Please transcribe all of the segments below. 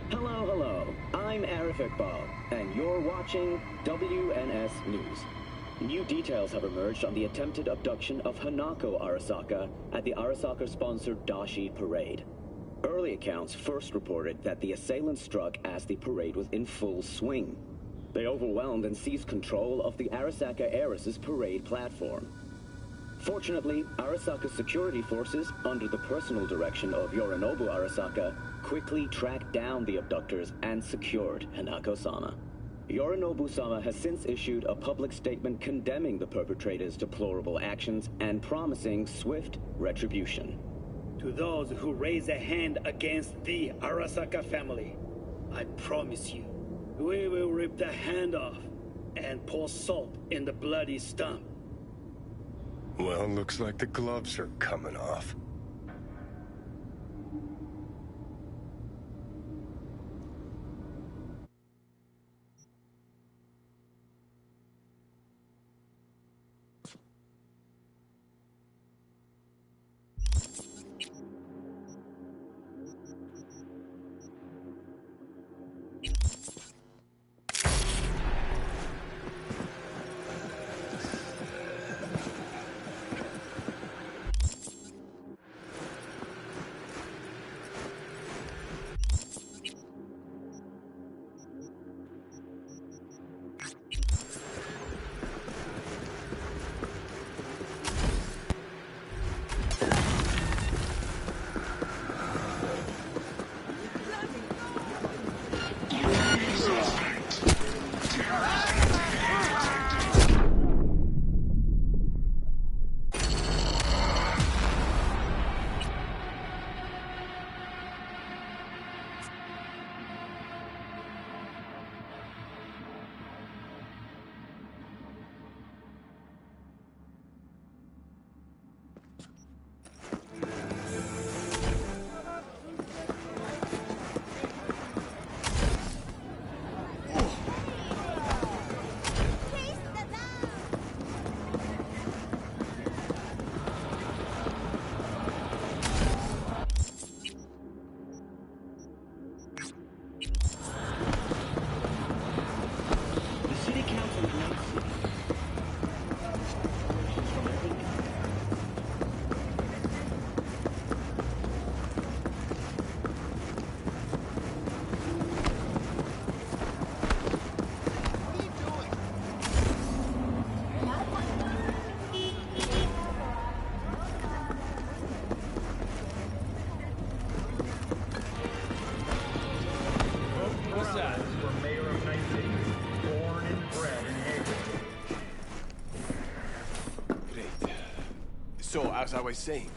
Hello. I'm Arif Iqbal, and you're watching WNS News. New details have emerged on the attempted abduction of Hanako Arasaka at the Arasaka-sponsored Dashi Parade. Early accounts first reported that the assailants struck as the parade was in full swing. They overwhelmed and seized control of the Arasaka Heiress's parade platform. Fortunately, Arasaka security forces, under the personal direction of Yorinobu Arasaka, quickly tracked down the abductors and secured Hanako-sama. Yorinobu-sama has since issued a public statement condemning the perpetrators' deplorable actions and promising swift retribution. To those who raise a hand against the Arasaka family, I promise you, we will rip the hand off and pour salt in the bloody stump. Well, looks like the gloves are coming off. So, as I was saying...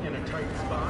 In a tight spot.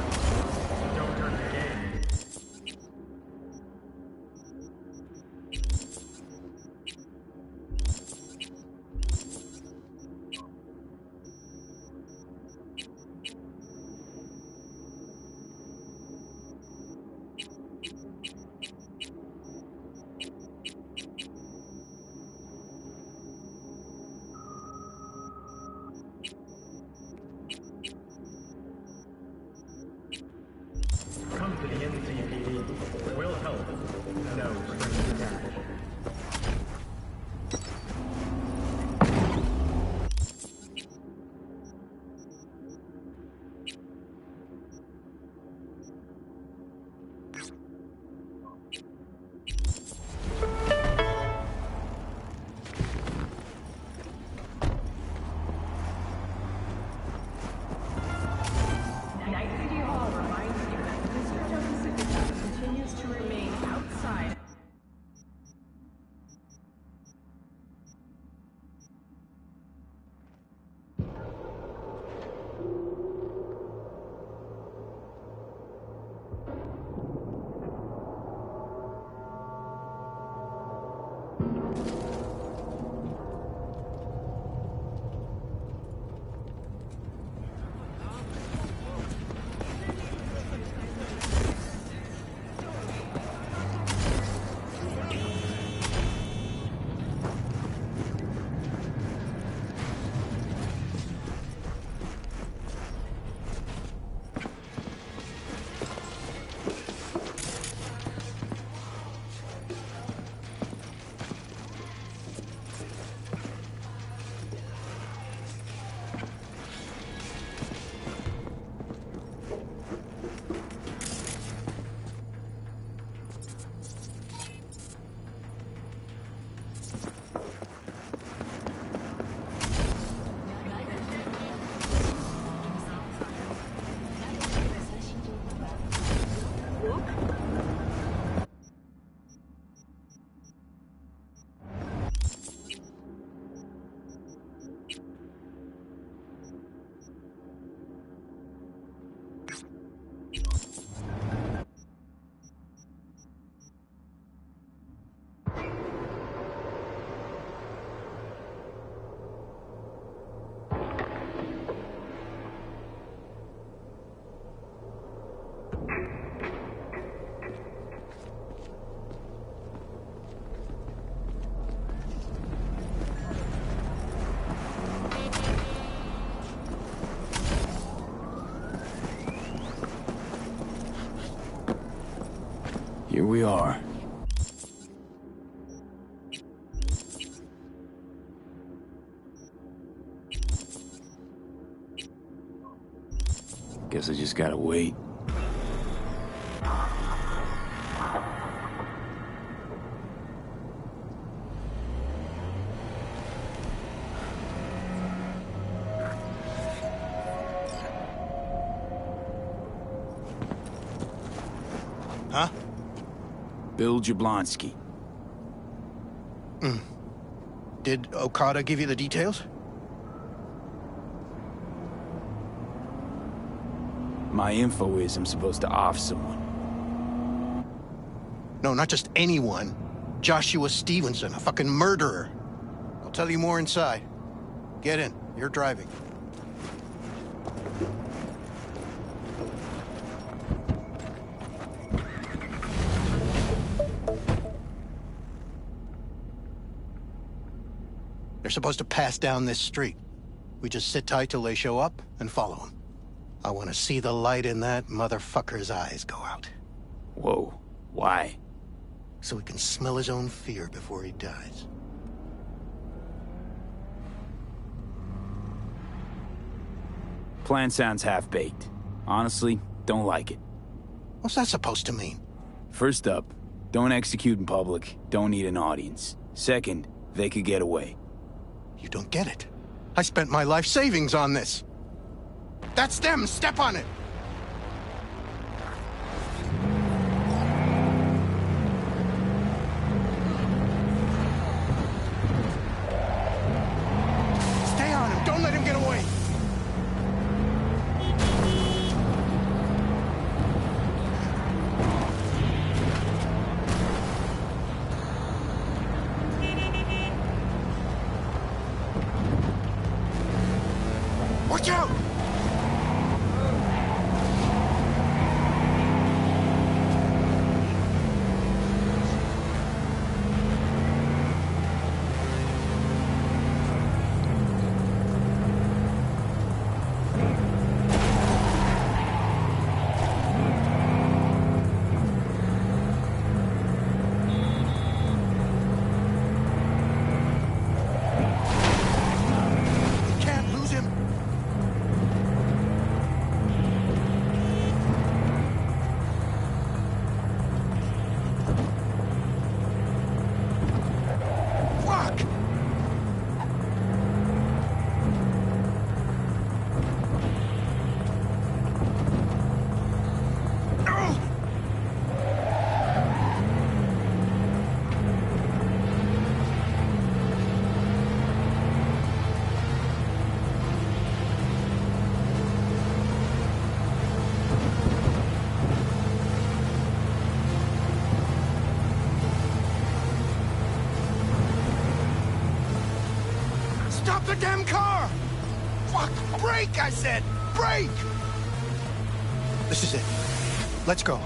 Here we are. Guess I just gotta wait. Huh? Bill Jablonski. Did Okada give you the details? My info is I'm supposed to off someone. No, not just anyone. Joshua Stevenson, a fucking murderer. I'll tell you more inside. Get in. You're driving. They're supposed to pass down this street. We just sit tight till they show up and follow them. I want to see the light in that motherfucker's eyes go out. Whoa. Why? So he can smell his own fear before he dies. Plan sounds half-baked. Honestly, don't like it. What's that supposed to mean? First up, don't execute in public, don't need an audience. Second, they could get away. You don't get it. I spent my life savings on this. That's them! Step on it! Stay on him! Don't let him get away! Watch out! Stop the damn car! Fuck! Brake, I said! Brake! This is it. Let's go.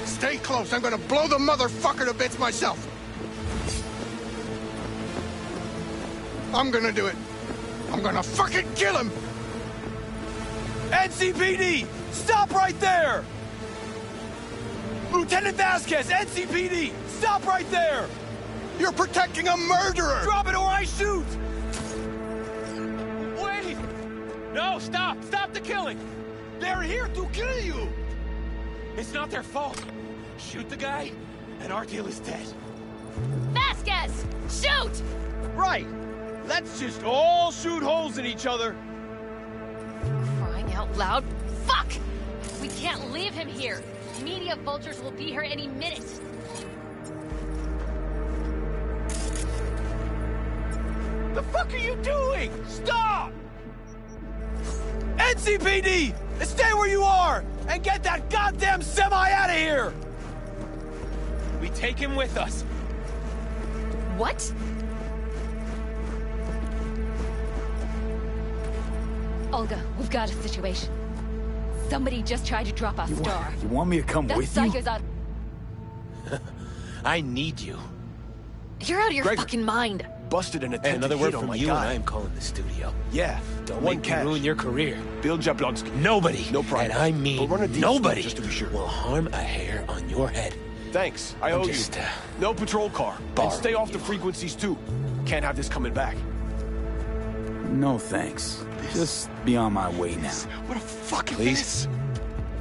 Stay close. I'm gonna blow the motherfucker to bits myself. I'm gonna do it. I'm gonna fucking kill him! NCPD! Stop right there! Lieutenant Vasquez, NCPD! Stop right there! You're protecting a murderer! Drop it or I shoot! Wait! No, stop! Stop the killing! They're here to kill you! It's not their fault. Shoot the guy, and our deal is dead. Vasquez! Shoot! Right! Let's just all shoot holes in each other. Crying out loud. Fuck! We can't leave him here. Media vultures will be here any minute. The fuck are you doing? Stop! NCPD! Stay where you are! And get that goddamn semi out of here! We take him with us. What? Olga, we've got a situation. Somebody just tried to drop our star. You want me to come That with you? psycho's out. I need you. You're out of your Gregor. fucking mind. busted an attempted Another word hit on from my you guy. and I am calling the studio. Yeah, Don't one make cash. me ruin your career. Bill Jablonski. Nobody, No problem. and I mean But run a deal nobody, just to be sure. will harm a hair on your head. Thanks, I I'm owe just, you. No patrol car. And borrowing stay off the you. frequencies too. Can't have this coming back. No thanks. Just be on my way now. What a fucking Please? mess.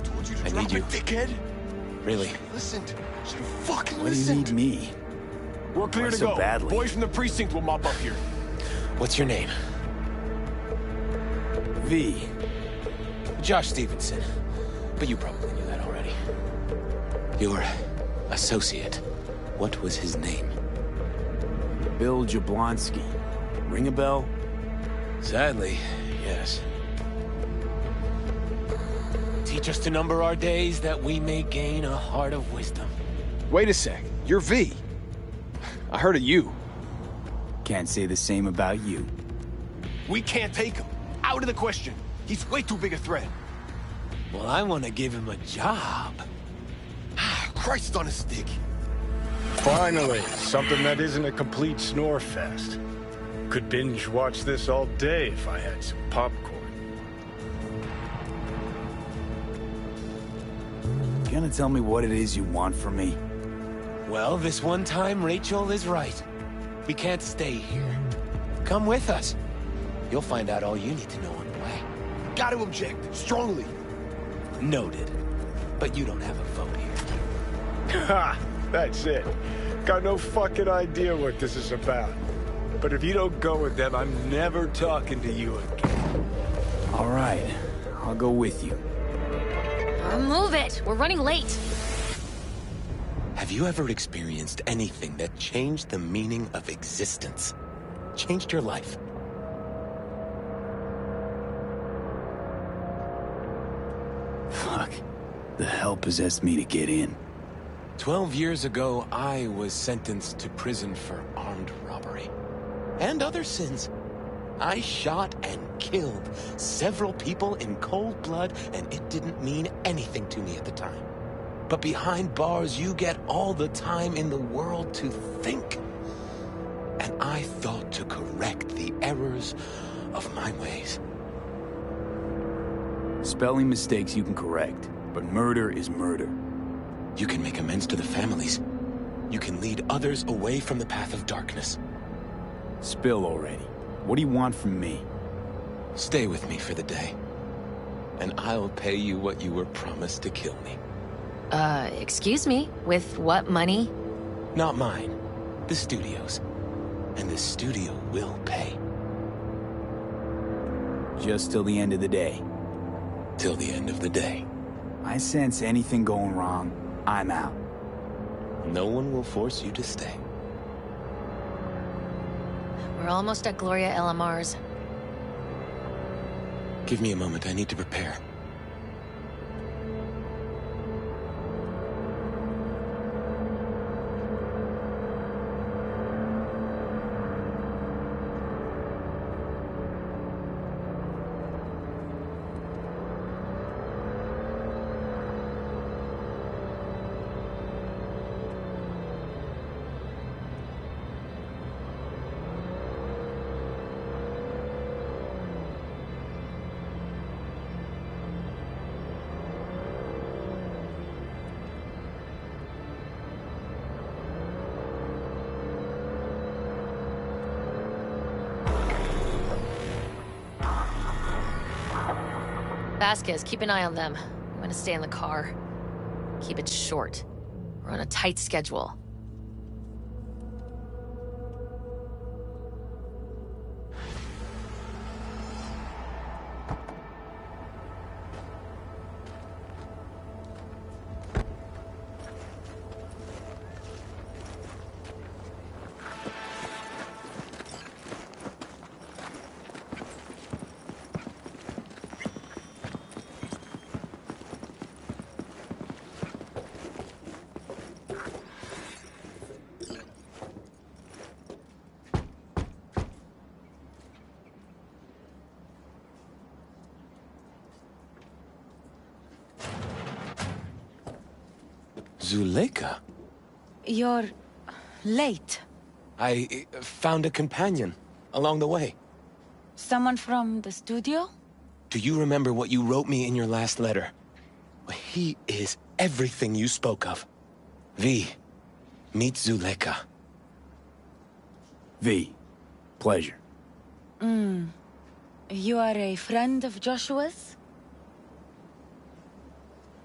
Told you to I drop need you. it, dickhead. Really? Listened. Should have fucking Why do you listened. need me? We're clear Why to so go. badly? Boys from the precinct will mop up here. What's your name? V. Josh Stevenson. But you probably knew that already. Your associate. What was his name? Bill Jablonski. Ring a bell? Sadly, yes. Teach us to number our days that we may gain a heart of wisdom. Wait a sec. You're V. I heard of you. Can't say the same about you. We can't take him. Out of the question. He's way too big a threat. Well, I want to give him a job. Christ on a stick. Finally, something that isn't a complete snore fest. Could binge watch this all day if I had some popcorn. Gonna tell me what it is you want from me? Well, this one time, Rachel is right. We can't stay here. Come with us. You'll find out all you need to know on the way. Got to object. Strongly. Noted. But you don't have a vote here. Ha! That's it. Got no fucking idea what this is about. But if you don't go with them, I'm never talking to you again. All right, I'll go with you. Move it! We're running late. Have you ever experienced anything that changed the meaning of existence? Changed your life? Fuck. The hell possessed me to get in? 12 years ago, I was sentenced to prison for armed robbery. And other sins. I shot and killed several people in cold blood, and it didn't mean anything to me at the time. But behind bars, you get all the time in the world to think. And I thought to correct the errors of my ways. Spelling mistakes you can correct, but murder is murder. You can make amends to the families. You can lead others away from the path of darkness. Spill already. What do you want from me? Stay with me for the day, and I'll pay you what you were promised to kill me. Excuse me? With what money? Not mine. The studio's. And the studio will pay. Just till the end of the day. Till the end of the day. I sense anything going wrong, I'm out. No one will force you to stay. We're almost at Gloria LMR's. Give me a moment, I need to prepare. Vasquez, keep an eye on them. I'm gonna stay in the car. Keep it short. We're on a tight schedule. Zuleika? You're late. I found a companion along the way. Someone from the studio? Do you remember what you wrote me in your last letter? He is everything you spoke of. V, meet Zuleika. V, pleasure. You are a friend of Joshua's?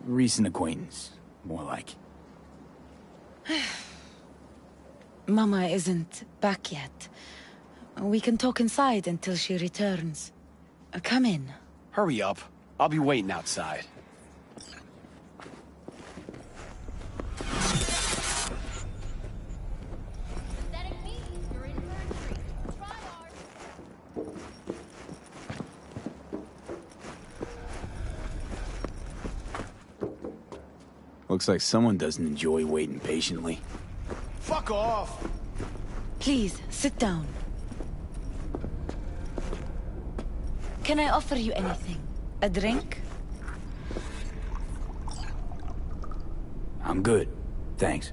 Recent acquaintance, more like. Mama isn't back yet. We can talk inside until she returns. Come in. Hurry up. I'll be waiting outside. Looks like someone doesn't enjoy waiting patiently. Fuck off! Please, sit down. Can I offer you anything? A drink? I'm good. Thanks.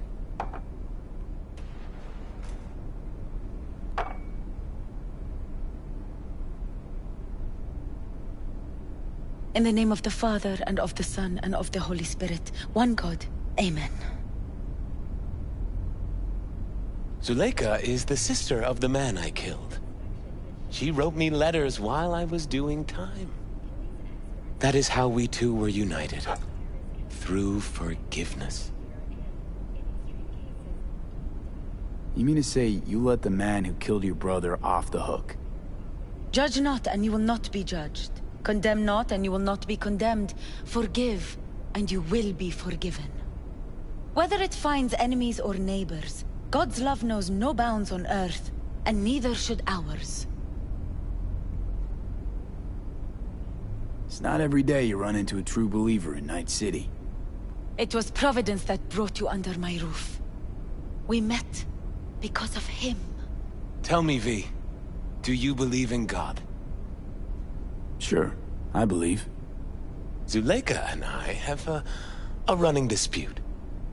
In the name of the Father, and of the Son, and of the Holy Spirit, one God. Amen. Zuleika is the sister of the man I killed. She wrote me letters while I was doing time. That is how we two were united. Through forgiveness. You mean to say you let the man who killed your brother off the hook? Judge not, and you will not be judged. Condemn not, and you will not be condemned. Forgive, and you will be forgiven. Whether it finds enemies or neighbors, God's love knows no bounds on earth, and neither should ours. It's not every day you run into a true believer in Night City. It was Providence that brought you under my roof. We met because of him. Tell me, V, do you believe in God? Sure, I believe. Zuleika and I have a running dispute.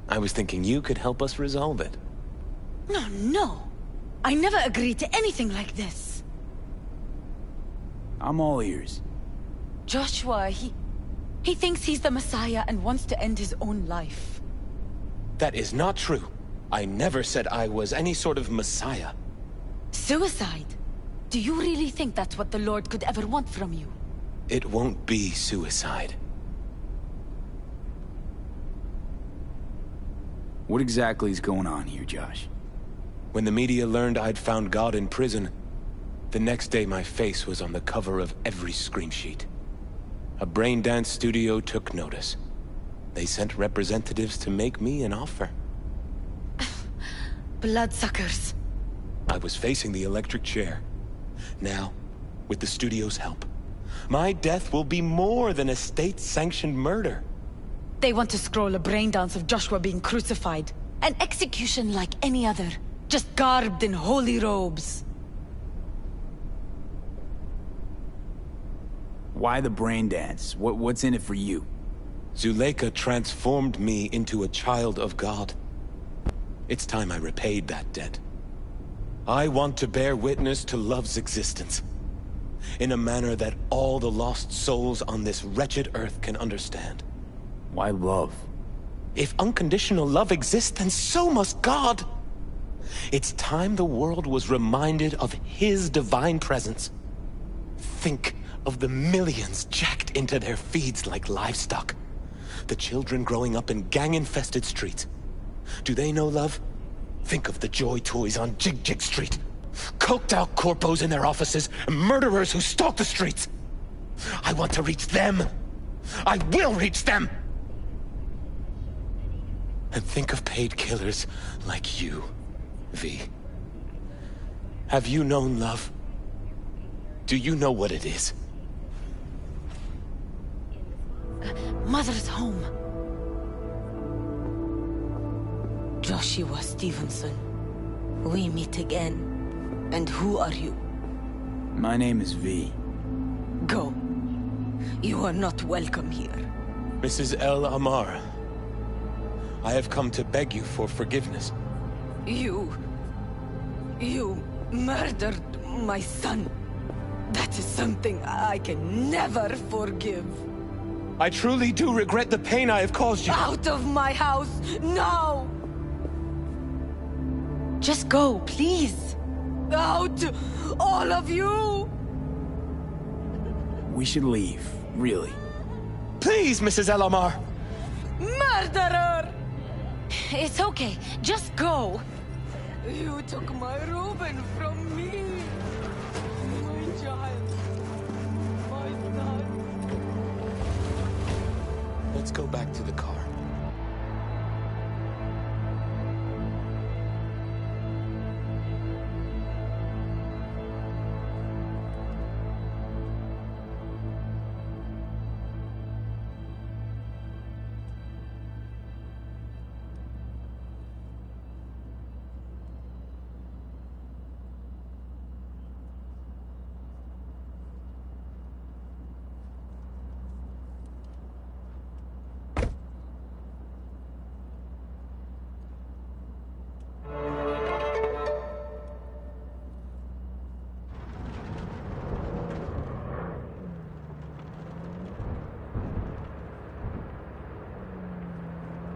I was thinking you could help us resolve it. No. I never agreed to anything like this. I'm all ears. Joshua, he thinks he's the Messiah and wants to end his own life. That is not true. I never said I was any sort of Messiah. Suicide? Do you really think that's what the Lord could ever want from you? It won't be suicide. What exactly is going on here, Josh? When the media learned I'd found God in prison, the next day my face was on the cover of every screen sheet. A brain dance studio took notice. They sent representatives to make me an offer. Bloodsuckers. I was facing the electric chair. Now, with the studio's help, my death will be more than a state-sanctioned murder. They want to scroll a brain dance of Joshua being crucified. An execution like any other, just garbed in holy robes. Why the brain dance? What's in it for you? Zuleika transformed me into a child of God. It's time I repaid that debt. I want to bear witness to love's existence, in a manner that all the lost souls on this wretched earth can understand. Why love? If unconditional love exists, then so must God. It's time the world was reminded of His divine presence. Think of the millions jacked into their feeds like livestock. The children growing up in gang-infested streets. Do they know love? Think of the joy toys on Jig Jig Street. Coked-out corpos in their offices, and murderers who stalk the streets. I want to reach them. I will reach them! And think of paid killers like you, V. Have you known love? Do you know what it is? Mother's home. Joshua Stevenson. We meet again. And who are you? My name is V. Go. You are not welcome here. Mrs. El Amar, I have come to beg you for forgiveness. You... You murdered my son. That is something I can never forgive. I truly do regret the pain I have caused you. Out of my house, now! Just go, please. Out, all of you! We should leave, really. Please, Mrs. Elamar! Murderer! It's okay. Just go. You took my Reuben from me. My child. My son. Let's go back to the car.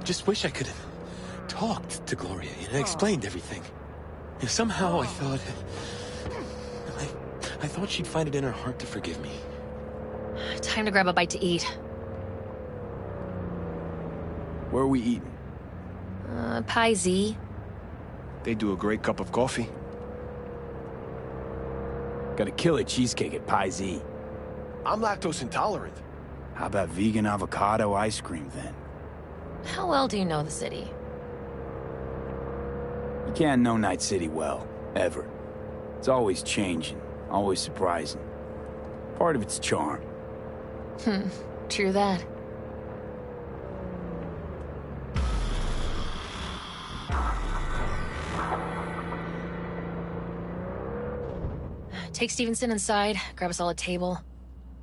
Just wish I could have talked to Gloria and explained everything. And somehow I thought... I thought she'd find it in her heart to forgive me. Time to grab a bite to eat. Where are we eating? Pie Z. They do a great cup of coffee. Got a killer cheesecake at Pie Z. I'm lactose intolerant. How about vegan avocado ice cream, then? How well do you know the city? You can't know Night City well, ever. It's always changing, always surprising. Part of its charm. True that. Take Stevenson inside, grab us all a table.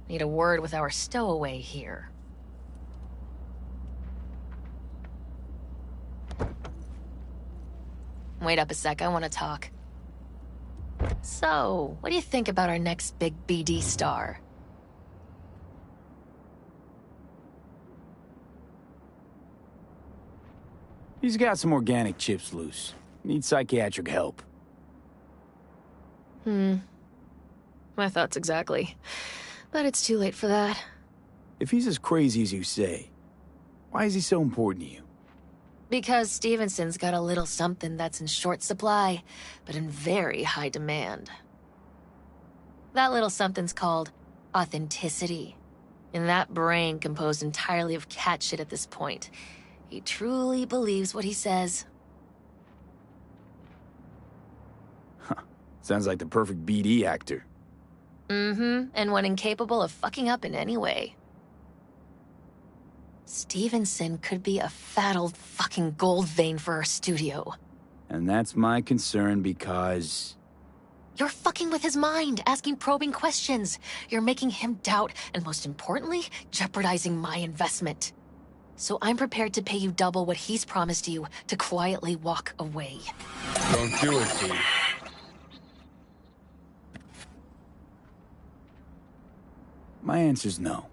Need a word with our stowaway here. Wait up a sec, I want to talk. So, what do you think about our next big BD star? He's got some organic chips loose. Needs psychiatric help. My thoughts exactly. But it's too late for that. If he's as crazy as you say, why is he so important to you? Because Stevenson's got a little something that's in short supply, but in very high demand. That little something's called authenticity. And that brain composed entirely of cat shit at this point. He truly believes what he says. Sounds like the perfect BD actor. And one incapable of fucking up in any way. Stevenson could be a fat old fucking gold vein for our studio. And that's my concern because... You're fucking with his mind, asking probing questions. You're making him doubt, and most importantly, jeopardizing my investment. So I'm prepared to pay you double what he's promised you to quietly walk away. Don't do it, Dee. My answer's no.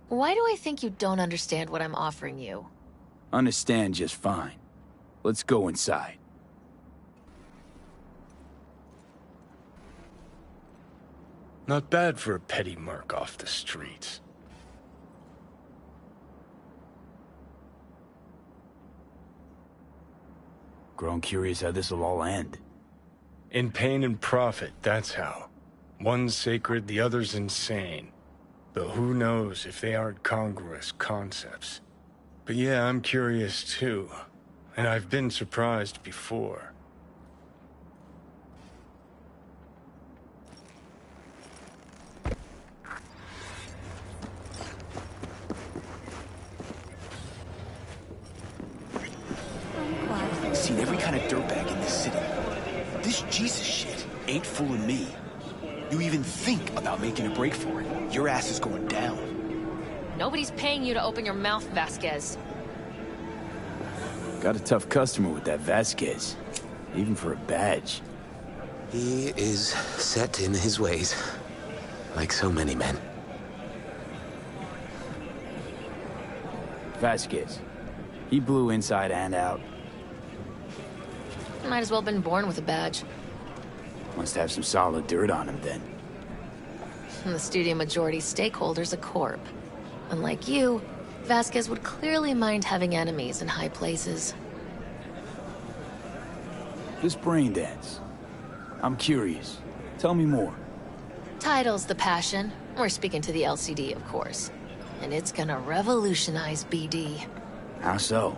Why do I think you don't understand what I'm offering you? Understand just fine. Let's go inside. Not bad for a petty merc off the streets. Grown curious how this'll all end. In pain and profit, that's how. One's sacred, the other's insane. Though who knows if they aren't congruous concepts. But yeah, I'm curious too. And I've been surprised before. I've seen every kind of dirtbag in this city. This Jesus shit ain't fooling me. You even think about making a break for it, your ass is going down. Nobody's paying you to open your mouth, Vasquez. Got a tough customer with that Vasquez. Even for a badge. He is set in his ways, like so many men. Vasquez. He blew inside and out. Might as well have been born with a badge. Must have some solid dirt on him then. And the studio majority stakeholder's a corp. Unlike you, Vasquez would clearly mind having enemies in high places. This brain dance. I'm curious. Tell me more. Title's the passion. We're speaking to the LCD, of course. And it's gonna revolutionize BD. How so?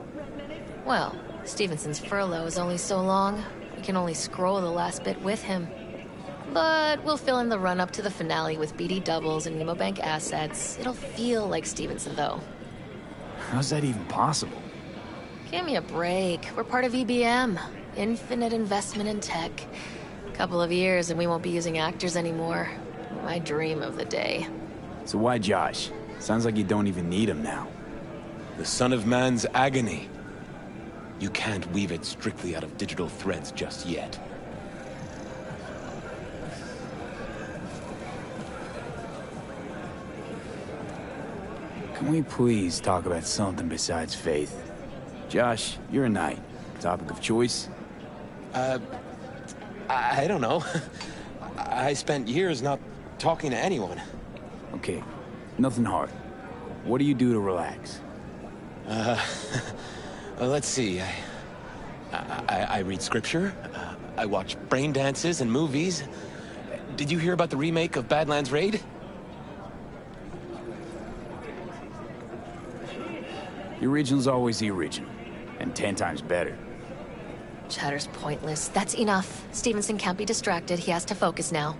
Well, Stevenson's furlough is only so long. We can only scroll the last bit with him. But we'll fill in the run-up to the finale with BD doubles and Nemobank assets. It'll feel like Stevenson, though. How's that even possible? Give me a break. We're part of EBM. Infinite investment in tech. Couple of years and we won't be using actors anymore. My dream of the day. So why Josh? Sounds like you don't even need him now. The son of man's agony. You can't weave it strictly out of digital threads just yet. Can we please talk about something besides faith? Josh, you're a knight. Topic of choice? I don't know. I spent years not talking to anyone. Okay, nothing hard. What do you do to relax? Let's see. I read scripture. I watch brain dances and movies. Did you hear about the remake of Badlands Raid? The original's always the original, and 10 times better. Chatter's pointless. That's enough. Stevenson can't be distracted. He has to focus now.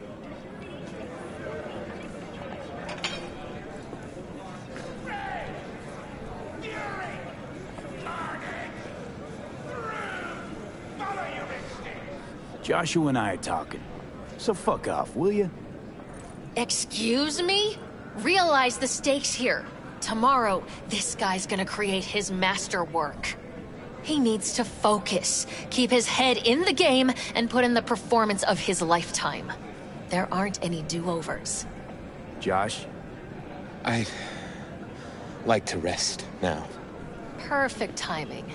Joshua and I are talking. So fuck off, will you? Excuse me? Realize the stakes here. Tomorrow, this guy's gonna create his masterwork. He needs to focus, keep his head in the game, and put in the performance of his lifetime. There aren't any do-overs. Josh? I'd like to rest now. Perfect timing.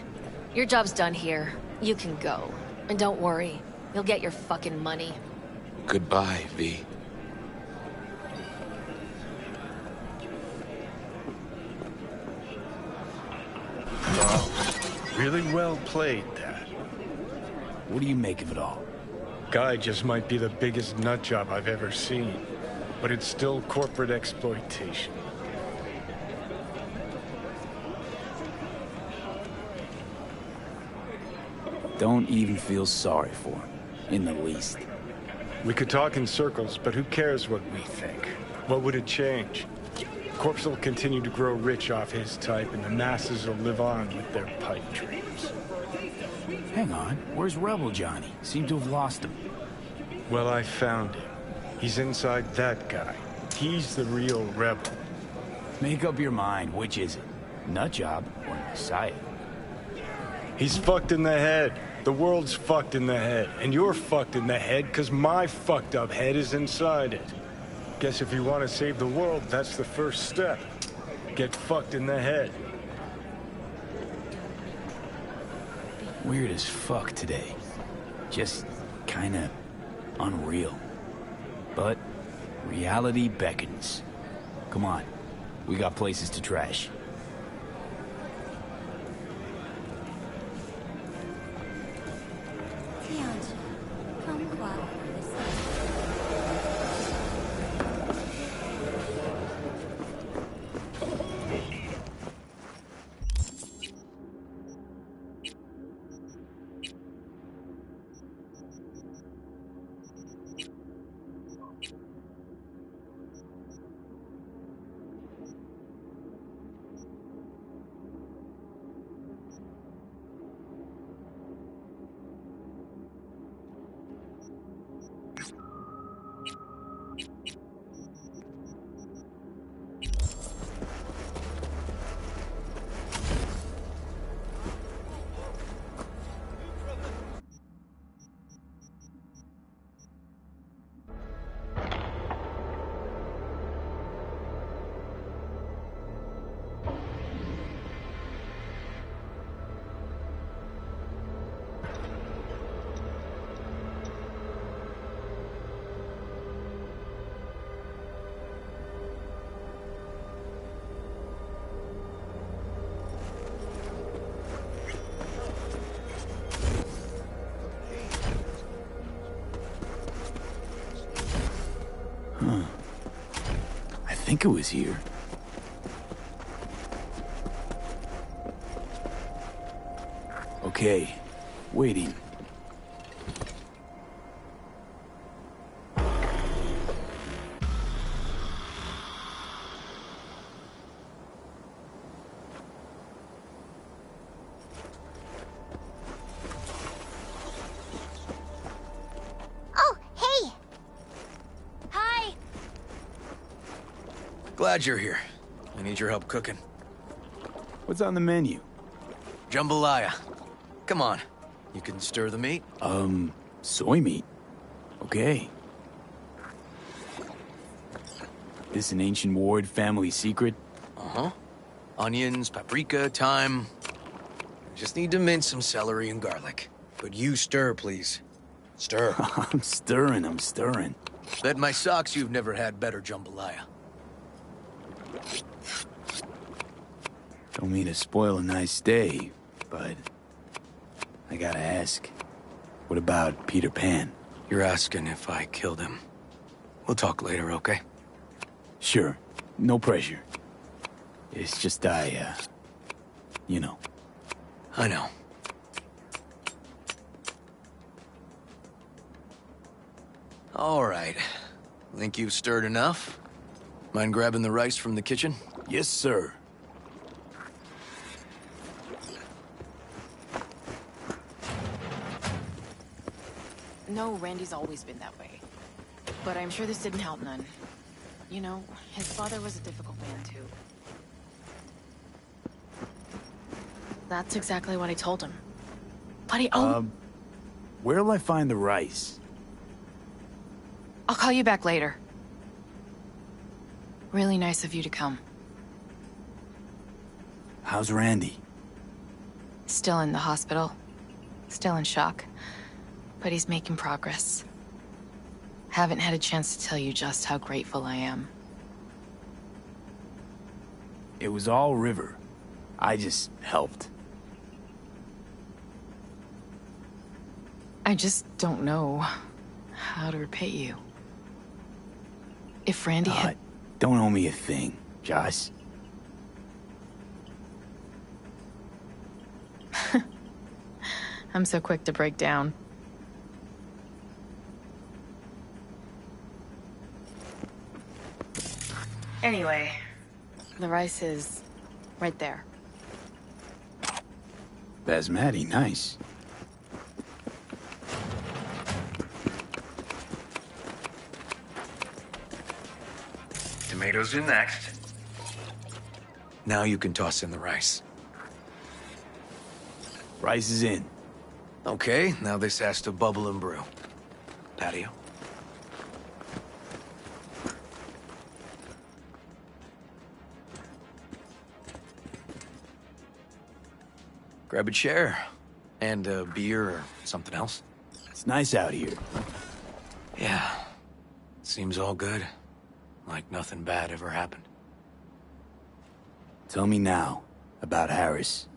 Your job's done here. You can go. And don't worry, you'll get your fucking money. Goodbye, V. Well, really well played, Dad. What do you make of it all? Guy just might be the biggest nut job I've ever seen, but it's still corporate exploitation. Don't even feel sorry for him, in the least. We could talk in circles, but who cares what we think? What would it change? Corpse will continue to grow rich off his type, and the masses will live on with their pipe dreams. Hang on, where's Rebel Johnny? Seem to have lost him. Well, I found him. He's inside that guy. He's the real rebel. Make up your mind, which is it? Nutjob or Messiah? He's fucked in the head. The world's fucked in the head. And you're fucked in the head because my fucked up head is inside it. Guess if you want to save the world, that's the first step. Get fucked in the head. Weird as fuck today. Just kinda unreal. But reality beckons. Come on, we got places to trash. think it was here. Okay, waiting. Oh, hey! Hi! Glad you're here. I need your help cooking. What's on the menu? Jambalaya. Come on. You can stir the meat? Soy meat. Okay. This an ancient Ward family secret? Uh-huh. Onions, paprika, thyme. Just need to mince some celery and garlic. But you stir, please. Stir. I'm stirring. Bet my socks you've never had better jambalaya. Don't mean to spoil a nice day, but I gotta ask. What about Peter Pan? You're asking if I killed him. We'll talk later, okay? Sure. No pressure. It's just you know. I know. All right. Think you've stirred enough? Mind grabbing the rice from the kitchen? Yes, sir. No, Randy's always been that way. But I'm sure this didn't help none. You know, his father was a difficult man, too. That's exactly what I told him. But he where'll I find the rice? I'll call you back later. Really nice of you to come. How's Randy? Still in the hospital. Still in shock. But he's making progress. Haven't had a chance to tell you just how grateful I am. It was all River. I just helped. I just don't know how to repay you. If Randy had... Don't owe me a thing, Josh. I'm so quick to break down. Anyway, the rice is right there. Basmati, nice. Tomatoes in next. Now you can toss in the rice. Rice is in. Okay, now this has to bubble and brew. Patio. Grab a chair. And a beer or something else. It's nice out here. Yeah. Seems all good. Like nothing bad ever happened. Tell me now about Harris.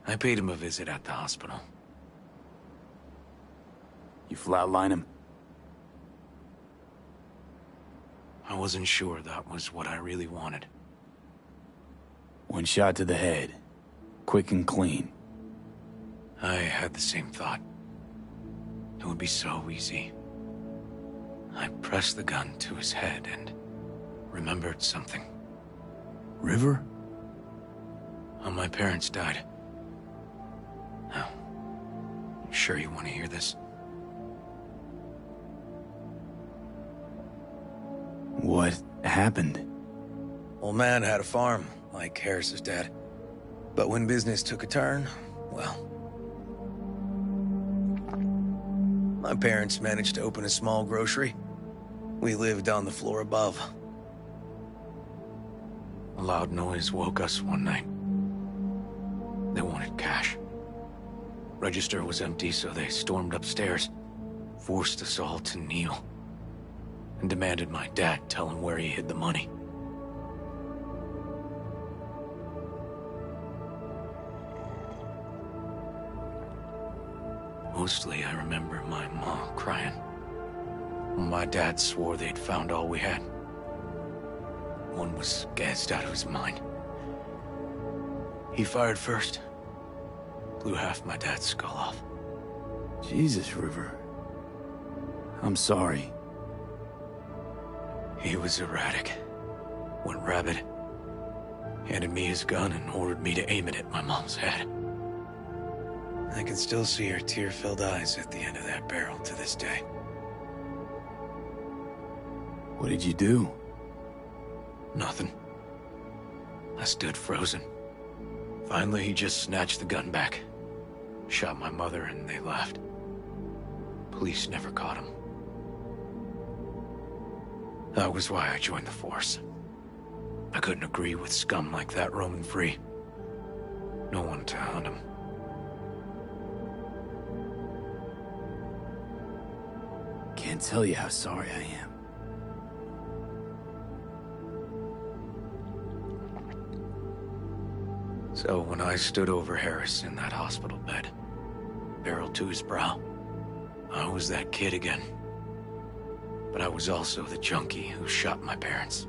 I paid him a visit at the hospital. You flatline him? I wasn't sure that was what I really wanted. One shot to the head. Quick and clean. I had the same thought. It would be so easy. I pressed the gun to his head and remembered something. River? How my parents died. Now, you sure you want to hear this? What happened? Old man had a farm, like Harris's dad. But when business took a turn, well... my parents managed to open a small grocery. We lived on the floor above. A loud noise woke us one night. They wanted cash. Register was empty, so they stormed upstairs, forced us all to kneel, and demanded my dad tell him where he hid the money. Mostly, I remember my mom crying. My dad swore they'd found all we had. One was gassed out of his mind. He fired first. Blew half my dad's skull off. Jesus, River. I'm sorry. He was erratic. Went rabid. Handed me his gun and ordered me to aim it at my mom's head. I can still see her tear-filled eyes at the end of that barrel to this day. What did you do? Nothing. I stood frozen. Finally, he just snatched the gun back. Shot my mother and they left. Police never caught him. That was why I joined the force. I couldn't agree with scum like that roaming free. No one to hunt him. Can't tell you how sorry I am. So when I stood over Harris in that hospital bed, barrel to his brow, I was that kid again. But I was also the junkie who shot my parents.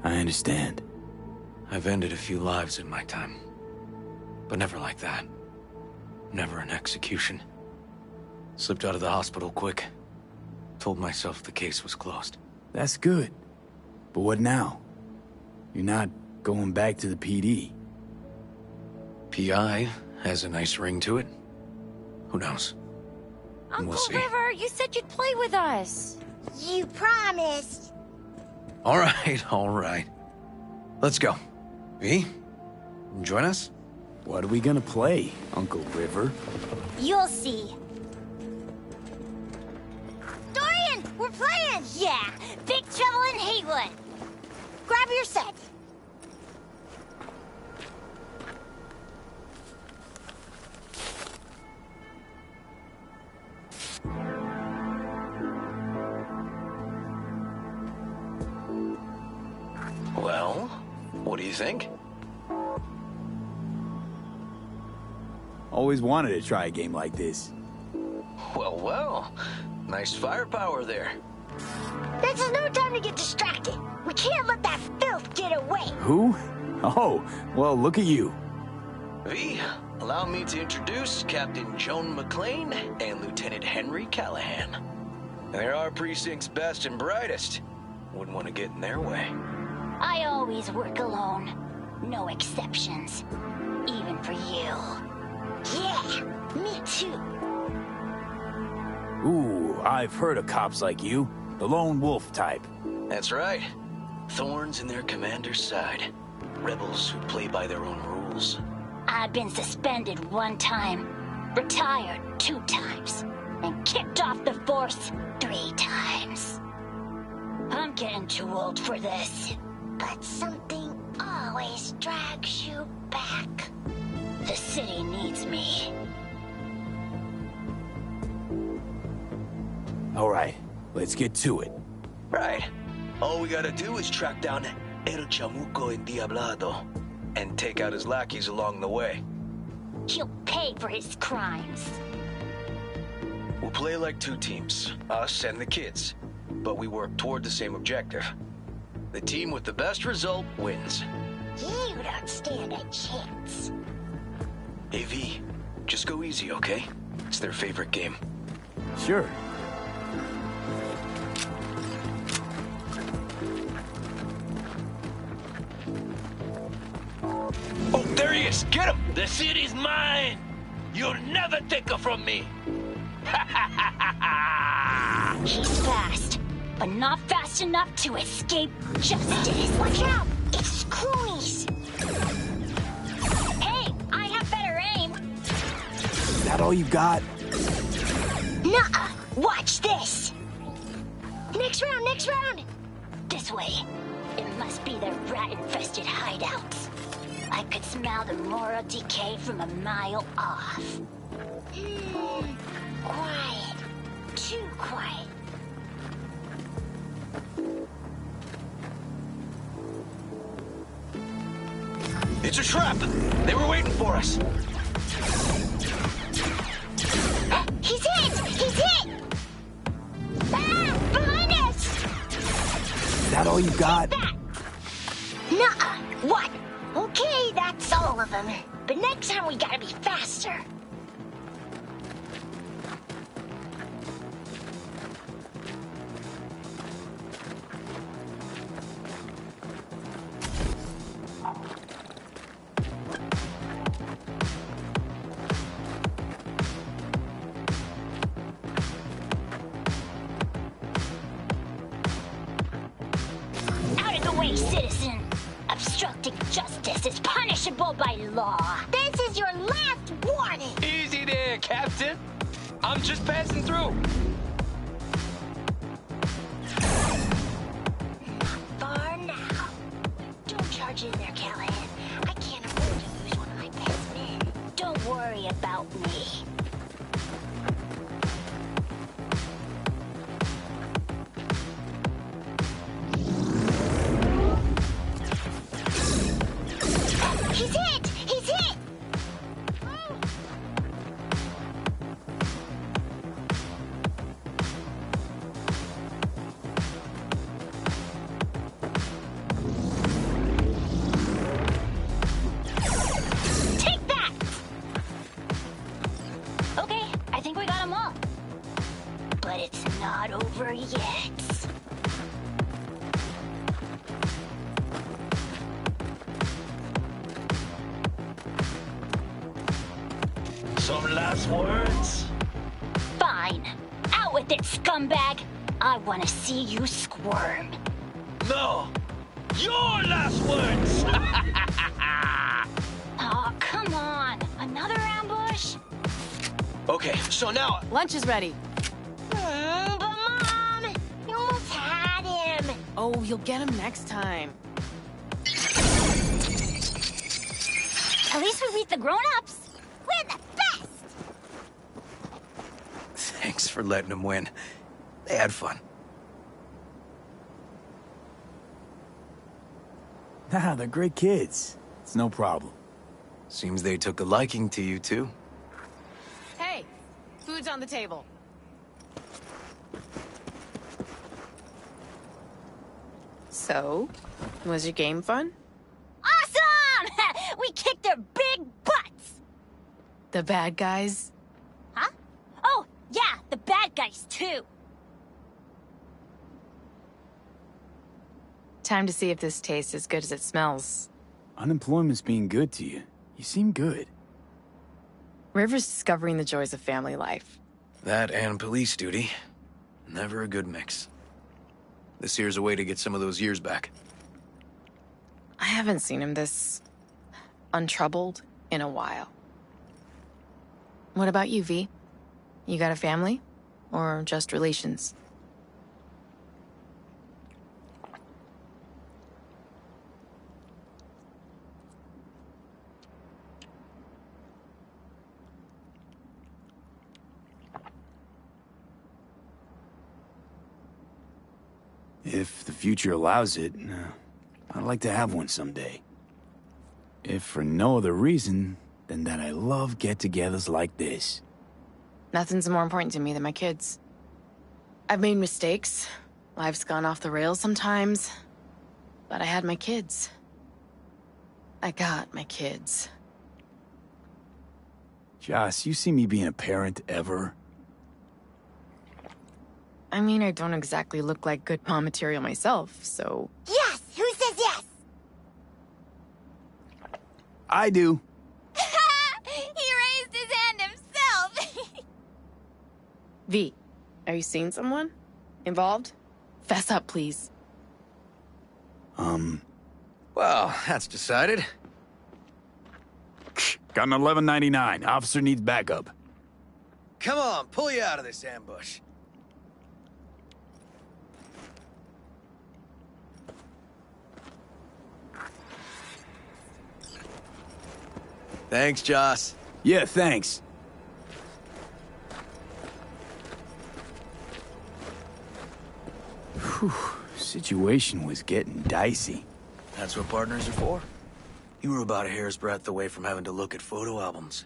I understand. I've ended a few lives in my time. But never like that. Never an execution. Slipped out of the hospital quick. Told myself the case was closed. That's good. But what now? You're not going back to the PD. PI has a nice ring to it. Who knows? Uncle We'll see. River, you said you'd play with us. You promised. All right. Let's go. V, join us? What are we gonna play, Uncle River? You'll see. Dorian, we're playing! Yeah, Big Trouble in Haywood. Grab your set. Well, what do you think? Always wanted to try a game like this. Well. Nice firepower there. This is no time to get distracted. We can't let that filth get away. Who? Oh, well, look at you. V, allow me to introduce Captain Joan McClane and Lieutenant Henry Callahan. They're our precinct's best and brightest. Wouldn't want to get in their way. I always work alone. No exceptions. Even for you. Yeah, me too. Ooh, I've heard of cops like you. The lone wolf type. That's right. Thorns in their commander's side. Rebels who play by their own rules. I've been suspended 1 time, retired 2 times, and kicked off the force 3 times. I'm getting too old for this. But something always drags you back. The city needs me. All right, let's get to it. Right. All we gotta do is track down El Chamuco Endiablado and take out his lackeys along the way. He'll pay for his crimes. We'll play like 2 teams, us and the kids, but we work toward the same objective. The team with the best result wins. You don't stand a chance. Hey V, just go easy, okay? It's their favorite game. Sure. Oh, there he is! Get him! The city's mine! You'll never take her from me! He's fast, but not fast enough to escape justice. Watch out! It's Croonies! Hey, I have better aim. Is that all you got? Nuh-uh! Watch this! Next round! This way. It must be their rat-infested hideouts. I could smell the moral decay from a mile off. Quiet. Too quiet. It's a trap! They were waiting for us! He's hit! that all you got? Nuh-uh. What? Okay, that's all of them. But next time we gotta be faster. Out of the way, citizen. Obstructing justice is punishable by law. This is your last warning. Easy there, Captain. I'm just passing through. Far now. Don't charge in there, Callahan. I can't afford to lose one of my best men. Don't worry about me. He's hit! He's hit! Take that! Okay, I think we got them all. But it's not over yet. Some last words? Fine. Out with it, scumbag. I want to see you squirm. No! Your last words! Aw, come on. Another ambush? Okay, so now... Lunch is ready. But Mom, you almost had him. Oh, you'll get him next time. At least we beat the grown-ups. We're the best! Thanks for letting them win. They had fun. Nah, they're great kids. It's no problem. Seems they took a liking to you, too. Hey, food's on the table. So, was your game fun? Awesome! We kicked their big butts! The bad guys? Huh? Oh, yeah, the bad guys, too. Time to see if this tastes as good as it smells. Unemployment's being good to you. You seem good. River's discovering the joys of family life. That and police duty. Never a good mix. This here's a way to get some of those years back. I haven't seen him this untroubled in a while. What about you, V? You got a family? Or just relations? If the future allows it, I'd like to have one someday. If for no other reason than that I love get-togethers like this. Nothing's more important to me than my kids. I've made mistakes. Life's gone off the rails sometimes. But I had my kids. I got my kids. Joss, you see me being a parent ever? I mean, I don't exactly look like good mom material myself, so... Yes! Who says yes? I do. He raised his hand himself! V, are you seeing someone? Involved? Fess up, please. Well, that's decided. Got an 1199. Officer needs backup. Come on, pull you out of this ambush. Thanks, Joss. Yeah, thanks. Whew, situation was getting dicey. That's what partners are for. You were about a hair's breadth away from having to look at photo albums.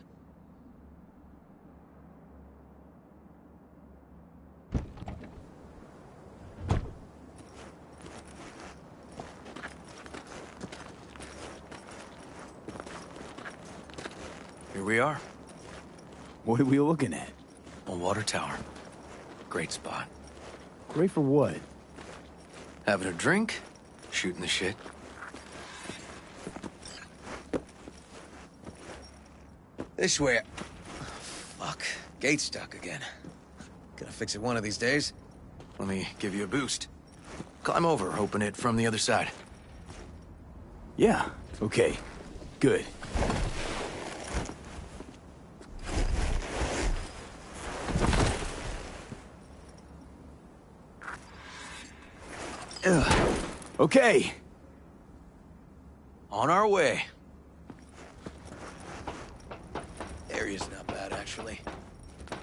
Here we are. What are we looking at? A water tower. Great spot. Great for what? Having a drink, shooting the shit. This way. Fuck. Gate's stuck again. Gonna fix it one of these days. Let me give you a boost. Climb over, open it from the other side. Yeah, okay. Good. Okay. On our way. Area's not bad, actually.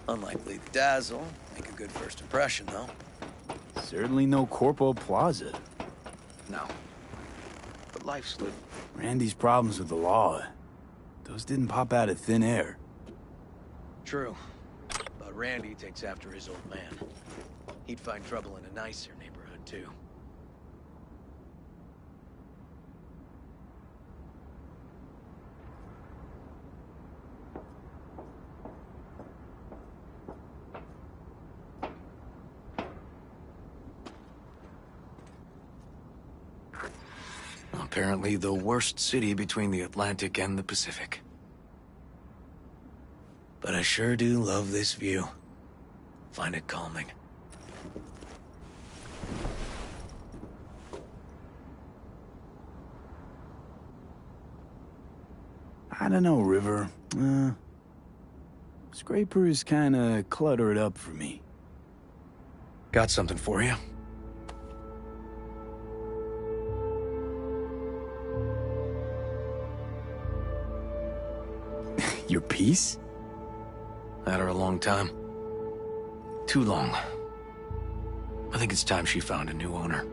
Unlikely to dazzle. Make a good first impression, though. Certainly no Corpo Plaza. No. But life's lived. Randy's problems with the law. Those didn't pop out of thin air. True. But Randy takes after his old man. He'd find trouble in a nicer neighborhood, too. Apparently the worst city between the Atlantic and the Pacific. But I sure do love this view. Find it calming. I don't know, River. Scraper is kinda cluttered up for me. Got something for you. Your piece? Had her a long time. Too long. I think it's time she found a new owner.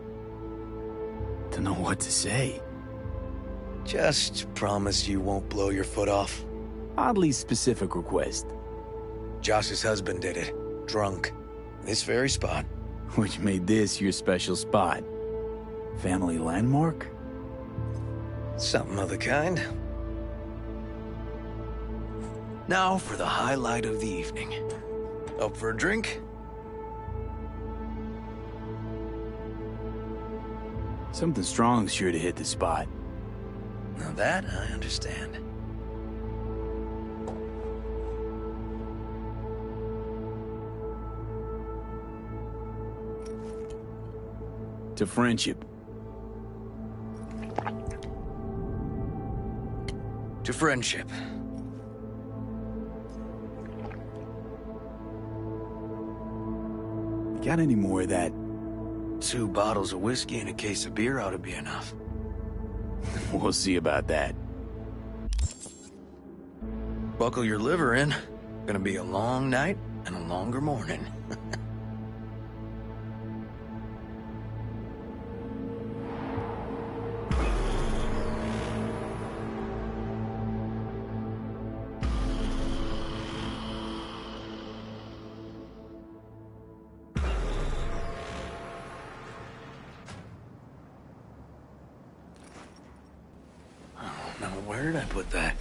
Don't know what to say. Just promise you won't blow your foot off. Oddly specific request. Josh's husband did it. Drunk. This very spot. Which made this your special spot. Family landmark? Something of the kind. Now for the highlight of the evening. Up for a drink? Something strong's sure to hit the spot. Now that I understand. To friendship. To friendship. Got any more of that? 2 bottles of whiskey and a case of beer ought to be enough. We'll see about that. Buckle your liver in. Gonna be a long night and a longer morning. Now, where did I put that?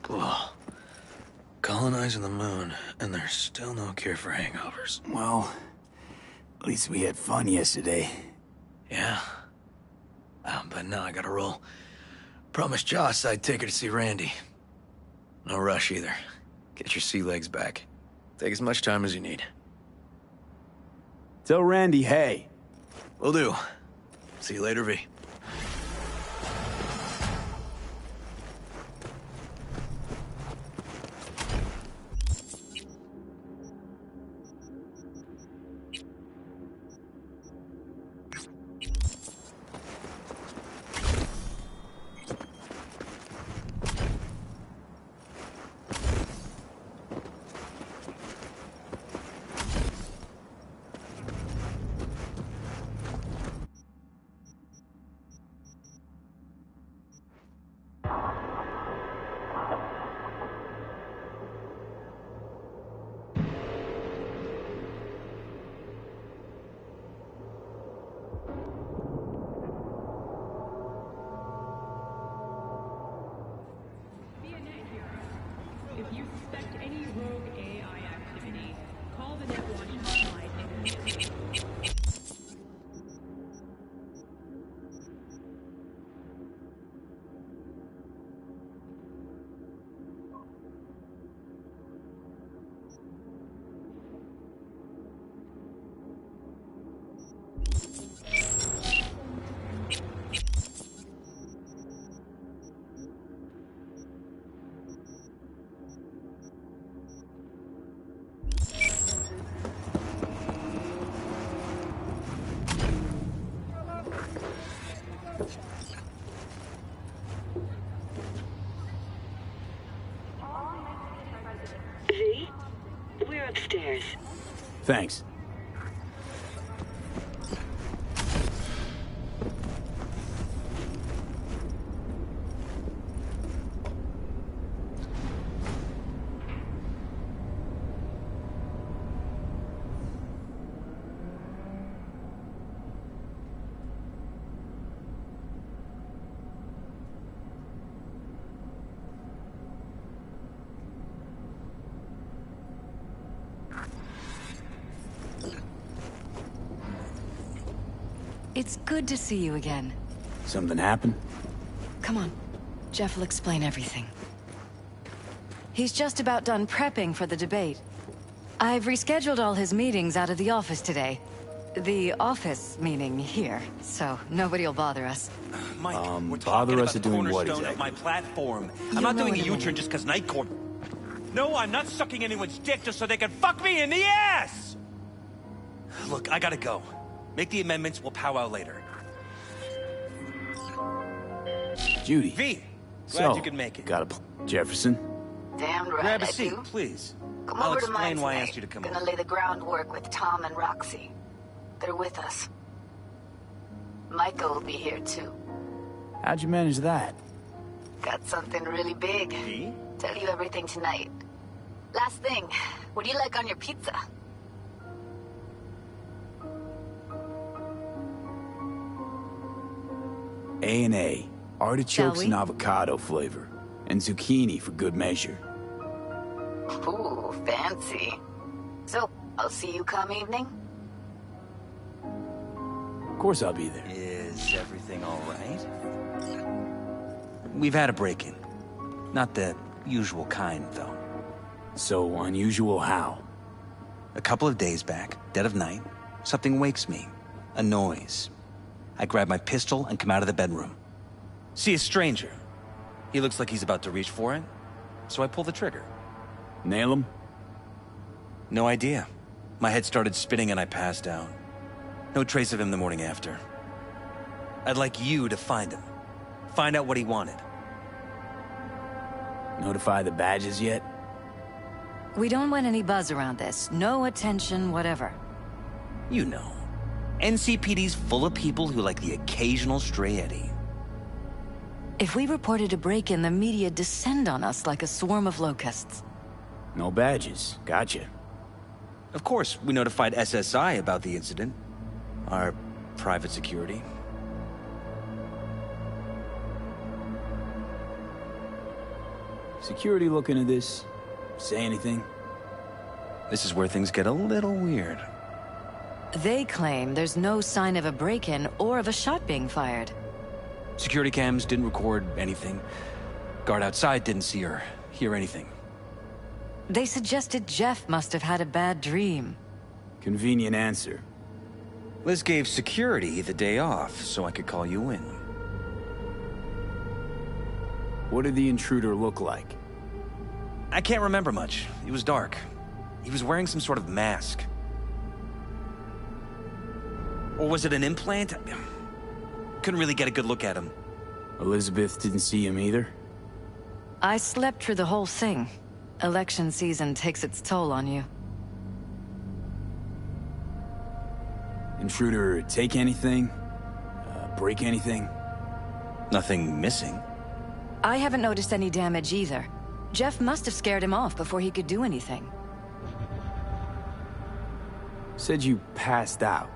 Ugh. Colonizing the moon, and there's still no cure for hangovers. Well, at least we had fun yesterday. Yeah. But now I gotta roll. Promised Joss I'd take her to see Randy. No rush either. Get your sea legs back. Take as much time as you need. Tell Randy, hey. Will do. See you later, V. If you suspect any rogue AI activity, call the Netwatch hotline immediately. V? We're upstairs. Thanks. It's good to see you again. Something happened? Come on. Jeff will explain everything. He's just about done prepping for the debate. I've rescheduled all his meetings out of the office today. The office meaning here, so nobody will bother us. Mike, we're bother talking us about at the doing what cornerstone exactly? of my platform. You'll I'm not know doing in a a U-turn minute. just because Night Court... No, I'm not sucking anyone's dick just so they can fuck me in the ass! Look, I gotta go. Make the amendments, we'll powwow later. Judy. V, glad So, you could make it. got Jefferson? Damn right Grab a I seat, do. please. Come I'll over to explain mine why I tonight. asked you to come Gonna over. lay the groundwork with Tom and Roxy. They're with us. Micah will be here too. How'd you manage that? Got something really big. Tell you everything tonight. Last thing, what do you like on your pizza? A&A. Artichokes we? and avocado flavor. And zucchini for good measure. Ooh, fancy. So, I'll see you come evening? Of course I'll be there. Is everything all right? We've had a break-in. Not the usual kind, though. So unusual how? A couple of days back, dead of night, something wakes me. A noise. I grab my pistol and come out of the bedroom. See a stranger. He looks like he's about to reach for it, so I pull the trigger. Nail him? No idea. My head started spinning and I passed out. No trace of him the morning after. I'd like you to find him. Find out what he wanted. Notify the badges yet? We don't want any buzz around this. No attention, whatever. You know. NCPD's full of people who like the occasional stray eddy. If we reported a break-in, the media descend on us like a swarm of locusts. No badges. Gotcha. Of course, we notified SSI about the incident. Our private security. Security look into this? Say anything? This is where things get a little weird. They claim there's no sign of a break-in or of a shot being fired. Security cams didn't record anything. Guard outside didn't see or hear anything. They suggested Jeff must have had a bad dream. Convenient answer. Liz gave security the day off so I could call you in. What did the intruder look like? I can't remember much. It was dark. He was wearing some sort of mask. Or was it an implant? Couldn't really get a good look at him. Elizabeth didn't see him either? I slept through the whole thing. Election season takes its toll on you. Intruder take anything? Break anything? Nothing missing. I haven't noticed any damage either. Jeff must have scared him off before he could do anything. Said you passed out.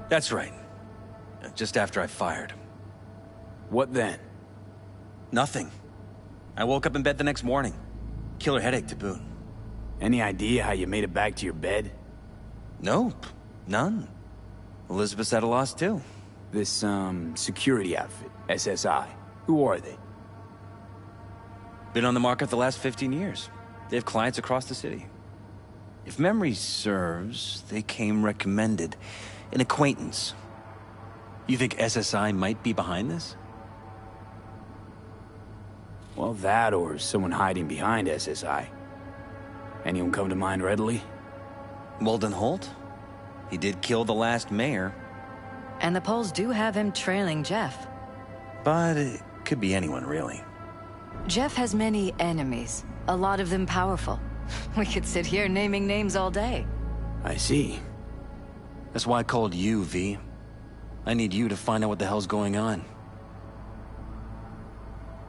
That's right. Just after I fired. What then? Nothing. I woke up in bed the next morning. Killer headache to boot. Any idea how you made it back to your bed? Nope. None. Elizabeth's at a loss, too. This, security outfit, SSI. Who are they? Been on the market the last 15 years. They have clients across the city. If memory serves, they came recommended. An acquaintance. You think SSI might be behind this? Well, that or someone hiding behind SSI. Anyone come to mind readily? Walden Holt? He did kill the last mayor. And the polls do have him trailing Jeff. But it could be anyone, really. Jeff has many enemies, a lot of them powerful. We could sit here naming names all day. I see. That's why I called you, V. I need you to find out what the hell's going on.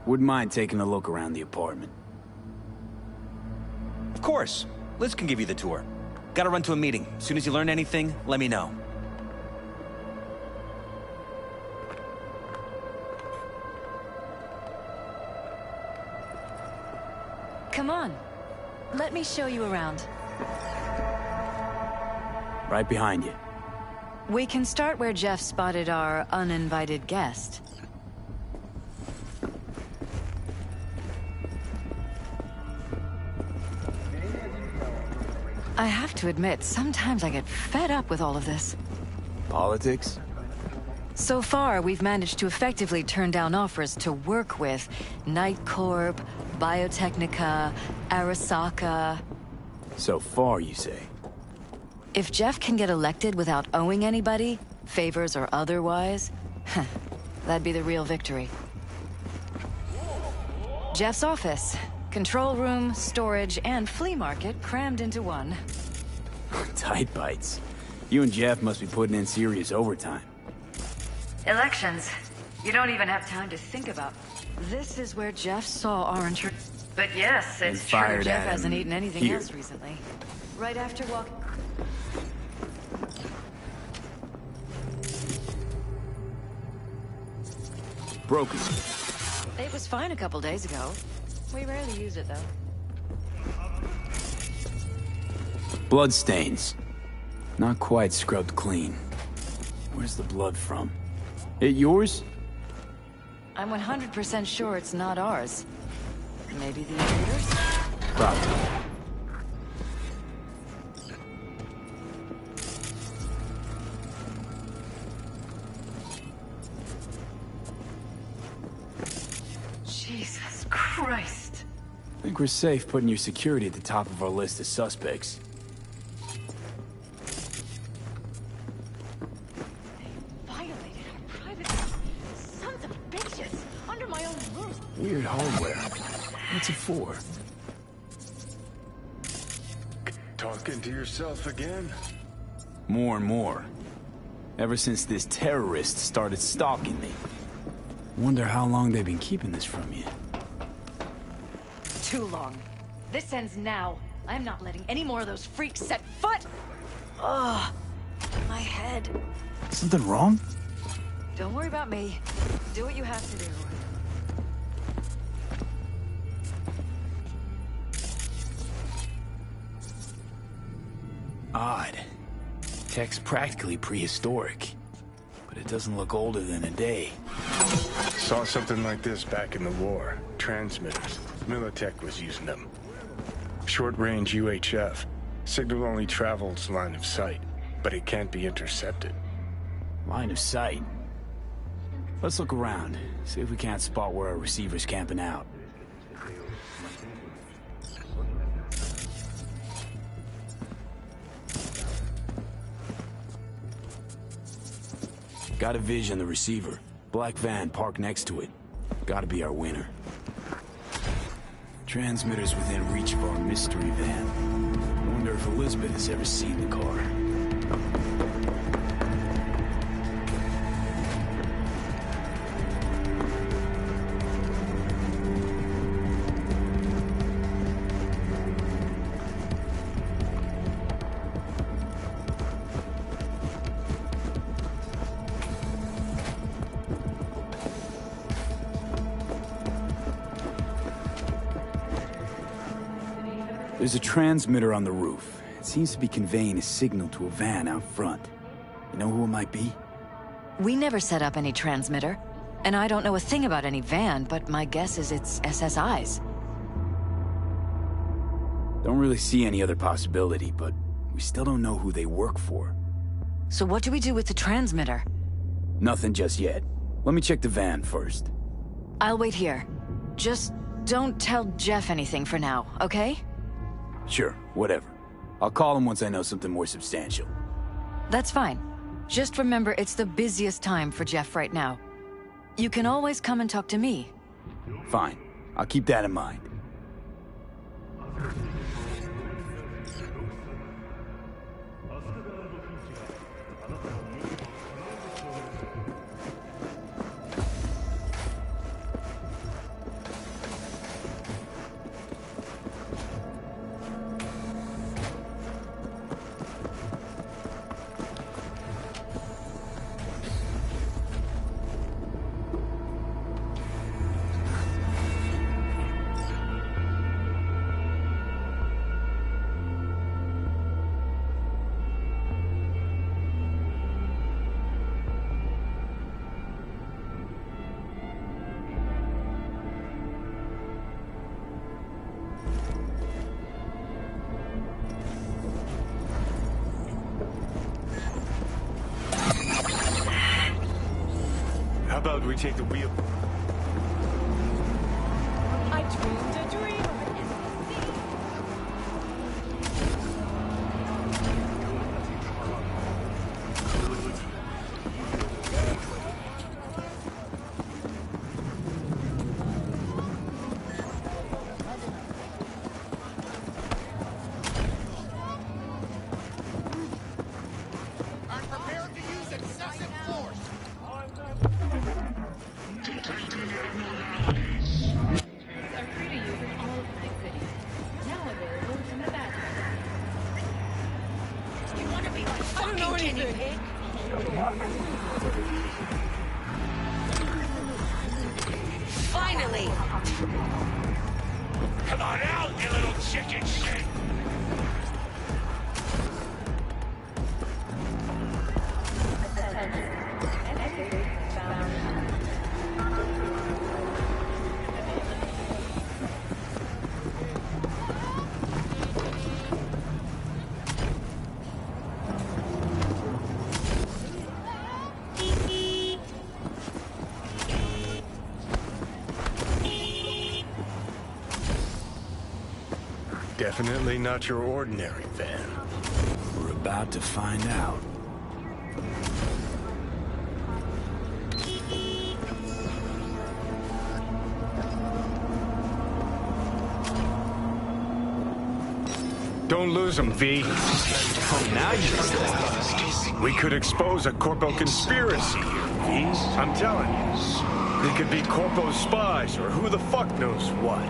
Wouldn't mind taking a look around the apartment. Of course. Liz can give you the tour. Gotta run to a meeting. As soon as you learn anything, let me know. Come on. Let me show you around. Right behind you. We can start where Jeff spotted our uninvited guest. I have to admit, sometimes I get fed up with all of this. Politics? So far, we've managed to effectively turn down offers to work with Night Corp, Biotechnica, Arasaka. So far, you say? If Jeff can get elected without owing anybody, favors or otherwise, that'd be the real victory. Jeff's office. Control room, storage, and flea market crammed into one. Tight bites. You and Jeff must be putting in serious overtime. Elections. You don't even have time to think about. This is where Jeff saw Orange. But yes, it's true Jeff hasn't eaten anything else recently. Right after walk. Broken. It was fine a couple days ago. We rarely use it, though. Bloodstains. Not quite scrubbed clean. Where's the blood from? It yours? I'm 100% sure it's not ours. Maybe the intruders? Probably. Jesus Christ. I think we're safe putting your security at the top of our list of suspects. Violated our privacy. Sons of bitches. Under my own roof. Weird hardware. What's it for? Talking to yourself again? More and more. Ever since this terrorist started stalking me. Wonder how long they've been keeping this from you. Too long. This ends now. I'm not letting any more of those freaks set foot. Ugh. My head. Something wrong? Don't worry about me. Do what you have to do. Odd. Tech's practically prehistoric. But it doesn't look older than a day. Saw something like this back in the war. Transmitters. Militech was using them. Short-range UHF. Signal only travels line of sight, but it can't be intercepted. Line of sight? Let's look around. See if we can't spot where our receiver's camping out. Got a vision of the receiver. Black van parked next to it. Gotta be our winner. Transmitters within reach of our mystery van. Wonder if Elizabeth has ever seen the car. There's a transmitter on the roof. It seems to be conveying a signal to a van out front. You know who it might be? We never set up any transmitter. And I don't know a thing about any van, but my guess is it's SSI's. Don't really see any other possibility, but we still don't know who they work for. So what do we do with the transmitter? Nothing just yet. Let me check the van first. I'll wait here. Just don't tell Jeff anything for now, okay? Sure, whatever. I'll call him once I know something more substantial. That's fine. Just remember it's the busiest time for Jeff right now. You can always come and talk to me. Fine. I'll keep that in mind. How about we take the wheel? I dreamed a dream of an Finally! Come on out, you little chicken shit! Definitely not your ordinary van. We're about to find out. Don't lose them, V. Oh, now you just... We could expose a Corpo conspiracy here, V. I'm telling you. They could be Corpo spies or who the fuck knows what.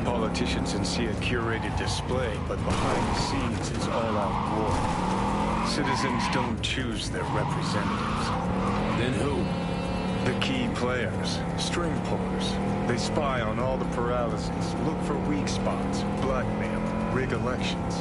Politicians and see a curated display, but behind the scenes is all-out war. Citizens don't choose their representatives. Then who? The key players, string pullers. They spy on all the paralyses, look for weak spots, blackmail, rig elections.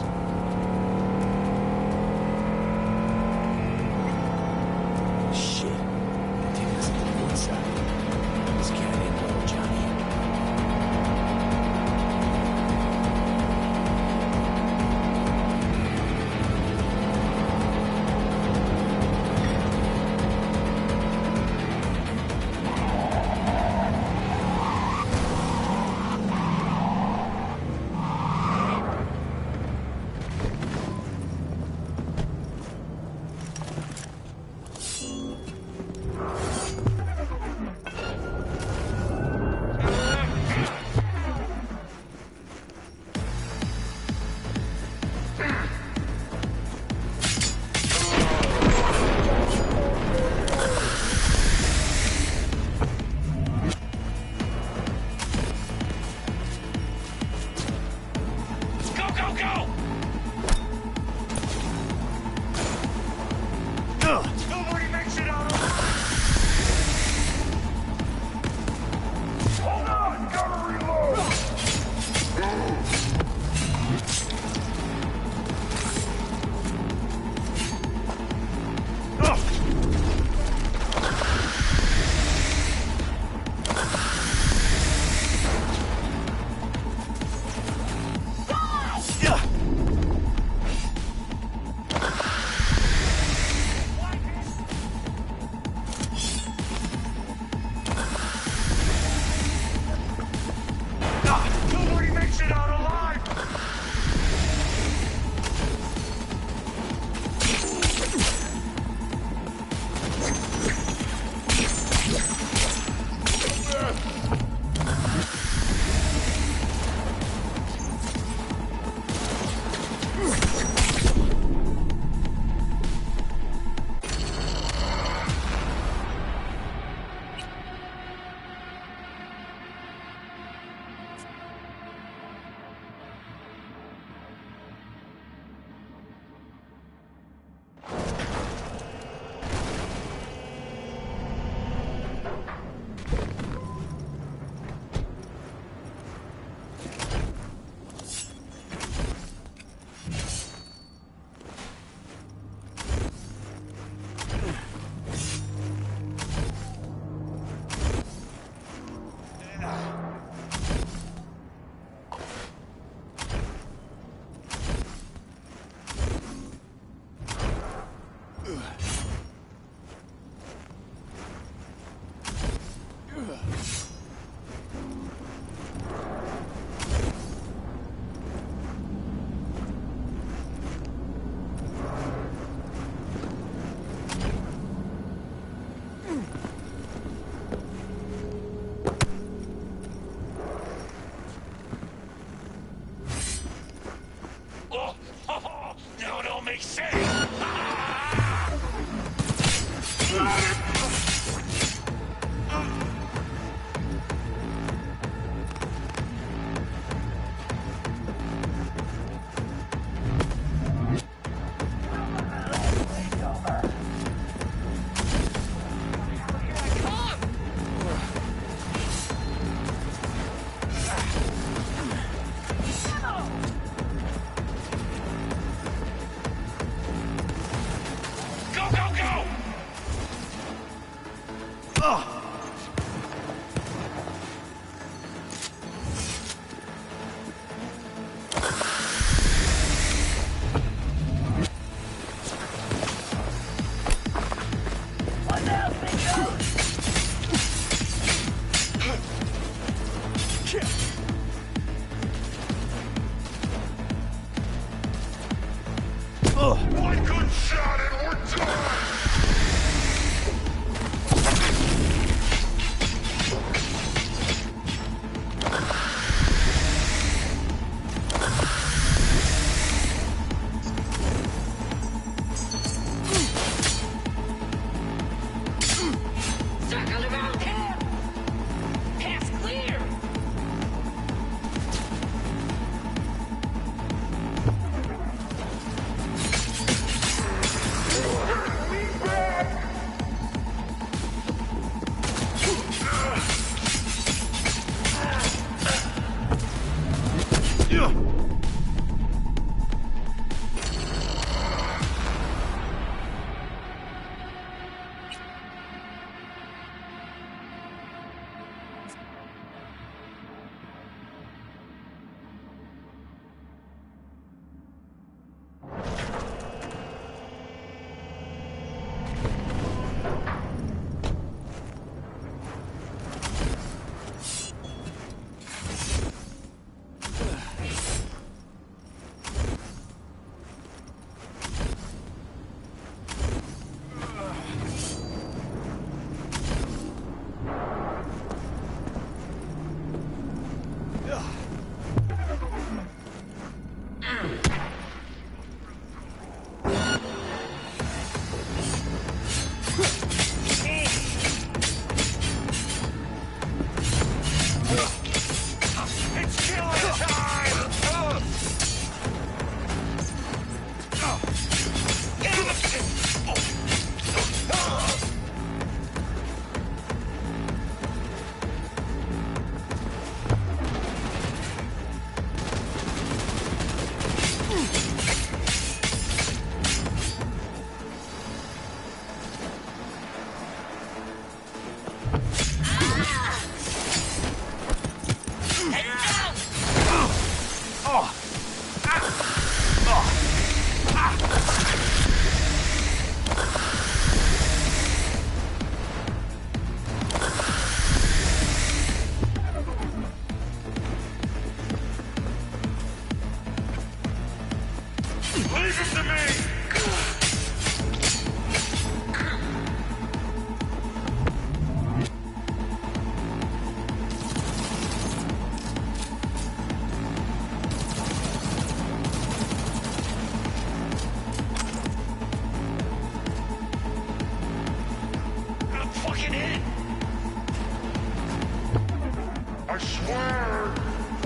I swear,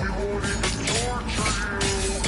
we won't even torture you.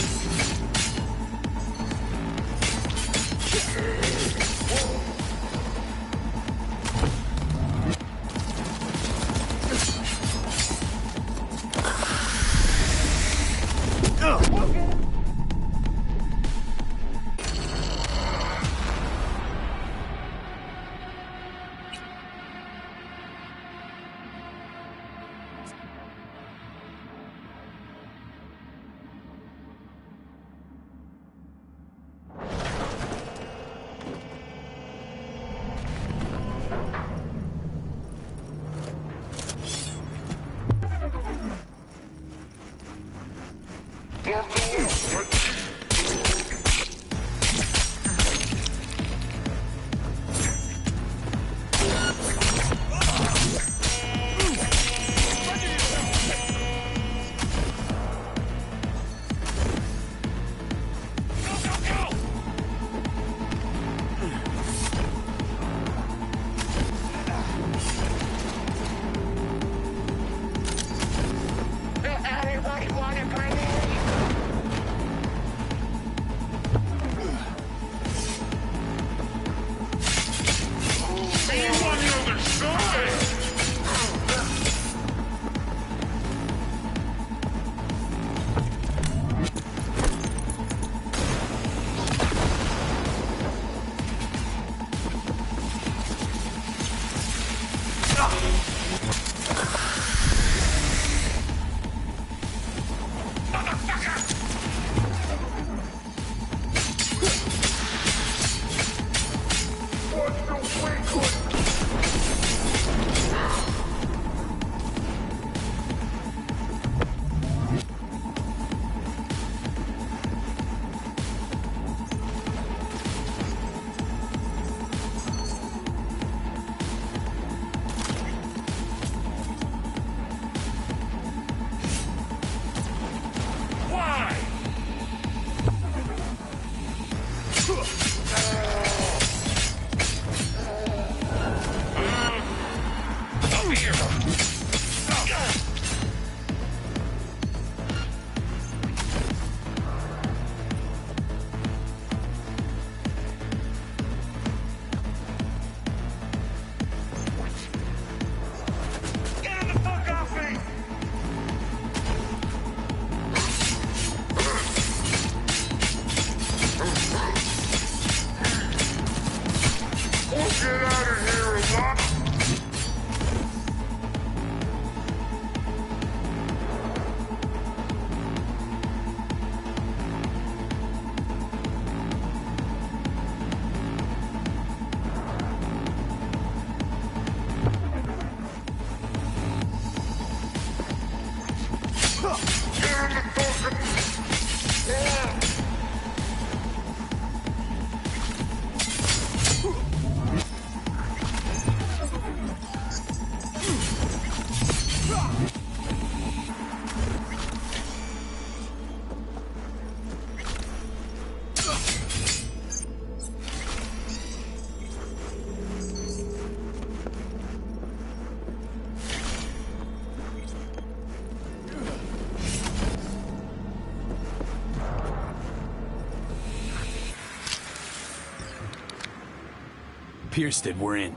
Piersted, we're in.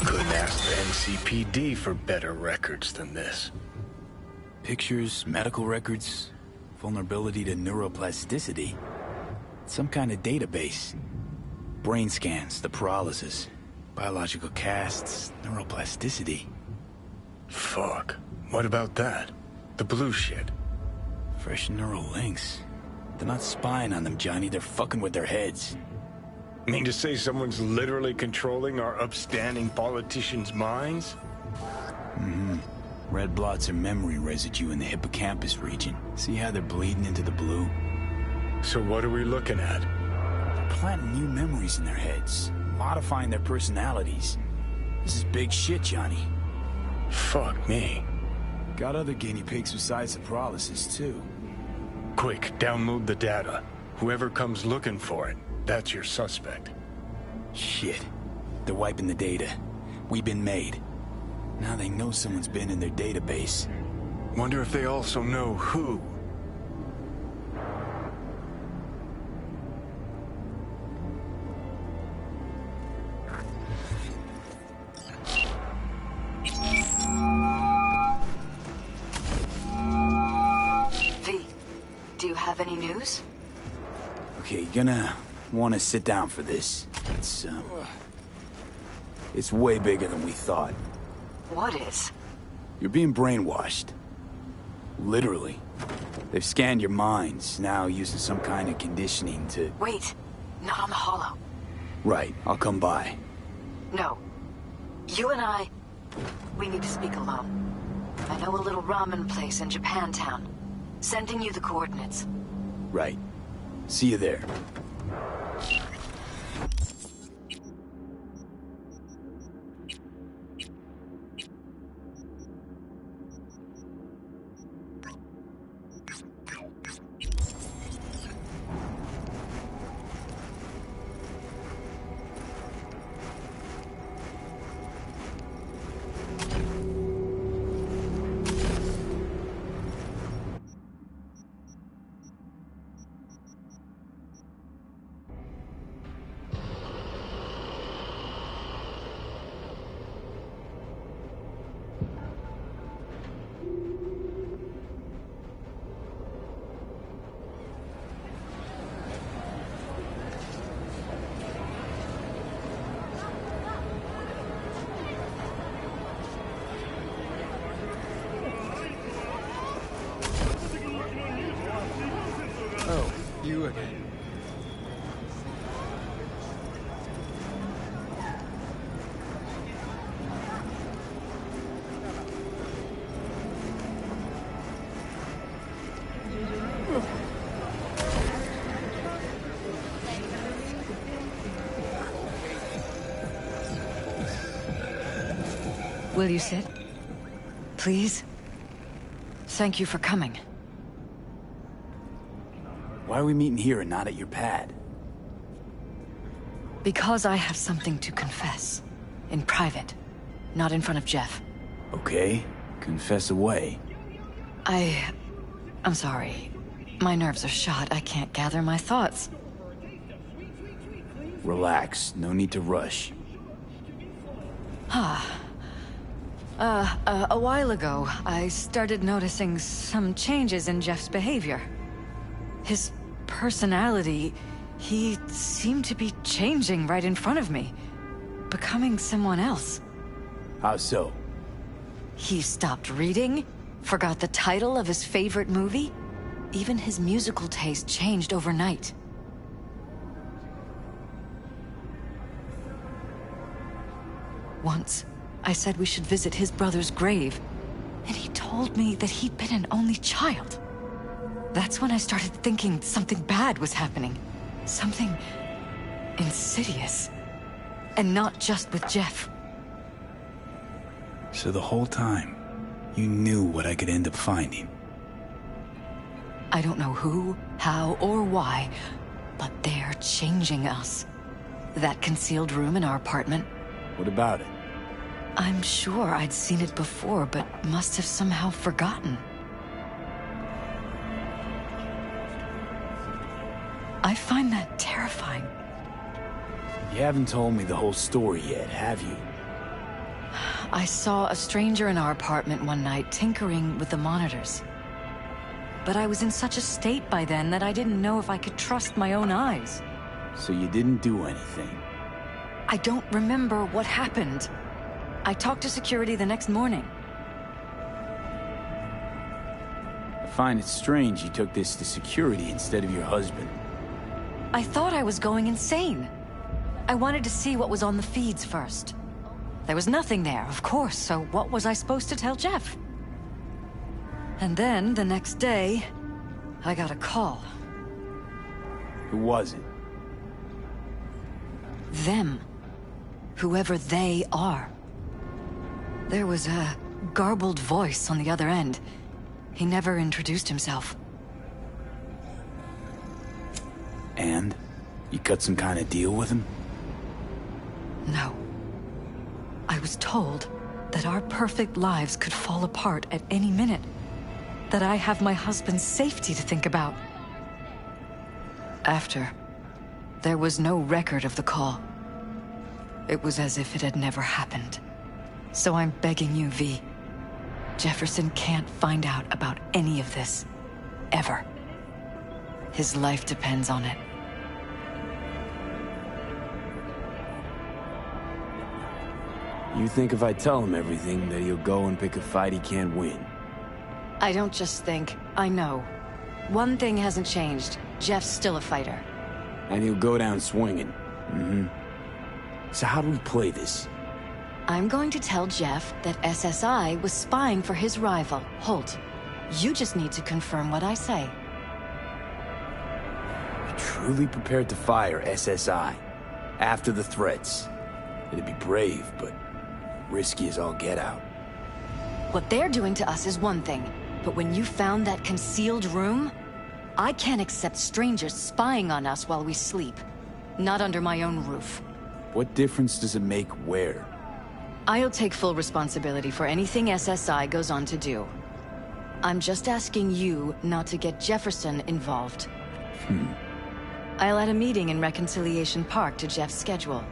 Couldn't ask the NCPD for better records than this. Pictures, medical records, vulnerability to neuroplasticity. Some kind of database. Brain scans, the paralysis, biological casts, neuroplasticity. Fuck. What about that? The blue shit. Fresh neural links. They're not spying on them, Johnny. They're fucking with their heads. Mean to say someone's literally controlling our upstanding politicians' minds? Mm-hmm. Red blots are memory residue in the hippocampus region. See how they're bleeding into the blue? So what are we looking at? They're planting new memories in their heads, modifying their personalities. This is big shit, Johnny. Fuck me. Got other guinea pigs besides the paralysis, too. Quick, download the data. Whoever comes looking for it, that's your suspect. Shit. They're wiping the data. We've been made. Now they know someone's been in their database. Wonder if they also know who. V, do you have any news? Okay, gonna want to sit down for this. It's way bigger than we thought. What is? You're being brainwashed. Literally. They've scanned your minds, now using some kind of conditioning to... Wait, not on the holo. Right, I'll come by. No. You and I, we need to speak alone. I know a little ramen place in Japantown. Sending you the coordinates. Right. See you there. Oh, you again. Will you sit? Please? Thank you for coming. Why are we meeting here and not at your pad? Because I have something to confess. In private. Not in front of Jeff. Okay, confess away. I'm sorry. My nerves are shot. I can't gather my thoughts. Relax, no need to rush. A while ago, I started noticing some changes in Jeff's behavior. His personality, he seemed to be changing right in front of me. Becoming someone else. How so? He stopped reading, forgot the title of his favorite movie. Even his musical taste changed overnight. Once, I said we should visit his brother's grave. And he told me that he'd been an only child. That's when I started thinking something bad was happening. Something insidious. And not just with Jeff. So the whole time, you knew what I could end up finding. I don't know who, how, or why, but they're changing us. That concealed room in our apartment. What about it? I'm sure I'd seen it before, but must have somehow forgotten. I find that terrifying. You haven't told me the whole story yet, have you? I saw a stranger in our apartment one night tinkering with the monitors. But I was in such a state by then that I didn't know if I could trust my own eyes. So you didn't do anything? I don't remember what happened. I talked to security the next morning. I find it strange you took this to security instead of your husband. I thought I was going insane. I wanted to see what was on the feeds first. There was nothing there, of course, so what was I supposed to tell Jeff? And then, the next day, I got a call. Who was it? Them. Whoever they are. There was a garbled voice on the other end. He never introduced himself. And? You cut some kind of deal with him? No. I was told that our perfect lives could fall apart at any minute. That I have my husband's safety to think about. After, there was no record of the call. It was as if it had never happened. So I'm begging you, V. Jefferson can't find out about any of this. Ever. His life depends on it. You think if I tell him everything, that he'll go and pick a fight he can't win? I don't just think, I know. One thing hasn't changed. Jeff's still a fighter. And he'll go down swinging. Mm-hmm. So how do we play this? I'm going to tell Jeff that SSI was spying for his rival, Holt. You just need to confirm what I say. You're truly prepared to fire SSI? After the threats? It'd be brave, but risky as all get out. What they're doing to us is one thing, but when you found that concealed room, I can't accept strangers spying on us while we sleep. Not under my own roof. What difference does it make where? I'll take full responsibility for anything SSI goes on to do. I'm just asking you not to get Jefferson involved. I'll add a meeting in Reconciliation Park to Jeff's schedule.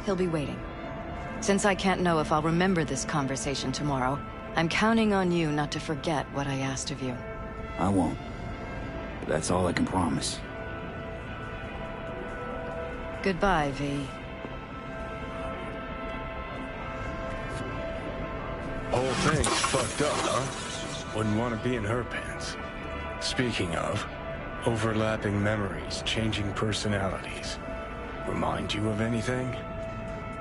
He'll be waiting. Since I can't know if I'll remember this conversation tomorrow, I'm counting on you not to forget what I asked of you. I won't. But that's all I can promise. Goodbye, V. Whole thing's fucked up, huh? Wouldn't want to be in her pants. Speaking of, overlapping memories, changing personalities. Remind you of anything?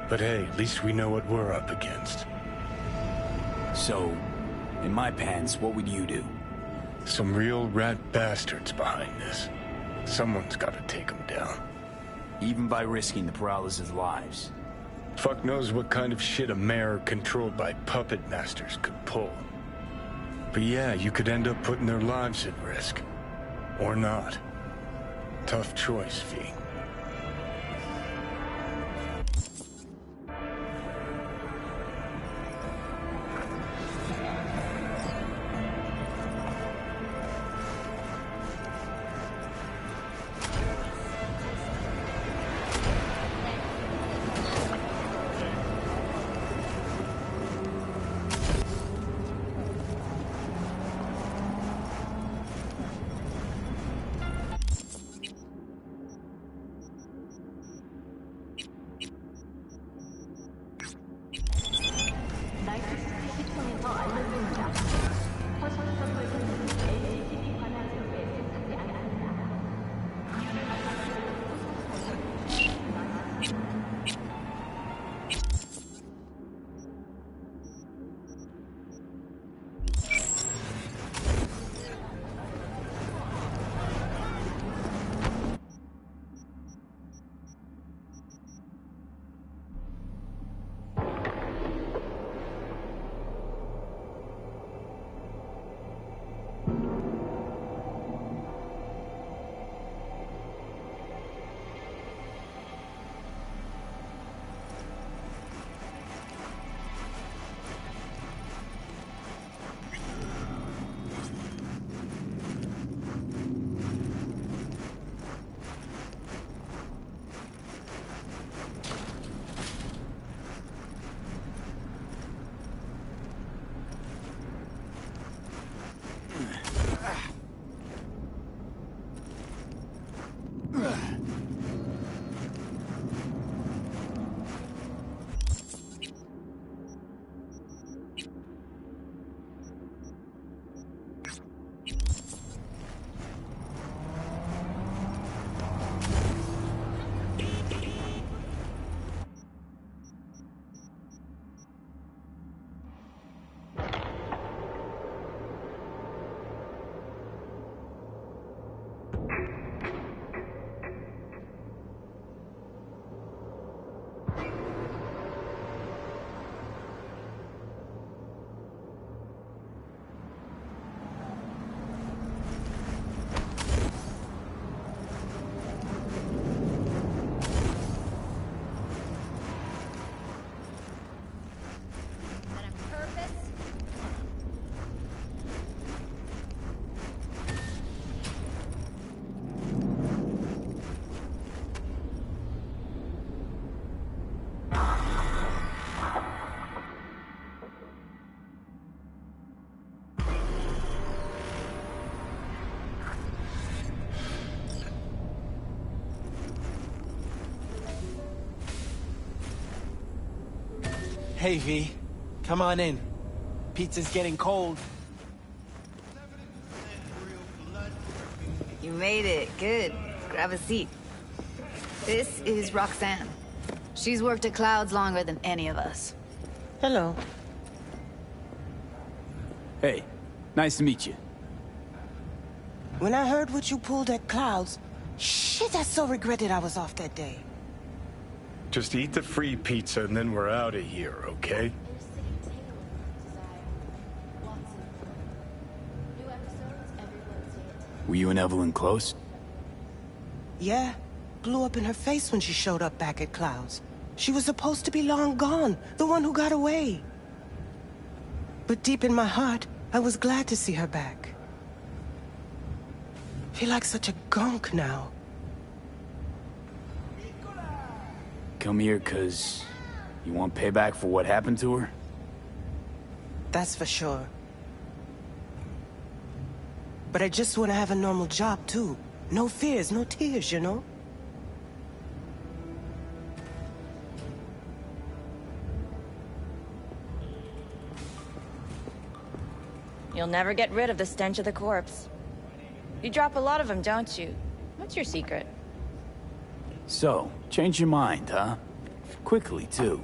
But hey, at least we know what we're up against. So, in my pants, what would you do? Some real rat bastards behind this. Someone's gotta take them down. Even by risking the Peralez's lives. Fuck knows what kind of shit a mayor controlled by puppet masters could pull. But yeah, you could end up putting their lives at risk. Or not. Tough choice, V. Hey, V. Come on in. Pizza's getting cold. You made it. Good. Grab a seat. This is Roxanne. She's worked at Clouds longer than any of us. Hello. Hey, nice to meet you. When I heard what you pulled at Clouds, shit, I so regretted I was off that day. Just eat the free pizza and then we're out of here, okay? Were you and Evelyn close? Yeah. Blew up in her face when she showed up back at Clouds. She was supposed to be long gone, the one who got away. But deep in my heart, I was glad to see her back. Feel like such a gunk now. Come here 'cause you want payback for what happened to her? That's for sure. But I just want to have a normal job, too. No fears, no tears, you know? You'll never get rid of the stench of the corpse. You drop a lot of them, don't you? What's your secret? So, change your mind, huh? Quickly, too.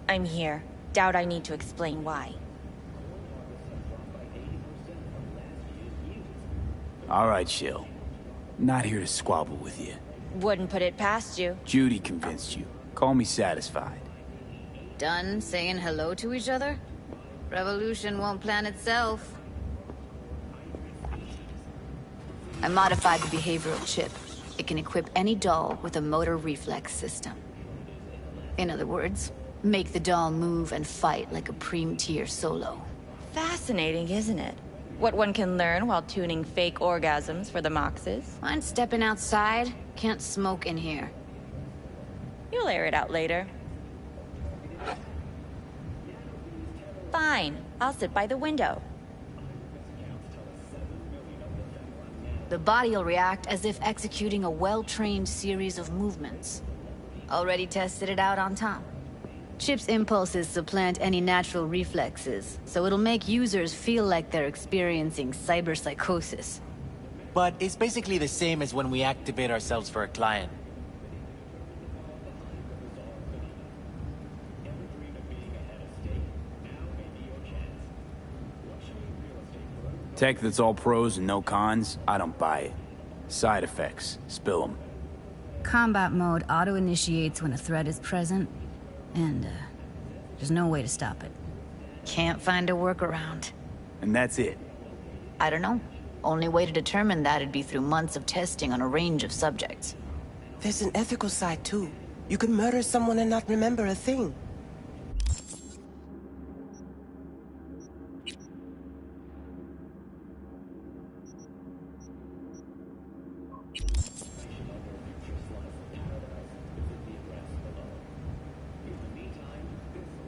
I'm here. Doubt I need to explain why. All right, Shill. Not here to squabble with you. Wouldn't put it past you. Judy convinced you. Call me satisfied. Done saying hello to each other? Revolution won't plan itself. I modified the behavioral chip. It can equip any doll with a motor reflex system. In other words, make the doll move and fight like a Preem-tier solo. Fascinating, isn't it? What one can learn while tuning fake orgasms for the Moxes. Mind stepping outside? Can't smoke in here. You'll air it out later. Fine, I'll sit by the window. The body'll react as if executing a well-trained series of movements. Already tested it out on Tom. Chip's impulses supplant any natural reflexes, so it'll make users feel like they're experiencing cyberpsychosis. But it's basically the same as when we activate ourselves for a client. Tech that's all pros and no cons, I don't buy it. Side effects, spill them. Combat mode auto-initiates when a threat is present, and there's no way to stop it. Can't find a workaround. And that's it? I don't know. Only way to determine that'd be through months of testing on a range of subjects. There's an ethical side, too. You could murder someone and not remember a thing.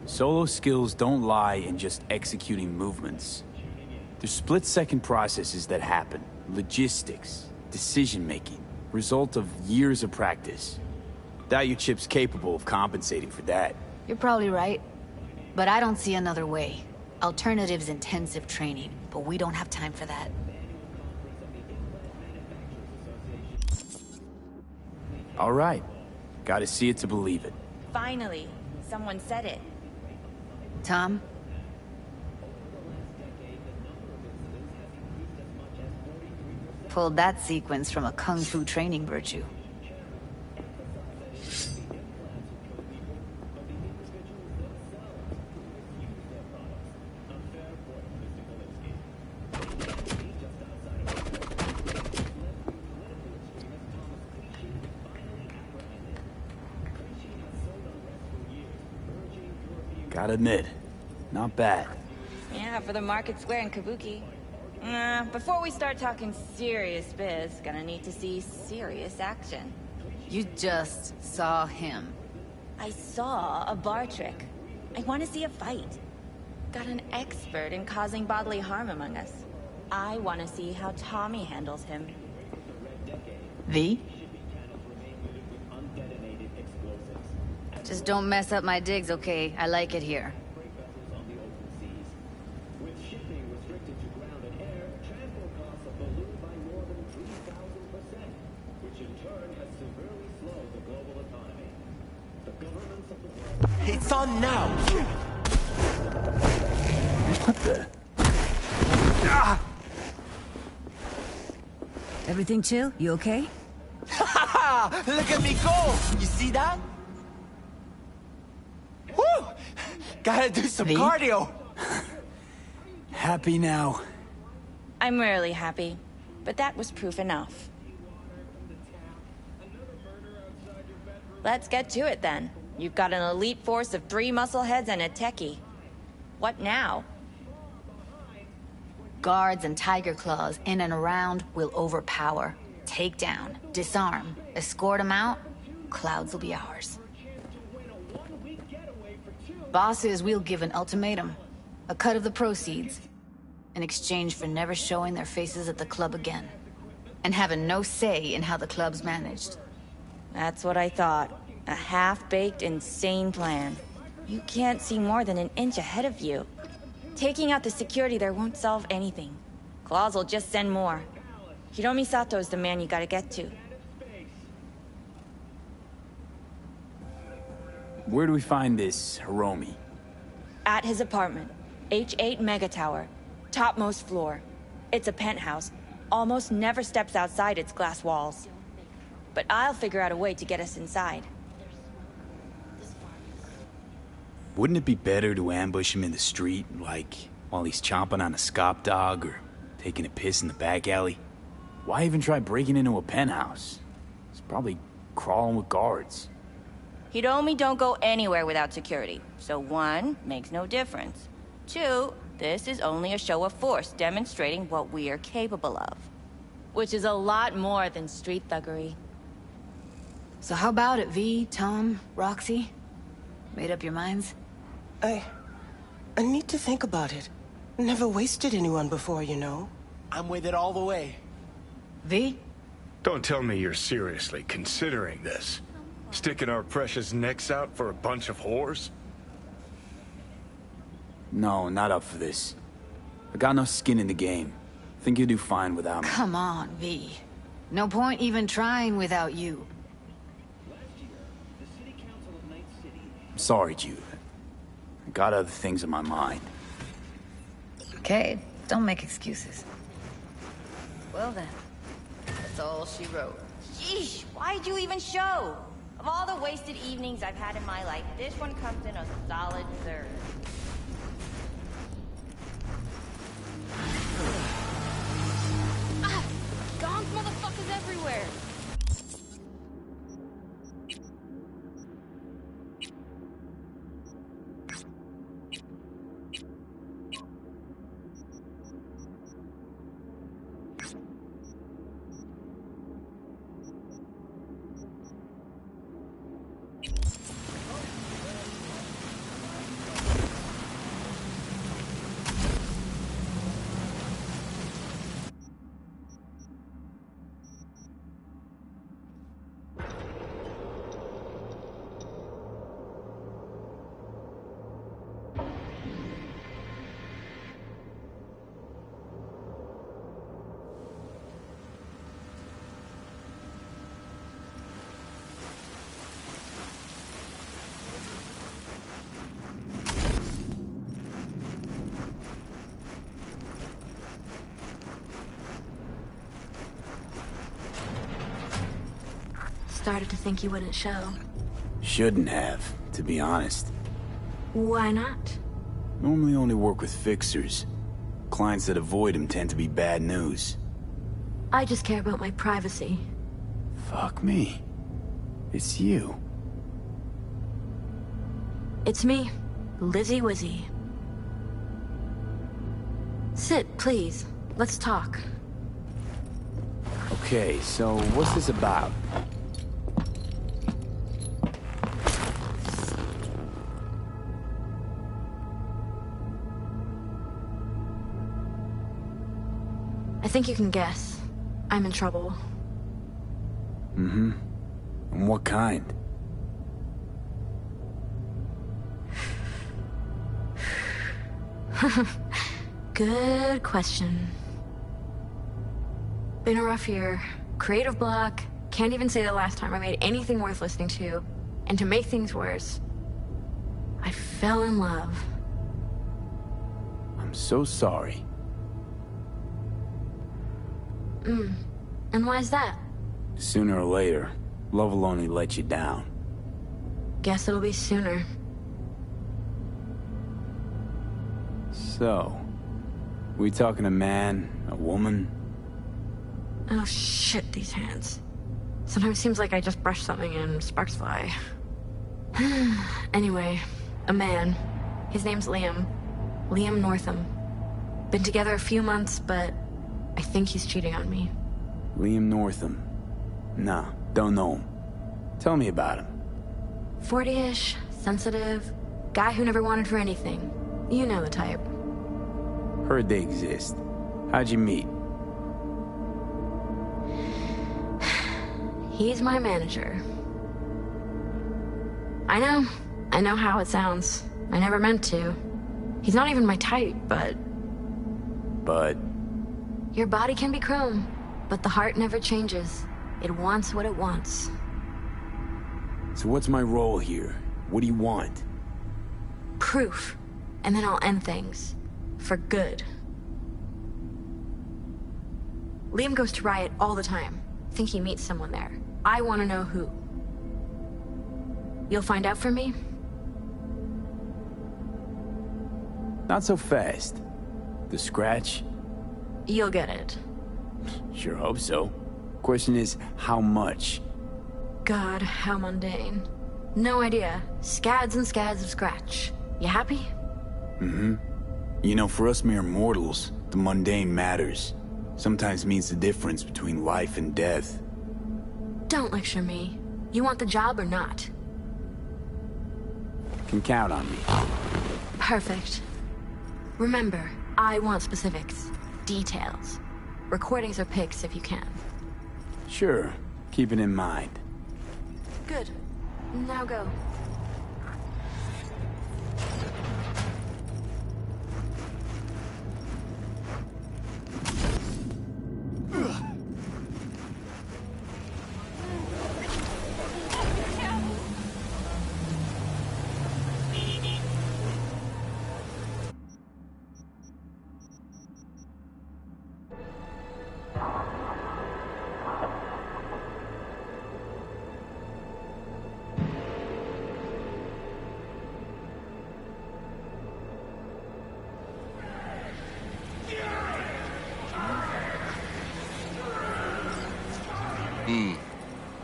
Solo skills don't lie in just executing movements. There's split-second processes that happen. Logistics, decision-making, result of years of practice. Doubt your chip's capable of compensating for that. You're probably right. But I don't see another way. Alternative's intensive training, but we don't have time for that. All right. Gotta see it to believe it. Finally, someone said it. Tom? Pulled that sequence from a kung fu training virtue. Gotta admit, not bad. Yeah, for the Market Square in Kabuki. Before we start talking serious biz, gonna need to see serious action. You just saw him. I saw a bar trick. I want to see a fight. Got an expert in causing bodily harm among us. I want to see how Tommy handles him. V? Just don't mess up my digs, okay? I like it here. It's on now! What the? Ah! Everything chill? You okay? Look at me go! You see that? Woo! Gotta do some cardio! Happy now. I'm rarely happy, but that was proof enough. Let's get to it then. You've got an elite force of 3 muscleheads and a techie. What now? Guards and tiger claws in and around will overpower. Take down, disarm, escort them out. Clouds will be ours. Bosses, we'll give an ultimatum. A cut of the proceeds. In exchange for never showing their faces at the club again. And having no say in how the club's managed. That's what I thought. A half-baked, insane plan. You can't see more than an inch ahead of you. Taking out the security there won't solve anything. Claws will just send more. Hiromi Sato's the man you gotta get to. Where do we find this Hiromi? At his apartment. H8 Mega Tower. Topmost floor. It's a penthouse. Almost never steps outside its glass walls. But I'll figure out a way to get us inside. Wouldn't it be better to ambush him in the street, like while he's chomping on a scop dog or taking a piss in the back alley? Why even try breaking into a penthouse? He's probably crawling with guards. Hiromi don't go anywhere without security. So 1, makes no difference. 2, this is only a show of force demonstrating what we are capable of. Which is a lot more than street thuggery. So how about it, V, Tom, Roxy? Made up your minds? I need to think about it. Never wasted anyone before, you know. I'm with it all the way. V? Don't tell me you're seriously considering this. Sticking our precious necks out for a bunch of whores? No, not up for this. I got no skin in the game. Think you'll do fine without me. Come on, V. No point even trying without you. I'm sorry, Jude. I got other things in my mind. Okay, don't make excuses. Well then, that's all she wrote. Yeesh, why'd you even show? Of all the wasted evenings I've had in my life, this one comes in a solid 3rd. Gonk motherfuckers everywhere! Started to think you wouldn't show. Shouldn't have, to be honest. Why not? Normally only work with fixers. Clients that avoid him tend to be bad news. I just care about my privacy. Fuck me. It's you. It's me, Lizzie Wizzy. Sit, please. Let's talk. Okay, so what's this about? I think you can guess. I'm in trouble. Mm-hmm. And what kind? Good question. Been a rough year. Creative block. Can't even say the last time I made anything worth listening to. And to make things worse, I fell in love. I'm so sorry. And why is that? Sooner or later, love will only let you down. Guess it'll be sooner. So, we talking a man, a woman? Oh shit, these hands. Sometimes it seems like I just brush something and sparks fly. Anyway, a man. His name's Liam. Liam Northam. Been together a few months, but I think he's cheating on me. Liam Northam. Nah, don't know him. Tell me about him. 40-ish, sensitive, guy who never wanted for anything. You know the type. Heard they exist. How'd you meet? He's my manager. I know how it sounds. I never meant to. He's not even my type, but... But? Your body can be chrome, but the heart never changes. It wants what it wants. So what's my role here? What do you want? Proof. And then I'll end things. For good. Liam goes to Riot all the time. Think he meets someone there. I want to know who. You'll find out for me? Not so fast. The scratch? You'll get it. Sure hope so. Question is, how much? God, how mundane. No idea. Scads and scads of scratch. You happy? Mm-hmm. You know, for us mere mortals, the mundane matters. Sometimes means the difference between life and death. Don't lecture me. You want the job or not? Can count on me. Perfect. Remember, I want specifics. Details. Recordings or pics if you can. Sure. Keep it in mind. Good. Now go.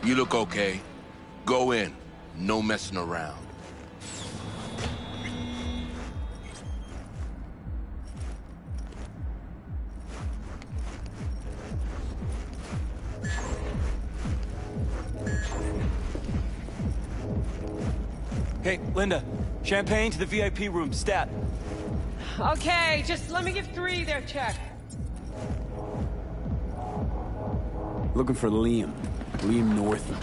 You look okay. Go in. No messing around. Hey, Linda. Champagne to the VIP room, stat. Okay, just let me give 3 their check. Looking for Liam. Liam Northam.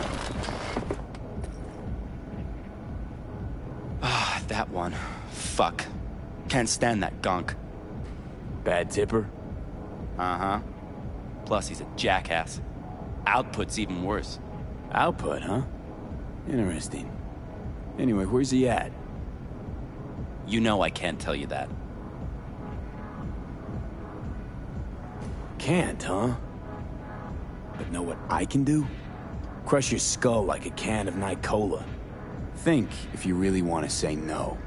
Ah, that one. Fuck. Can't stand that gunk. Bad tipper? Uh-huh. Plus, he's a jackass. Output's even worse. Output, huh? Interesting. Anyway, where's he at? You know I can't tell you that. Can't, huh? But know what I can do? Crush your skull like a can of Night Cola. Think if you really want to say no.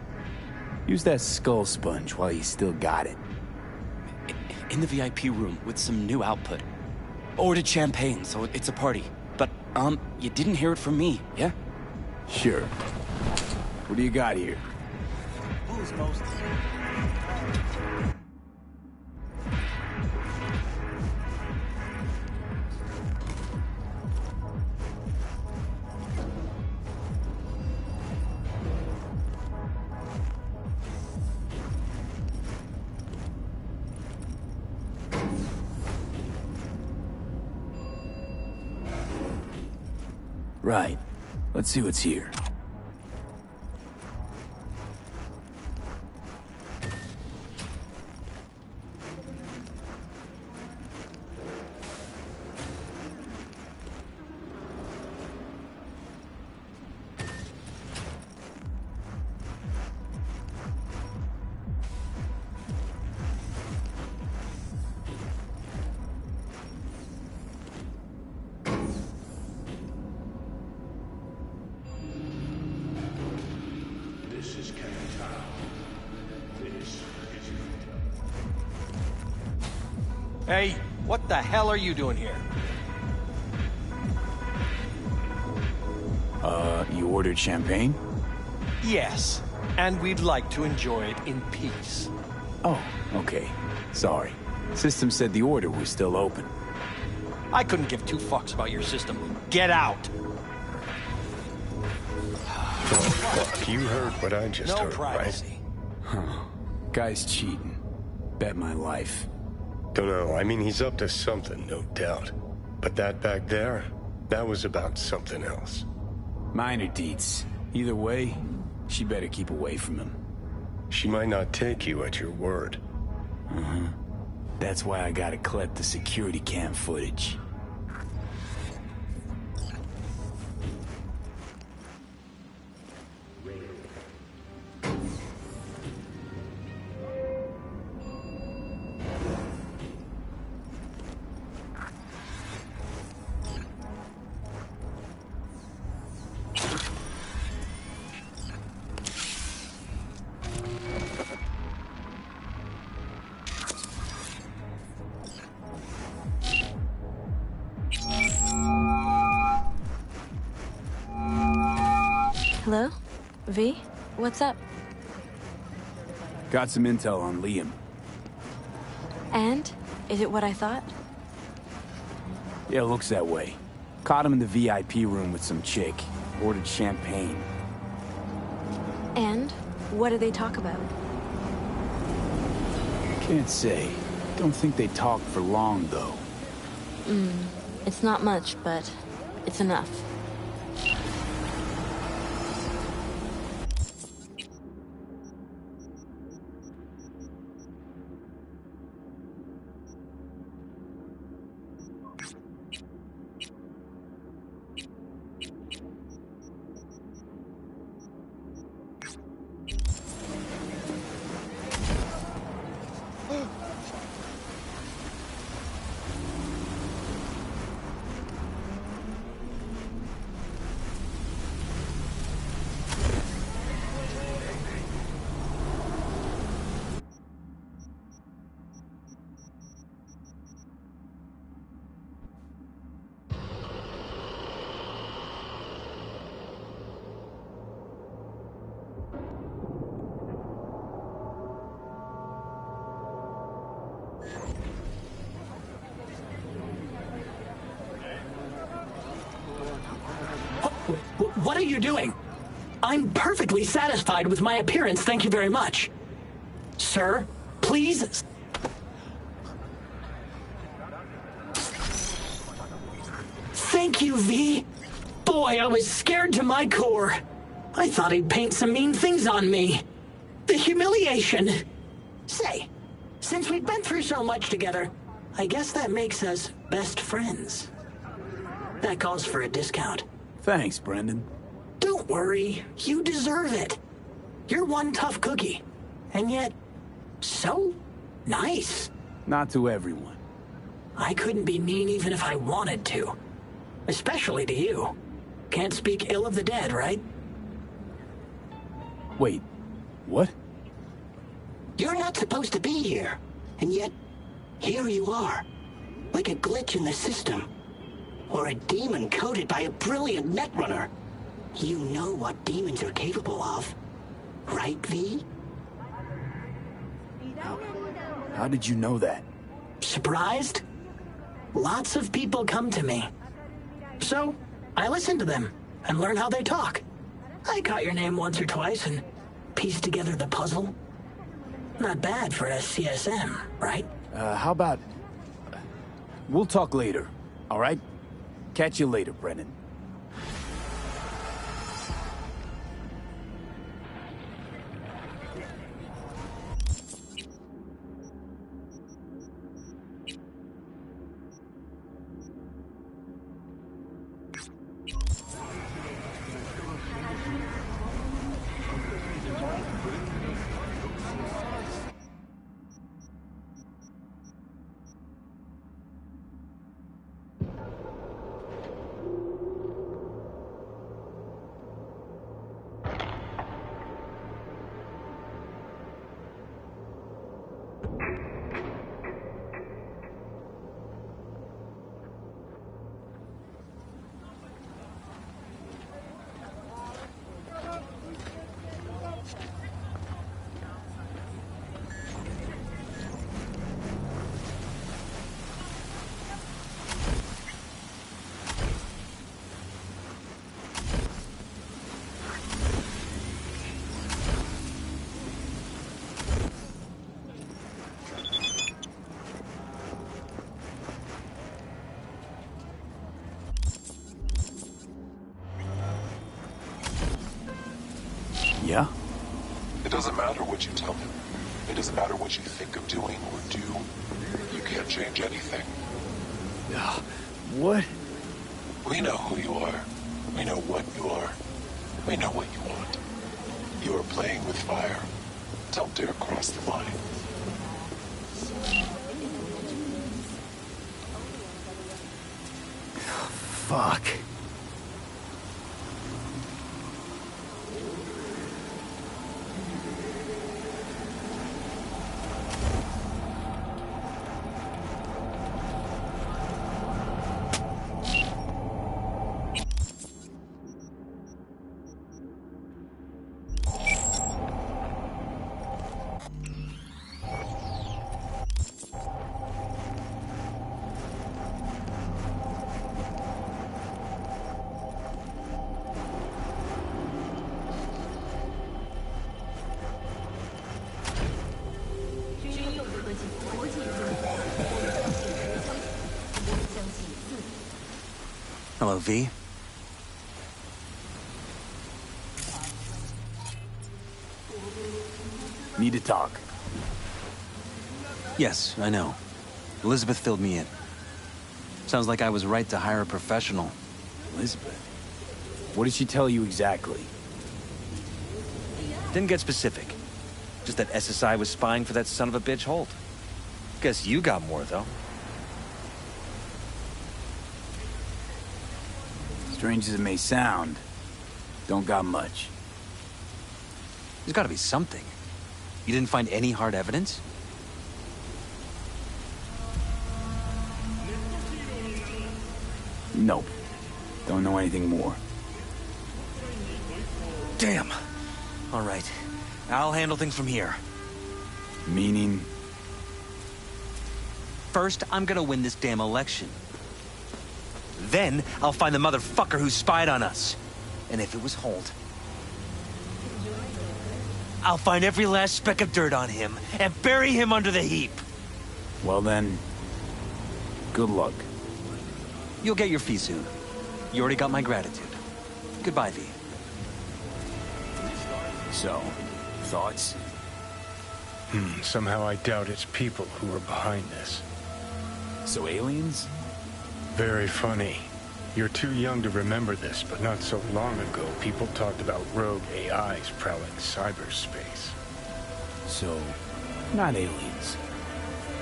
Use that skull sponge while you still got it. In the VIP room with some new output. Ordered champagne, so it's a party. But, you didn't hear it from me, yeah? Sure. What do you got here? Who's most? Right. Let's see what's here. Hey, what the hell are you doing here? You ordered champagne? Yes, and we'd like to enjoy it in peace. Oh, okay. Sorry. System said the order was still open. I couldn't give two fucks about your system. Get out! Look, you heard what I just No heard, privacy. Huh. Guy's cheating. Bet my life. Don't know. I mean, he's up to something, no doubt. But that back there, that was about something else. Minor deeds. Either way, she better keep away from him. She might not take you at your word. Uh-huh. That's why I gotta collect the security cam footage. Hello? V? What's up? Got some intel on Liam. And? Is it what I thought? Yeah, looks that way. Caught him in the VIP room with some chick. Ordered champagne. And? What did they talk about? Can't say. Don't think they talked for long, though. It's not much, but it's enough. What are you doing? I'm perfectly satisfied with my appearance, thank you very much. Sir, please. Thank you, V. Boy, I was scared to my core. I thought he'd paint some mean things on me. The humiliation. Say, since we've been through so much together, I guess that makes us best friends. That calls for a discount. Thanks, Brendan. Don't worry, you deserve it. You're one tough cookie, and yet so nice. Not to everyone. I couldn't be mean even if I wanted to. Especially to you. Can't speak ill of the dead, right? Wait, what? You're not supposed to be here, and yet here you are. Like a glitch in the system. Or a demon coded by a brilliant netrunner. You know what demons are capable of, right, V? How did you know that? Surprised? Lots of people come to me. So, I listen to them and learn how they talk. I caught your name once or twice and pieced together the puzzle. Not bad for a CSM, right? How about... We'll talk later, all right? Catch you later, Brennan. Yeah? It doesn't matter what you tell him. It doesn't matter what you think of doing or do. You can't change anything. What? We know who you are. We know what you are. We know what you want. You are playing with fire. Don't dare cross the line. Fuck. Hello, V. Need to talk. Yes, I know. Elizabeth filled me in. Sounds like I was right to hire a professional. Elizabeth? What did she tell you exactly? Didn't get specific. Just that SSI was spying for that son of a bitch Holt. Guess you got more, though. Strange as it may sound, don't got much. There's gotta be something. You didn't find any hard evidence? Nope. Don't know anything more. Damn. All right. I'll handle things from here. Meaning? First, I'm gonna win this damn election. Then, I'll find the motherfucker who spied on us. And if it was Holt, I'll find every last speck of dirt on him and bury him under the heap. Well then, good luck. You'll get your fee soon. You already got my gratitude. Goodbye, V. So, thoughts? Somehow I doubt it's people who are behind this. So aliens? Very funny. You're too young to remember this, but not so long ago, people talked about rogue AIs prowling cyberspace. So, not aliens.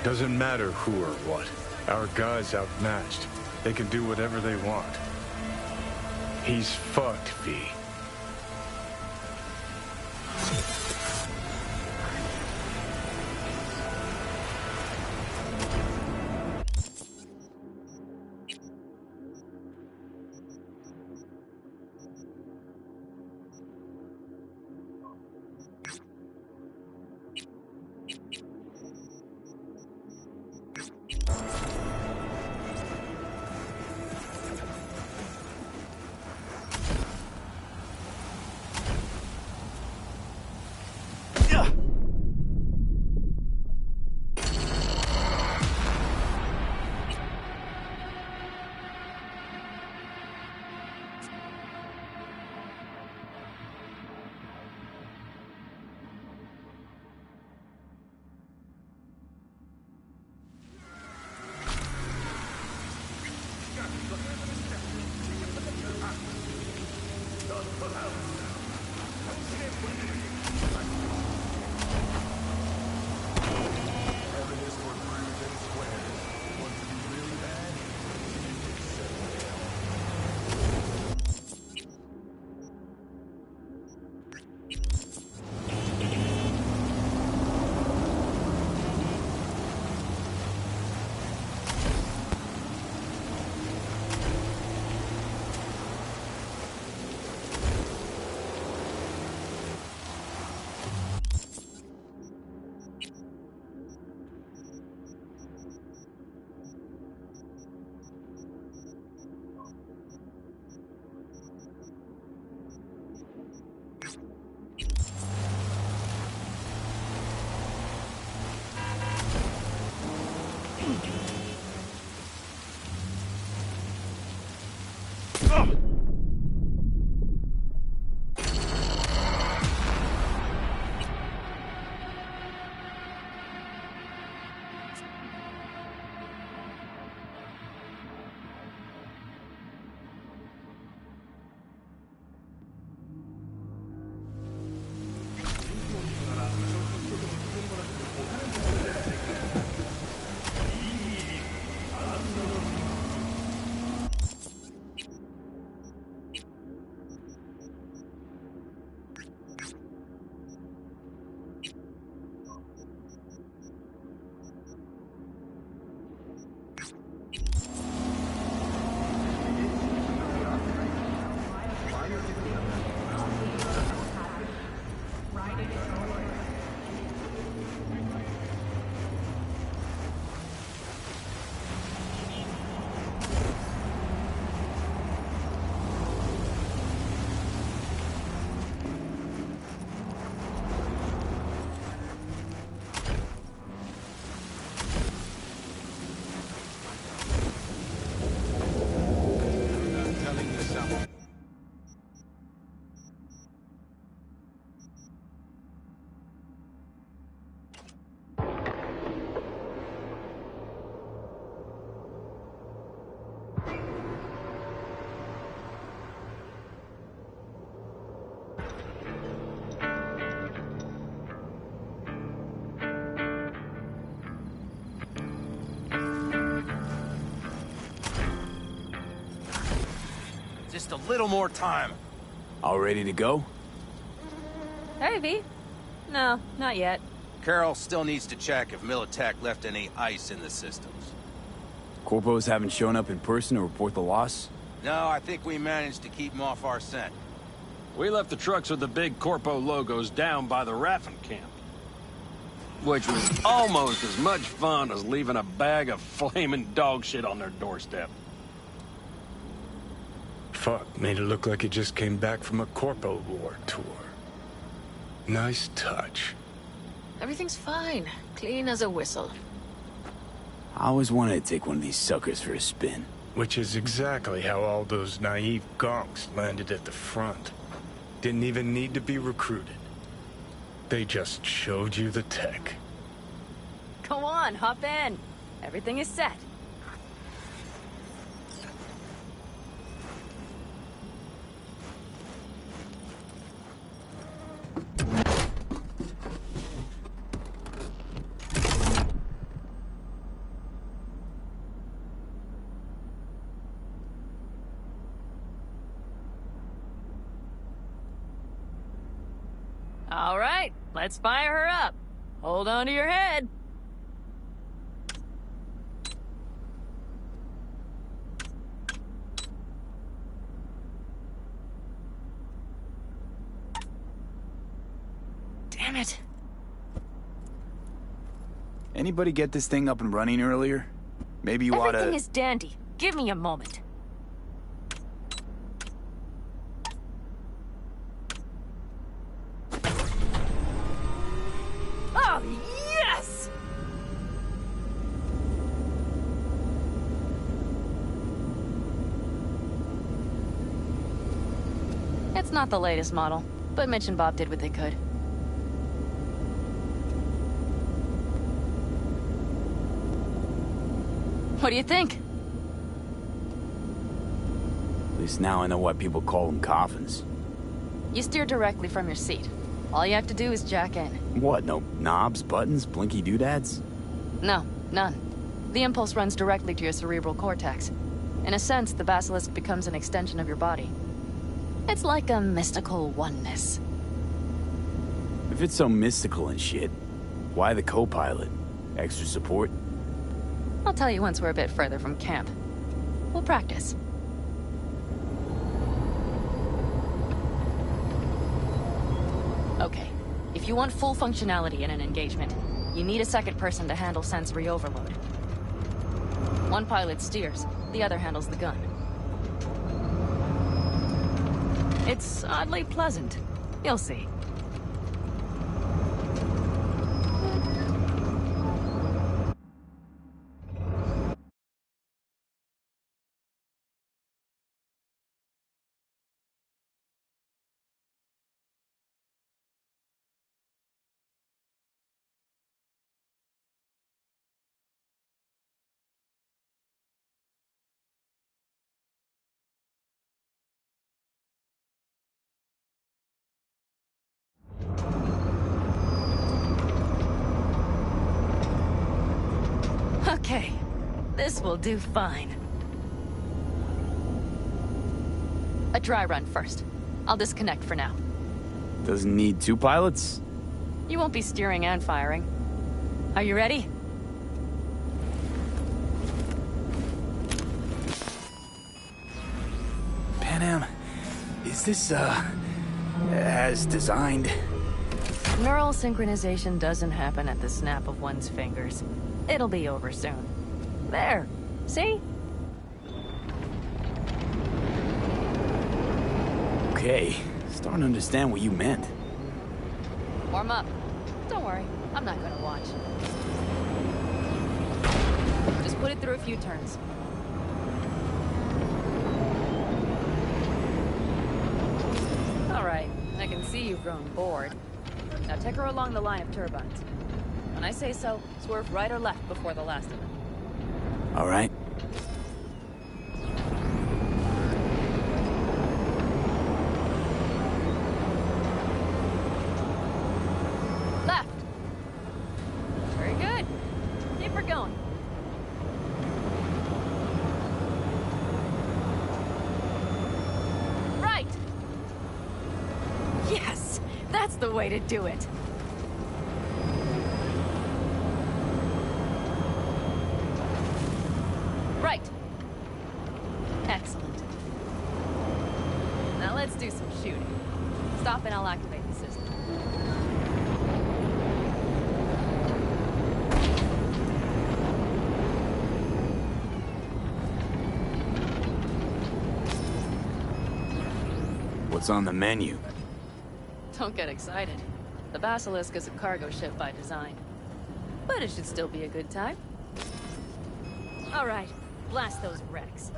Doesn't matter who or what. Our guy's outmatched. They can do whatever they want. He's fucked, V. Just a little more time. All ready to go? Hey, V. No, not yet. Carol still needs to check if Militech left any ice in the systems. Corpos haven't shown up in person to report the loss? No, I think we managed to keep them off our scent. We left the trucks with the big Corpo logos down by the Raffin camp. Which was almost as much fun as leaving a bag of flaming dog shit on their doorstep. Fuck, made it look like it just came back from a Corpo War tour. Nice touch. Everything's fine. Clean as a whistle. I always wanted to take one of these suckers for a spin. Which is exactly how all those naive gonks landed at the front. Didn't even need to be recruited. They just showed you the tech. Go on, hop in. Everything is set. All right, let's fire her up. Hold on to your head. Damn it. Anybody get this thing up and running earlier? Maybe you oughta... Everything is dandy. Give me a moment. Oh, yes! It's not the latest model, but Mitch and Bob did what they could. What do you think? At least now I know why people call them coffins. You steer directly from your seat. All you have to do is jack in. What, no knobs, buttons, blinky doodads? No, none. The impulse runs directly to your cerebral cortex. In a sense, the basilisk becomes an extension of your body. It's like a mystical oneness. If it's so mystical and shit, why the co-pilot? Extra support? I'll tell you once we're a bit further from camp. We'll practice. Okay, if you want full functionality in an engagement, you need a second person to handle sensory overload. One pilot steers, the other handles the gun. It's oddly pleasant. You'll see. Okay, this will do fine. A dry run first. I'll disconnect for now. Doesn't need two pilots? You won't be steering and firing. Are you ready? Panam, is this, as designed? Neural synchronization doesn't happen at the snap of one's fingers. It'll be over soon. There. See? Okay, starting to understand what you meant. Warm up. Don't worry, I'm not gonna watch. Just put it through a few turns. All right, I can see you've grown bored. Now take her along the line of turbines. When I say so, swerve right or left before the last of them. All right. Left. Very good. Keep her going. the way to do it. Right. Excellent. Now let's do some shooting. Stop and I'll activate the system. What's on the menu? Don't get excited. The Basilisk is a cargo ship by design. But it should still be a good time. All right, blast those wrecks.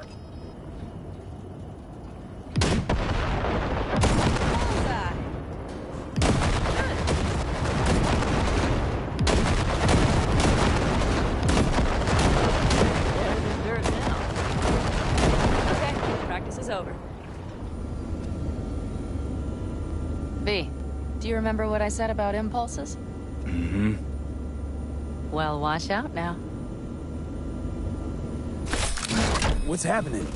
Bullseye. There's the dirt now. Okay, practice is over. V, do you remember what I said about impulses? Mm-hmm. Well, watch out now. What's happening?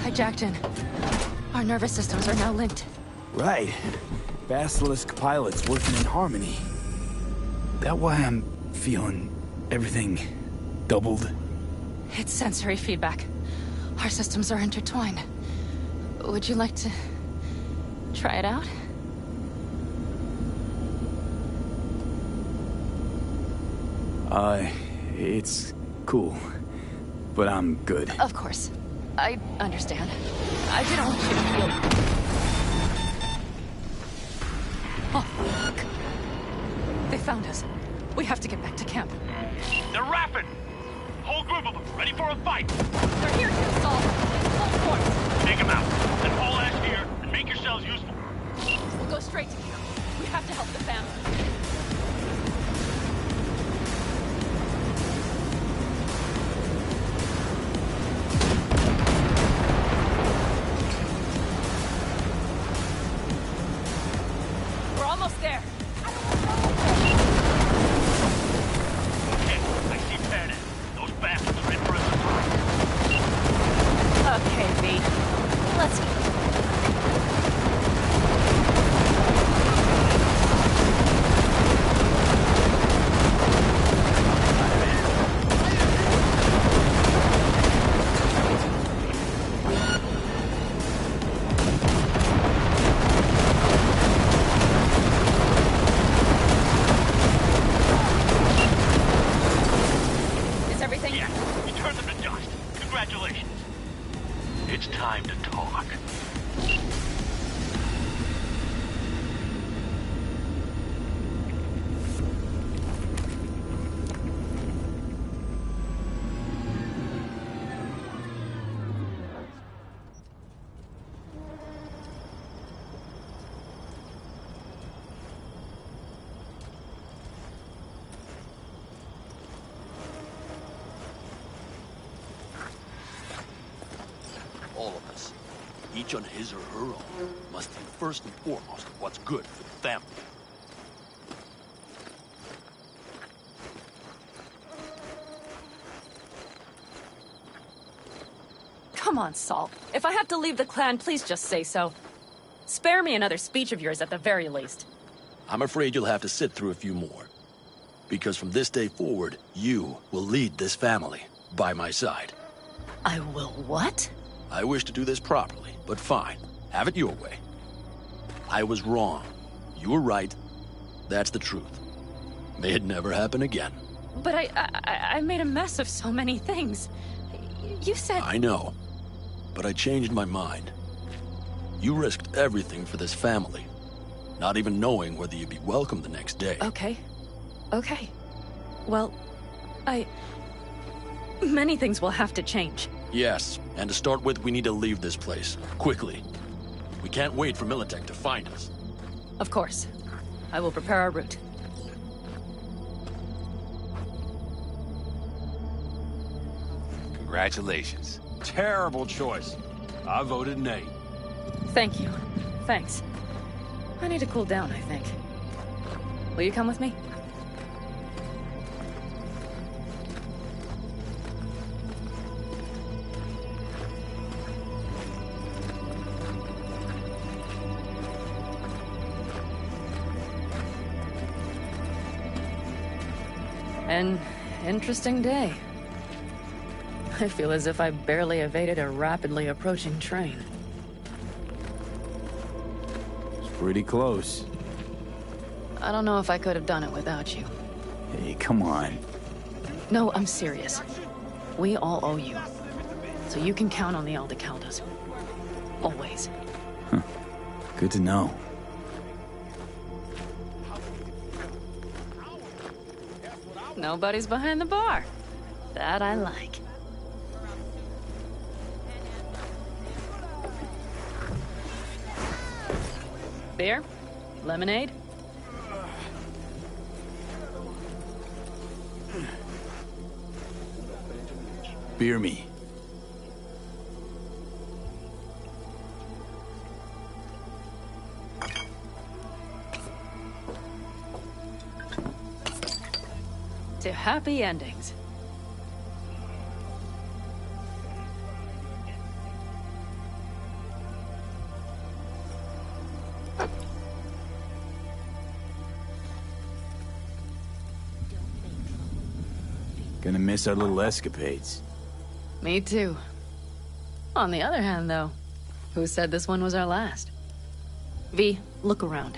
Hi, Jackson. Our nervous systems are now linked. Right. Basilisk pilots working in harmony. That why I'm feeling everything doubled? It's sensory feedback. Our systems are intertwined. Would you like to try it out? It's cool. But I'm good. Of course. I understand. I didn't want you to feel... Oh, fuck. They found us. We have to get back to camp. They're rapid! Whole group of them, ready for a fight! They're here to solve full force. Take them out, then haul ass here, and make yourselves useful. We'll go straight to camp. We have to help the family. We're almost there. Okay, I see Padded. Those bastards are in for a surprise. Okay, V. Let's go. Is everything? Yeah, you turned them to dust. Congratulations. It's time to talk. All of us, each on his or her own, must think first and foremost of what's good for the family. Come on, Saul. If I have to leave the clan, please just say so. Spare me another speech of yours at the very least. I'm afraid you'll have to sit through a few more. Because from this day forward, you will lead this family by my side. I will what? I wish to do this properly, but fine. Have it your way. I was wrong. You were right. That's the truth. May it never happen again. But I made a mess of so many things. You said... I know. But I changed my mind. You risked everything for this family, not even knowing whether you'd be welcome the next day. Okay. Okay. Well, many things will have to change. Yes, and to start with, we need to leave this place. Quickly. We can't wait for Militech to find us. Of course. I will prepare our route. Congratulations. Terrible choice. I voted nay. Thank you. Thanks. I need to cool down, I think. Will you come with me? An interesting day. I feel as if I barely evaded a rapidly approaching train. It's pretty close. I don't know if I could have done it without you. Hey, come on. No, I'm serious. We all owe you. So you can count on the Aldecaldos. Always. Huh. Good to know. Nobody's behind the bar. That I like. Beer? Lemonade? Beer me. To happy endings. Gonna miss our little escapades. Me too. On the other hand, though, who said this one was our last? V, look around.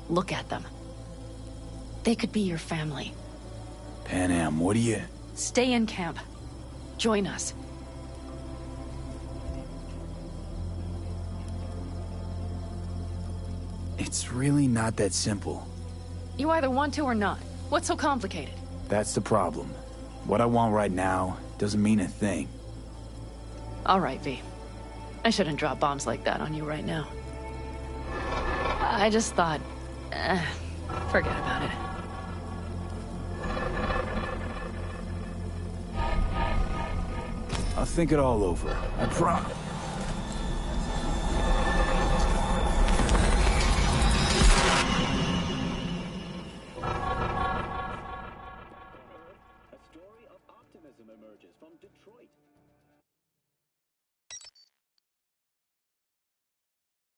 Look at them. They could be your family. Panam, what do you... Stay in camp. Join us. It's really not that simple. You either want to or not. What's so complicated? That's the problem. What I want right now doesn't mean a thing. All right, V. I shouldn't drop bombs like that on you right now. I just thought... forget about it. I'll think it all over. I promise.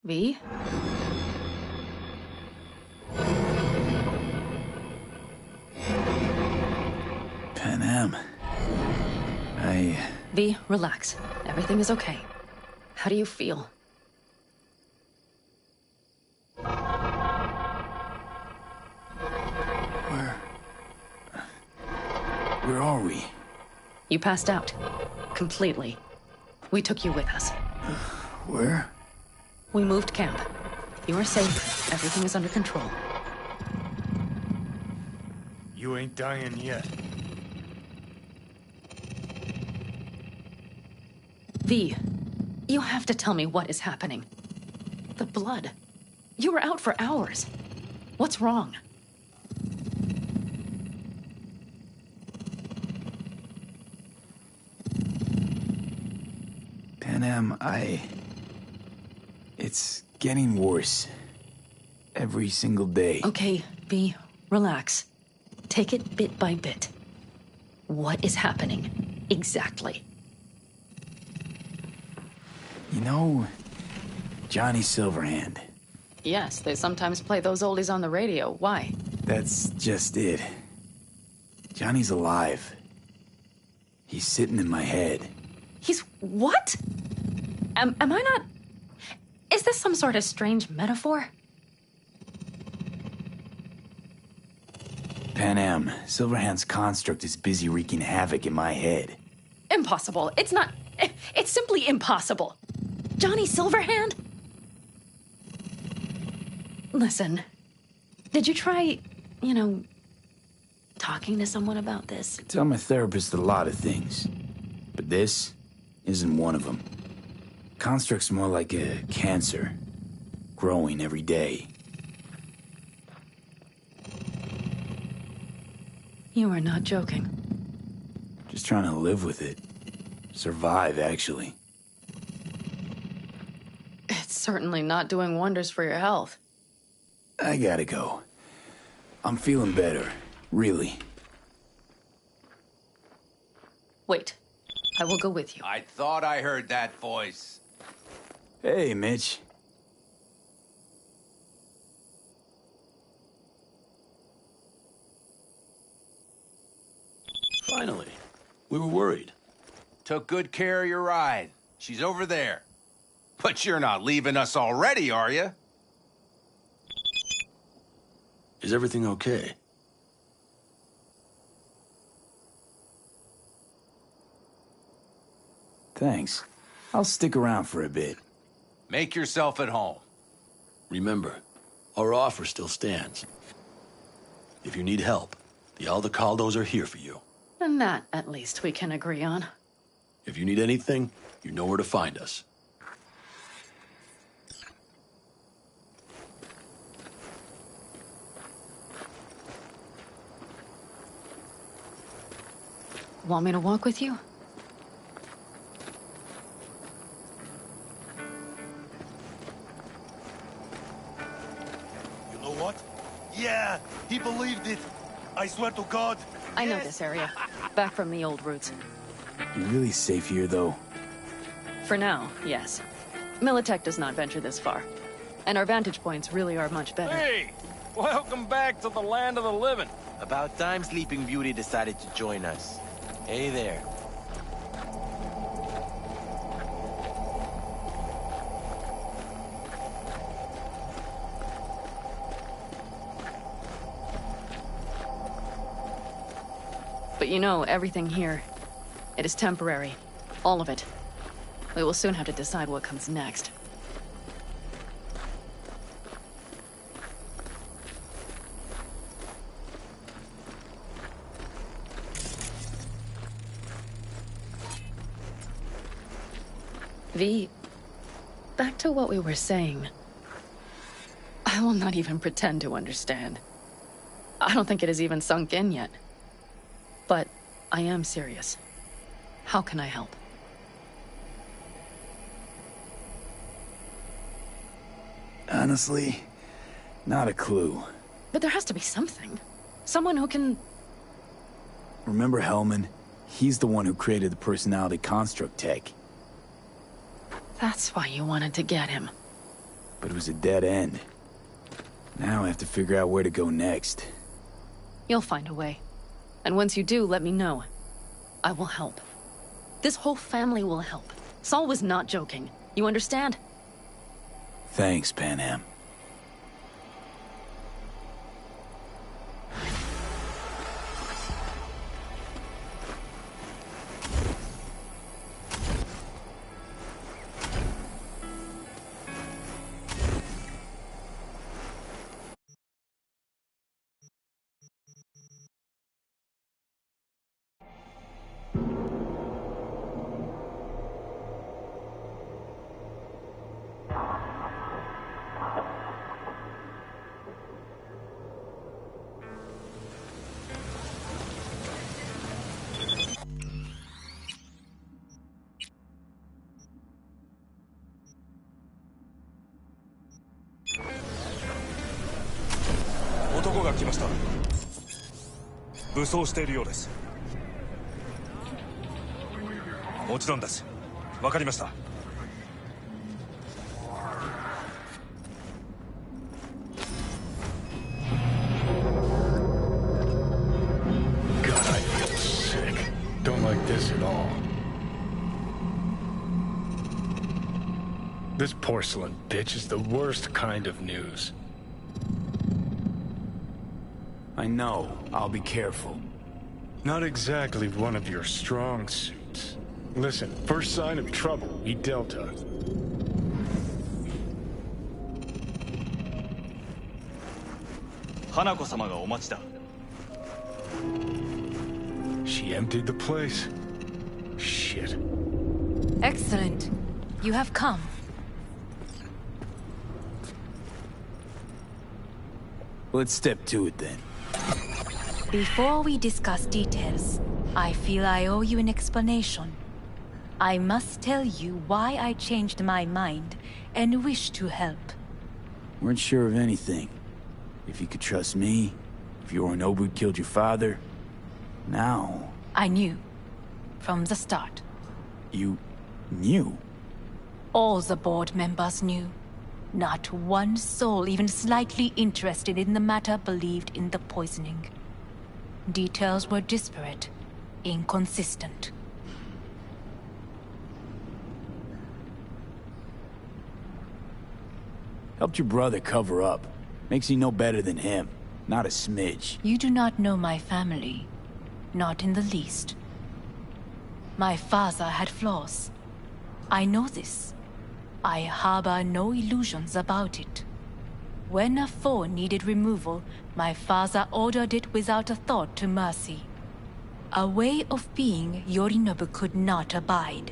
V? Panam. V, relax. Everything is okay. How do you feel? Where are we? You passed out. Completely. We took you with us. Where? We moved camp. You are safe. Everything is under control. You ain't dying yet. V, you have to tell me what is happening. The blood. You were out for hours. What's wrong? Panam, it's getting worse. Every single day. Okay, V, relax. Take it bit by bit. What is happening? Exactly. You know, Johnny Silverhand. Yes, they sometimes play those oldies on the radio. Why? That's just it. Johnny's alive. He's sitting in my head. He's what? Am I not... Is this some sort of strange metaphor? Panam, Silverhand's construct is busy wreaking havoc in my head. Impossible. It's not... It's simply impossible. Johnny Silverhand? Listen, did you try, talking to someone about this? I tell my therapist a lot of things, but this isn't one of them. Construct's more like a cancer, growing every day. You are not joking. Just trying to live with it. Survive, actually. It's certainly not doing wonders for your health. I gotta go. I'm feeling better, really. Wait, I will go with you. I thought I heard that voice. Hey, Mitch. Finally. We were worried. Took good care of your ride. She's over there. But you're not leaving us already, are you? Is everything okay? Thanks. I'll stick around for a bit. Make yourself at home. Remember, our offer still stands. If you need help, the Aldecaldos are here for you. And that, at least, we can agree on. If you need anything, you know where to find us. Want me to walk with you? You know what? Yeah, he believed it. I swear to God. I know this area. Back from the old roots. You're really safe here, though. For now, yes. Militech does not venture this far. And our vantage points really are much better. Hey! Welcome back to the land of the living. About time Sleeping Beauty decided to join us. Hey there. But everything here, it is temporary. All of it. We will soon have to decide what comes next. V, back to what we were saying. I will not even pretend to understand. I don't think it has even sunk in yet. But I am serious. How can I help? Honestly, not a clue. But there has to be something. Someone who can... Remember Hellman? He's the one who created the personality construct tech. That's why you wanted to get him. But it was a dead end. Now I have to figure out where to go next. You'll find a way. And once you do, let me know. I will help. This whole family will help. Saul was not joking. You understand? Thanks, Panam.男が来ました。武装しているようです。もちろんです。わかりました。God, This porcelain bitch is the worst kind of news. I know. I'll be careful. Not exactly one of your strong suits. Listen, first sign of trouble, we Delta. She emptied the place. Shit. Excellent. You have come. Let's step to it then. Before we discuss details, I feel I owe you an explanation. I must tell you why I changed my mind and wish to help. Weren't sure of anything. If you could trust me, if Yorinobu killed your father, now... I knew. From the start. You... knew? All the board members knew. Not one soul even slightly interested in the matter believed in the poisoning. Details were disparate, inconsistent. Helped your brother cover up. Makes you no better than him. Not a smidge. You do not know my family. Not in the least. My father had flaws. I know this. I harbor no illusions about it. When a foe needed removal, my father ordered it without a thought to mercy. A way of being Yorinobu could not abide.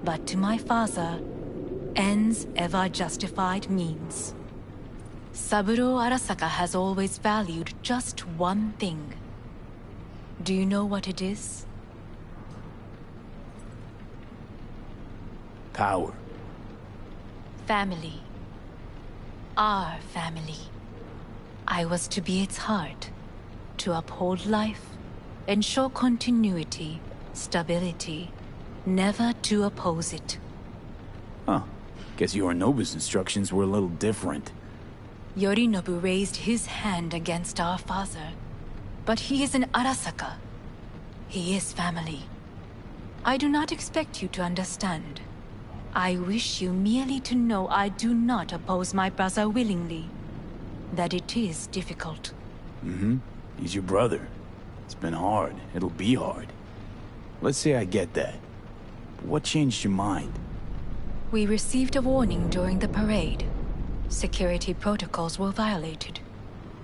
But to my father, ends ever justified means. Saburo Arasaka has always valued just one thing. Do you know what it is? Power. Family. Our family. I was to be its heart, to uphold life, ensure continuity, stability, never to oppose it. Huh. Guess Yorinobu's instructions were a little different. Yorinobu raised his hand against our father, but he is an Arasaka. He is family. I do not expect you to understand. I wish you merely to know I do not oppose my brother willingly. That it is difficult. Mm-hmm. He's your brother. It's been hard. It'll be hard. Let's say I get that. But what changed your mind? We received a warning during the parade. Security protocols were violated.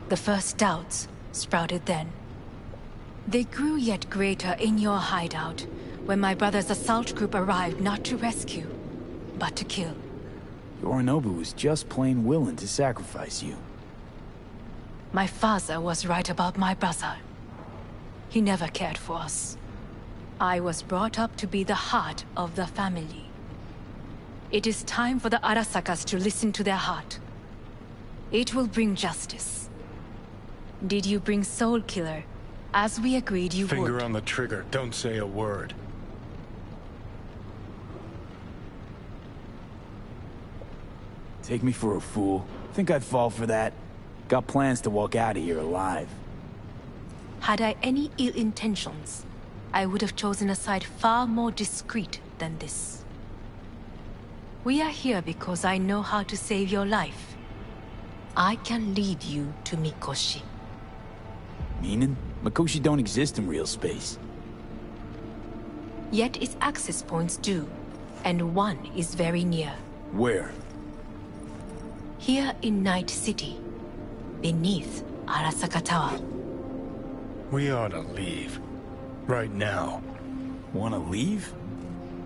The first doubts sprouted then. They grew yet greater in your hideout, when my brother's assault group arrived not to rescue, but to kill. Yorinobu was just plain willing to sacrifice you. My father was right about my brother. He never cared for us. I was brought up to be the heart of the family. It is time for the Arasakas to listen to their heart. It will bring justice. Did you bring Soul Killer, as we agreed you would? Finger on the trigger, don't say a word. Take me for a fool. Think I'd fall for that? Got plans to walk out of here alive. Had I any ill intentions, I would have chosen a side far more discreet than this. We are here because I know how to save your life. I can lead you to Mikoshi. Meaning? Mikoshi don't exist in real space. Yet its access points do, and one is very near. Where? Here in Night City, beneath Arasaka Tower. We ought to leave. Right now. Wanna leave?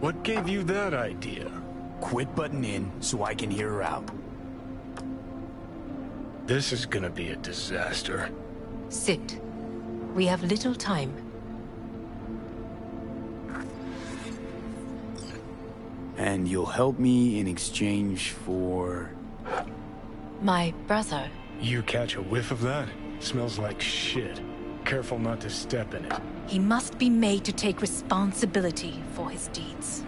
What gave you that idea? Quit butting in so I can hear her out. This is gonna be a disaster. Sit. We have little time. And you'll help me in exchange for... My brother. You catch a whiff of that? Smells like shit. Careful not to step in it. He must be made to take responsibility for his deeds.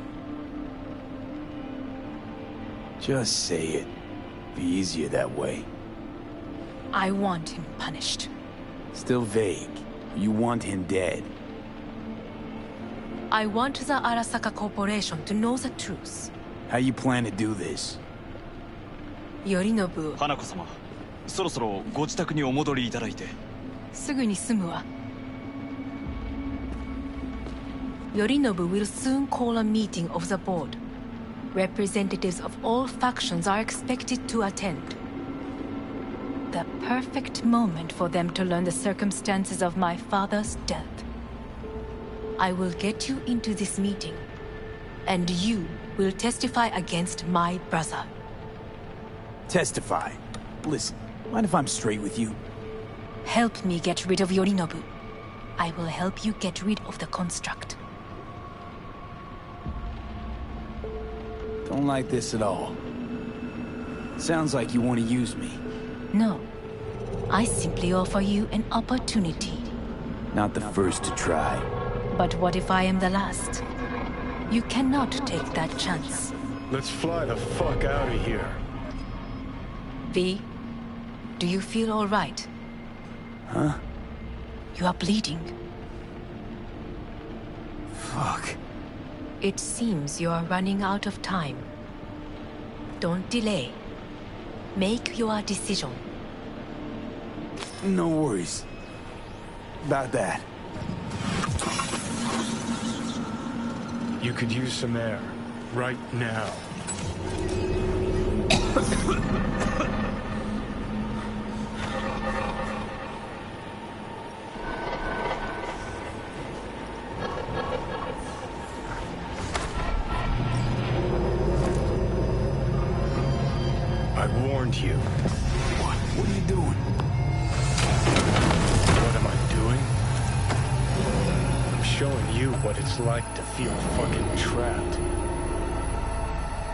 Just say it. Be easier that way. I want him punished. Still vague. You want him dead. I want the Arasaka Corporation to know the truth. How you plan to do this? 頼信。花子様、そろそろご自宅にお戻りいただいて。すぐに済むわ。頼信 will soon call a meeting of the board. Representatives of all factions are expected to attend. The perfect moment for them to learn the circumstances of my father's death. I will get you into this meeting, and you will testify against my brother. Testify? Listen, mind if I'm straight with you? Help me get rid of Yorinobu. I will help you get rid of the construct. Don't like this at all. Sounds like you want to use me. No. I simply offer you an opportunity. Not the first to try. But what if I am the last? You cannot take that chance. Let's fly the fuck out of here. V, do you feel all right? Huh? You are bleeding. Fuck. It seems you are running out of time. Don't delay. Make your decision. No worries about that. You could use some air. Right now. I warned you. What are you doing? What am I doing? I'm showing you what it's like to feel fucking trapped.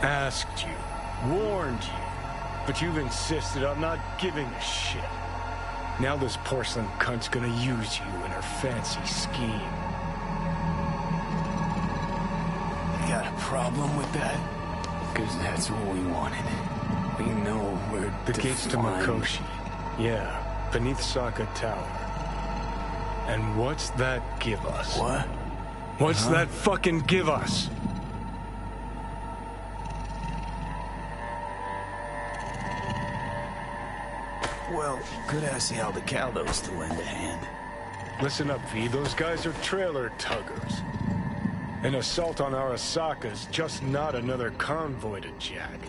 Asked you, warned you, but you've insisted on not giving a shit. Now this porcelain cunt's gonna use you in her fancy scheme. You got a problem with that? Because that's what we wanted. We know where the gates to Makoshi. Yeah, beneath Saka Tower. And what's that give us? What? What's that fucking give us? Well, could ask the Aldecaldos to lend a hand. Listen up, V. Those guys are trailer tuggers. An assault on Arasaka's just not another convoy to jack.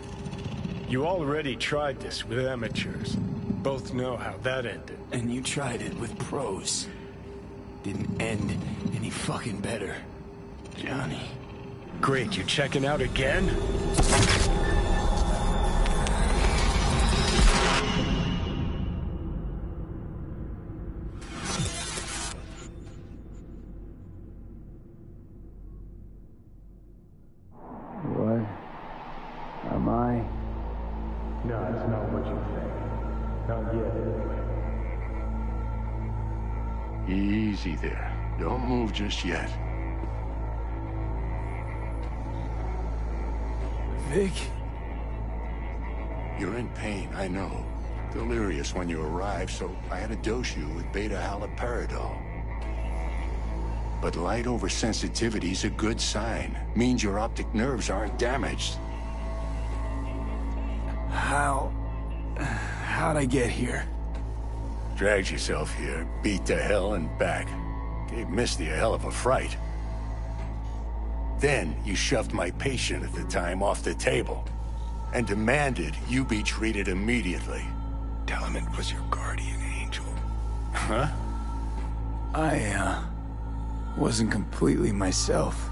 You already tried this with amateurs. Both know how that ended. And you tried it with pros. Didn't end any fucking better, Johnny. Great, you checking out again? What? Am I? No, it's not what you think. Not yet, anyway. Easy there. Don't move just yet. Vic? You're in pain, I know. Delirious when you arrived, so I had to dose you with beta-haloperidol. But light oversensitivity's a good sign. Means your optic nerves aren't damaged. How'd I get here? Dragged yourself here, beat to hell and back. Gave Misty a hell of a fright. Then you shoved my patient at the time off the table and demanded you be treated immediately. Tell him it was your guardian angel. Huh? I wasn't completely myself.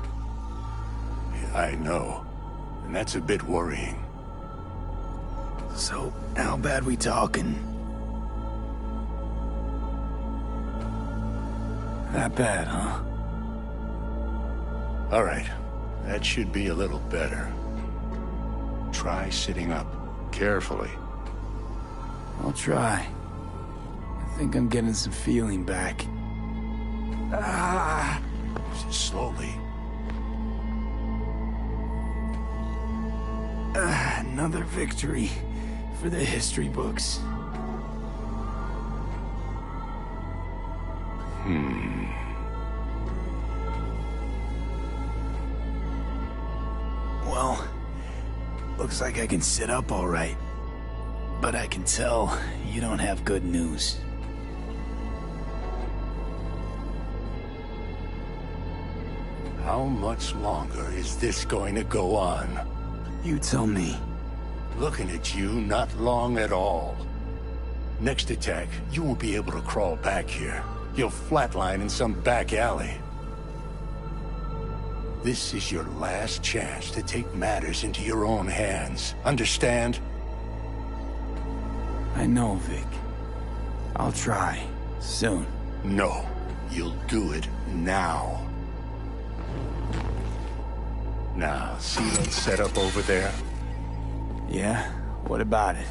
Yeah, I know. And that's a bit worrying. So, how bad we talking? That bad, huh? All right. That should be a little better. Try sitting up. Carefully. I'll try. I think I'm getting some feeling back. Slowly. Another victory for the history books. Well, Looks like I can sit up all right. But I can tell you don't have good news. How much longer is this going to go on? You tell me. Looking at you, not long at all. Next attack, you won't be able to crawl back here. You'll flatline in some back alley. This is your last chance to take matters into your own hands. Understand? I know, Vic. I'll try. Soon. No. You'll do it now. Now, see that setup over there? Yeah? What about it?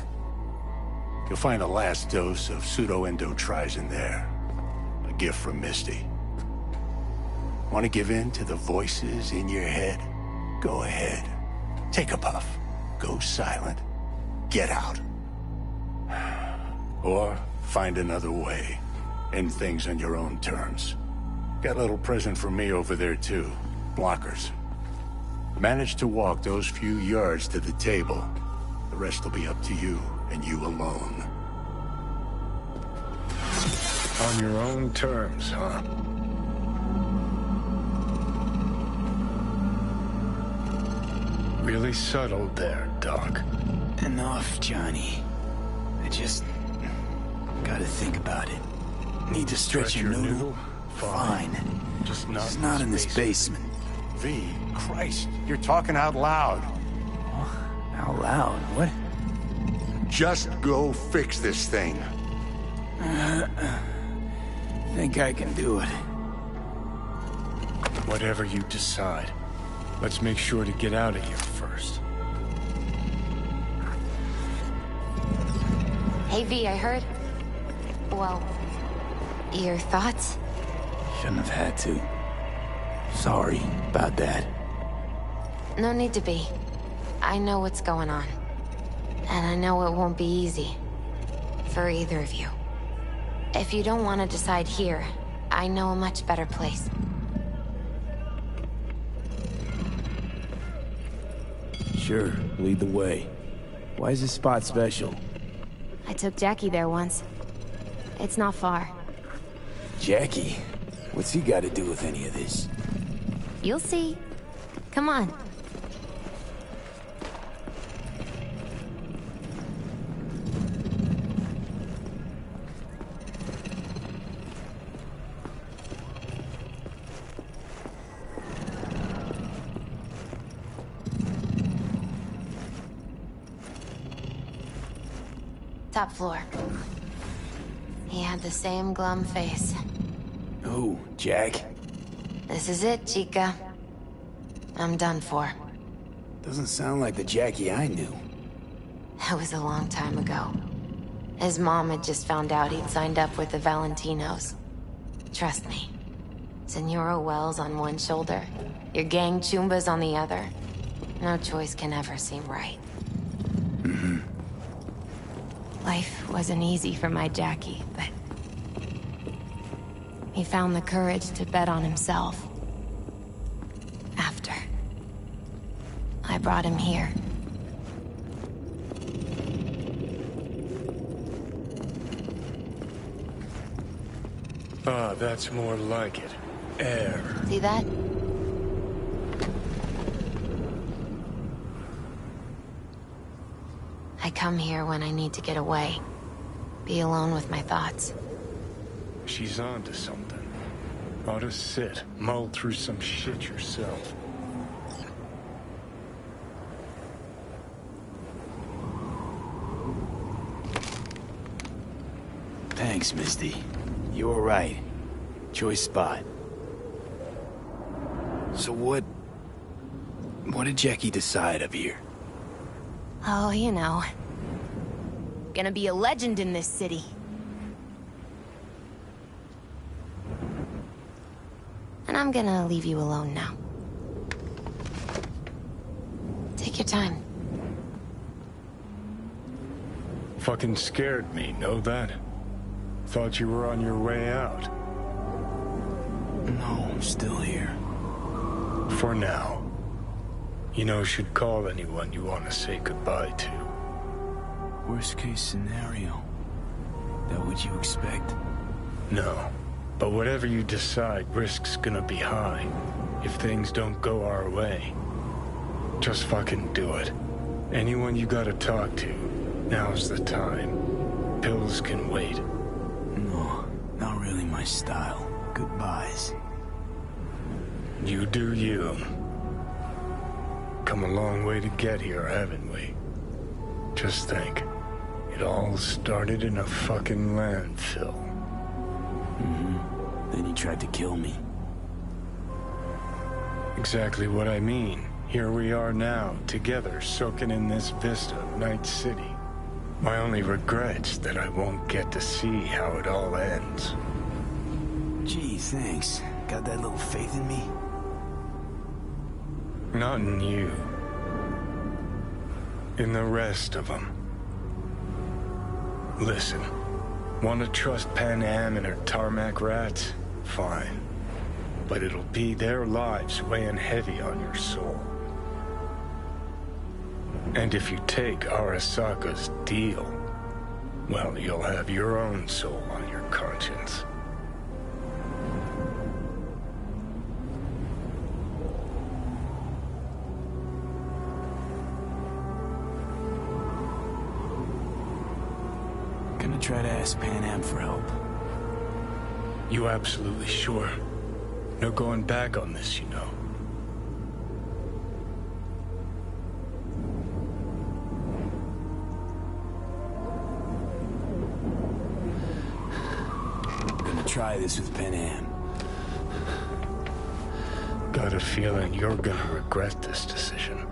You'll find the last dose of pseudo-endotrizin there. A gift from Misty. Want to give in to the voices in your head? Go ahead. Take a puff. Go silent. Get out. Or find another way. End things on your own terms. Got a little present for me over there, too. Blockers. Manage to walk those few yards to the table. The rest will be up to you, and you alone. On your own terms, huh? Really subtle there, Doc. Enough, Johnny. I just gotta think about it. Need to stretch your noodle? Fine. Just not in this basement. V, Christ, you're talking out loud. Out loud? What? Just go fix this thing. Think I can do it. Whatever you decide. Let's make sure to get out of here first. Hey, V, I heard... Well... Your thoughts? Shouldn't have had to. Sorry about that. No need to be. I know what's going on. And I know it won't be easy. For either of you. If you don't want to decide here, I know a much better place. Sure, lead the way. Why is this spot special? I took Jackie there once. It's not far. Jackie? What's he got to do with any of this? You'll see. Come on. Top floor. He had the same glum face. Who, Jack? This is it, Chica. I'm done for. Doesn't sound like the Jackie I knew. That was a long time ago. His mom had just found out he'd signed up with the Valentinos. Trust me. Senora Wells on one shoulder, your gang Chumbas on the other. No choice can ever seem right. Mm-hmm. Life wasn't easy for my Jackie, but... he found the courage to bet on himself. After. I brought him here. Ah, that's more like it. Air. See that? I come here when I need to get away. Be alone with my thoughts. She's onto something. Ought to sit, mull through some shit yourself. Thanks, Misty. You were right. Choice spot. So what did Jackie decide up here? Oh, you know. Gonna be a legend in this city. And I'm gonna leave you alone now. Take your time. Fucking scared me, know that? Thought you were on your way out. No, I'm still here. For now. You know, should call anyone you want to say goodbye to. Worst case scenario. That what you expect? No. But whatever you decide, risk's gonna be high. If things don't go our way. Just fucking do it. Anyone you gotta talk to, now's the time. Pills can wait. No, not really my style. Goodbyes. You do you. Come a long way to get here, haven't we? Just think. It all started in a fucking landfill. Then you tried to kill me. Exactly what I mean. Here we are now, together, soaking in this vista of Night City. My only regret's that I won't get to see how it all ends. Gee, thanks. Got that little faith in me? Not in you. In the rest of them. Listen, want to trust Pan Am and her tarmac rats? Fine. But it'll be their lives weighing heavy on your soul. And if you take Arasaka's deal, well, you'll have your own soul on your conscience. Gonna try to ask Pan Am for help. You absolutely sure? No going back on this, you know. Gonna try this with Pan Am. Got a feeling you're gonna regret this decision.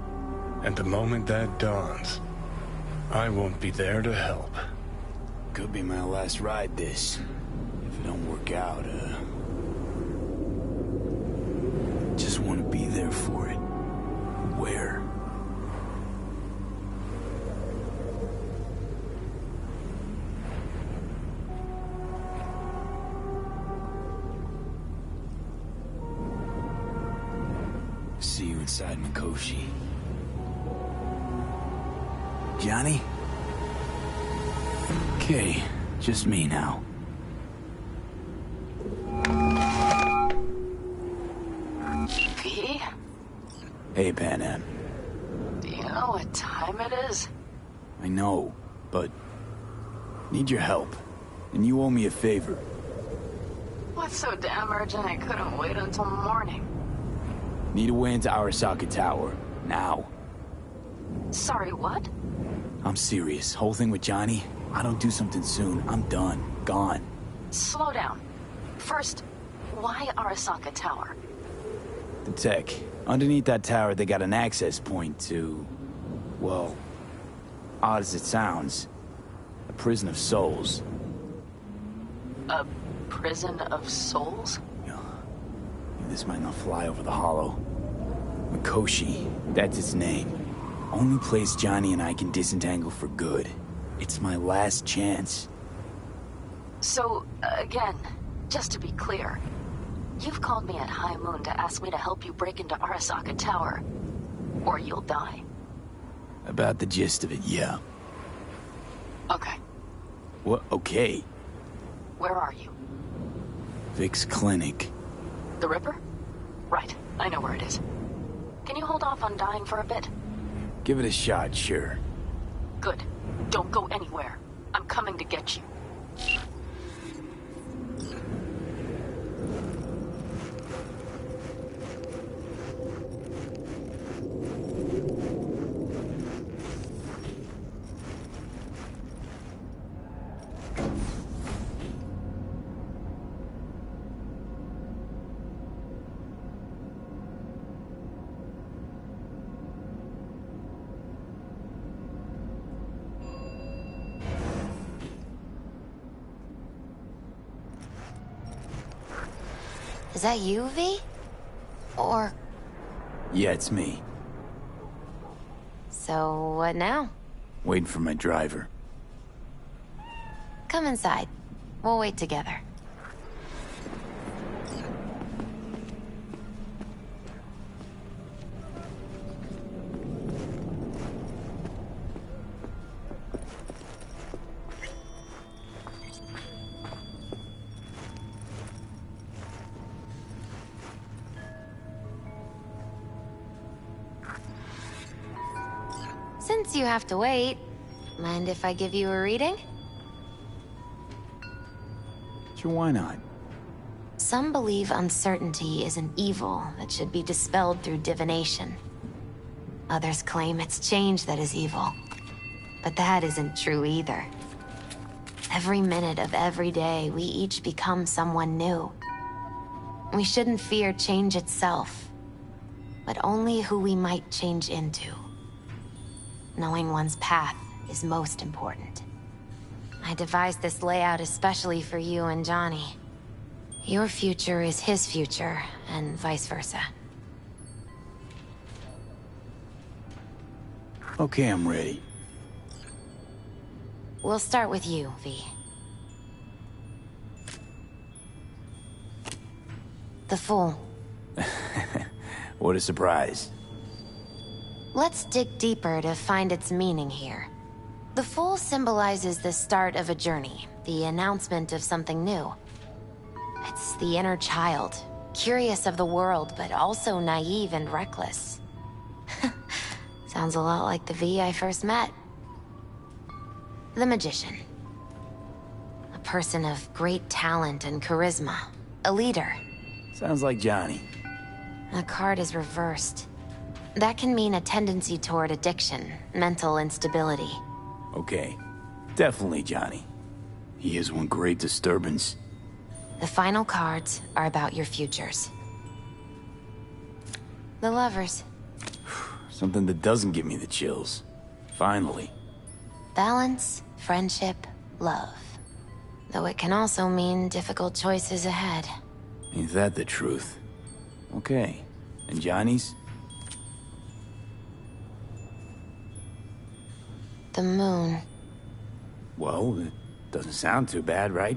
And the moment that dawns, I won't be there to help. Could be my last ride this. If it don't work out, just want to be there for it. Where? See you inside Mikoshi. Johnny? Okay, just me now. V? Hey, Pan Am. Do you know what time it is? I know, but need your help. And you owe me a favor. What's so damn urgent I couldn't wait until morning? Need a way into Arasaka Tower. Now. Sorry, what? I'm serious. Whole thing with Johnny, I don't do something soon, I'm done. Gone. Slow down. First, why Arasaka Tower? The tech. Underneath that tower, they got an access point to... well, odd as it sounds, a prison of souls. A prison of souls? This might not fly over the hollow. Mikoshi, that's its name. Only place Johnny and I can disentangle for good. It's my last chance. So, again, just to be clear, you've called me at high moon to ask me to help you break into Arasaka Tower, or you'll die. About the gist of it, yeah. Okay. What? Okay. Where are you? Vic's clinic. The Ripper? Right, I know where it is. Can you hold off on dying for a bit? Give it a shot, sure. Good. Don't go anywhere. I'm coming to get you. Is that you, V? Or... Yeah, it's me. So, what now? Waiting for my driver. Come inside. We'll wait together. Since you have to wait, mind if I give you a reading? Sure, why not? Some believe uncertainty is an evil that should be dispelled through divination. Others claim it's change that is evil. But that isn't true either. Every minute of every day, we each become someone new. We shouldn't fear change itself, but only who we might change into. Knowing one's path is most important. I devised this layout especially for you and Johnny. Your future is his future, and vice versa. Okay, I'm ready. We'll start with you, V. The Fool. What a surprise. Let's dig deeper to find its meaning here. The Fool symbolizes the start of a journey, the announcement of something new. It's the inner child, curious of the world, but also naive and reckless. Sounds a lot like the V I first met. The Magician. A person of great talent and charisma. A leader. Sounds like Johnny. The card is reversed. That can mean a tendency toward addiction, mental instability. Okay. Definitely Johnny. He is one great disturbance. The final cards are about your futures. The Lovers. Something that doesn't give me the chills. Finally. Balance, friendship, love. Though it can also mean difficult choices ahead. Ain't that the truth? Okay. And Johnny's? The Moon. Well, it doesn't sound too bad, right?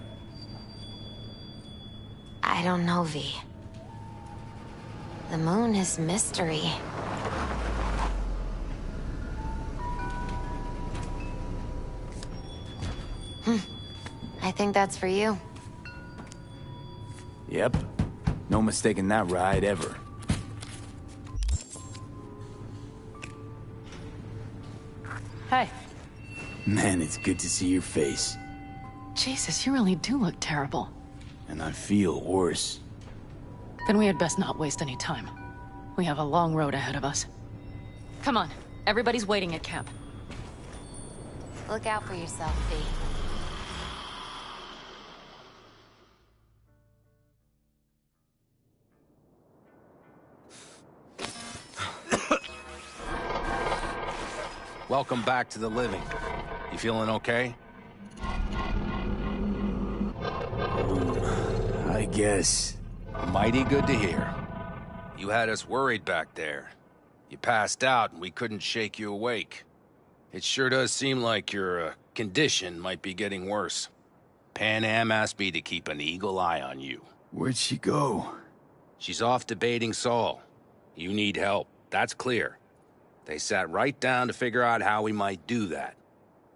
I don't know, V. The Moon is mystery. I think that's for you. Yep. No mistaking that ride ever. Hey. Man, it's good to see your face. Jesus, you really do look terrible. And I feel worse. Then we had best not waste any time. We have a long road ahead of us. Come on, everybody's waiting at camp. Look out for yourself, V. Welcome back to the living. You feeling okay? I guess. Mighty good to hear. You had us worried back there. You passed out and we couldn't shake you awake. It sure does seem like your condition might be getting worse. Pan Am asked me to keep an eagle eye on you. Where'd she go? She's off debating Saul. You need help, that's clear. They sat right down to figure out how we might do that.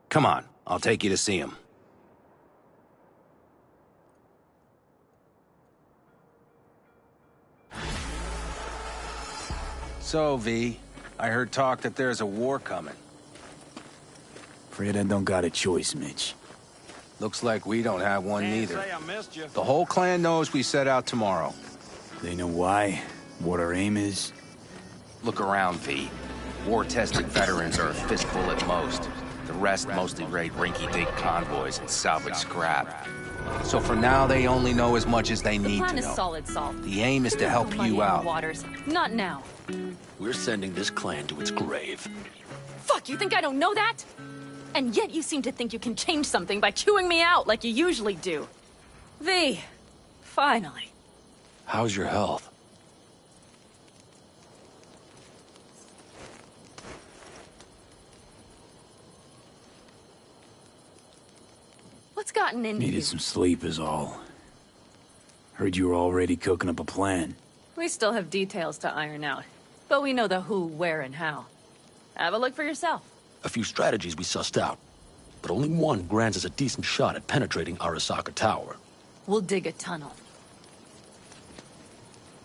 Come on, I'll take you to see him. So, V, I heard talk that there's a war coming. Afraid I don't got a choice, Mitch. Looks like we don't have one Can't neither. say I missed you. The whole clan knows we set out tomorrow. They know why, what our aim is. Look around, V. War-tested veterans are a fistful at most. The rest mostly raid rinky-dink convoys and salvage scrap. So for now, they only know as much as they need to The plan is know. solid, Salt. The aim is to help Money you in the out. waters. Not now. We're sending this clan to its grave. Fuck, you think I don't know that? And yet you seem to think you can change something by chewing me out like you usually do. V, finally. How's your health? What's gotten into you? Needed some sleep is all. Heard you were already cooking up a plan. We still have details to iron out. But we know the who, where, and how. Have a look for yourself. A few strategies we sussed out, but only one grants us a decent shot at penetrating Arasaka Tower. We'll dig a tunnel.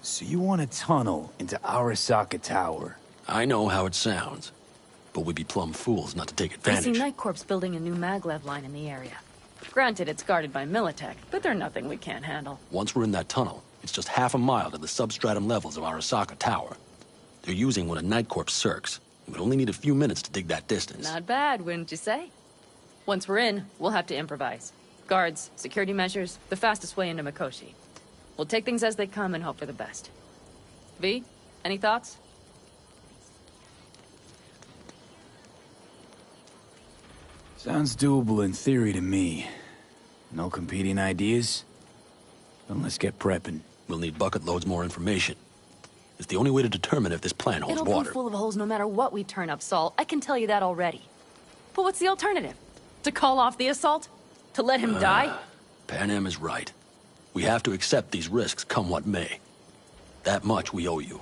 So you want a tunnel into Arasaka Tower? I know how it sounds, But we'd be plumb fools not to take I see advantage. Night Corps building a new maglev line in the area. Granted, it's guarded by Militech, but they're nothing we can't handle. Once we're in that tunnel, it's just half a mile to the substratum levels of Arasaka Tower. They're using one of Night Corps' circs. It would only need a few minutes to dig that distance. Not bad, wouldn't you say? Once we're in, we'll have to improvise. Guards, security measures, the fastest way into Mikoshi. We'll take things as they come and hope for the best. V, any thoughts? Sounds doable in theory to me. No competing ideas? Then let's get prepping. We'll need bucket loads more information. It's the only way to determine if this plan holds It'll water. be full of holes no matter what we turn up, Saul. I can tell you that already. But what's the alternative? To call off the assault? To let him die? Pan Am is right. We have to accept these risks, come what may. That much we owe you.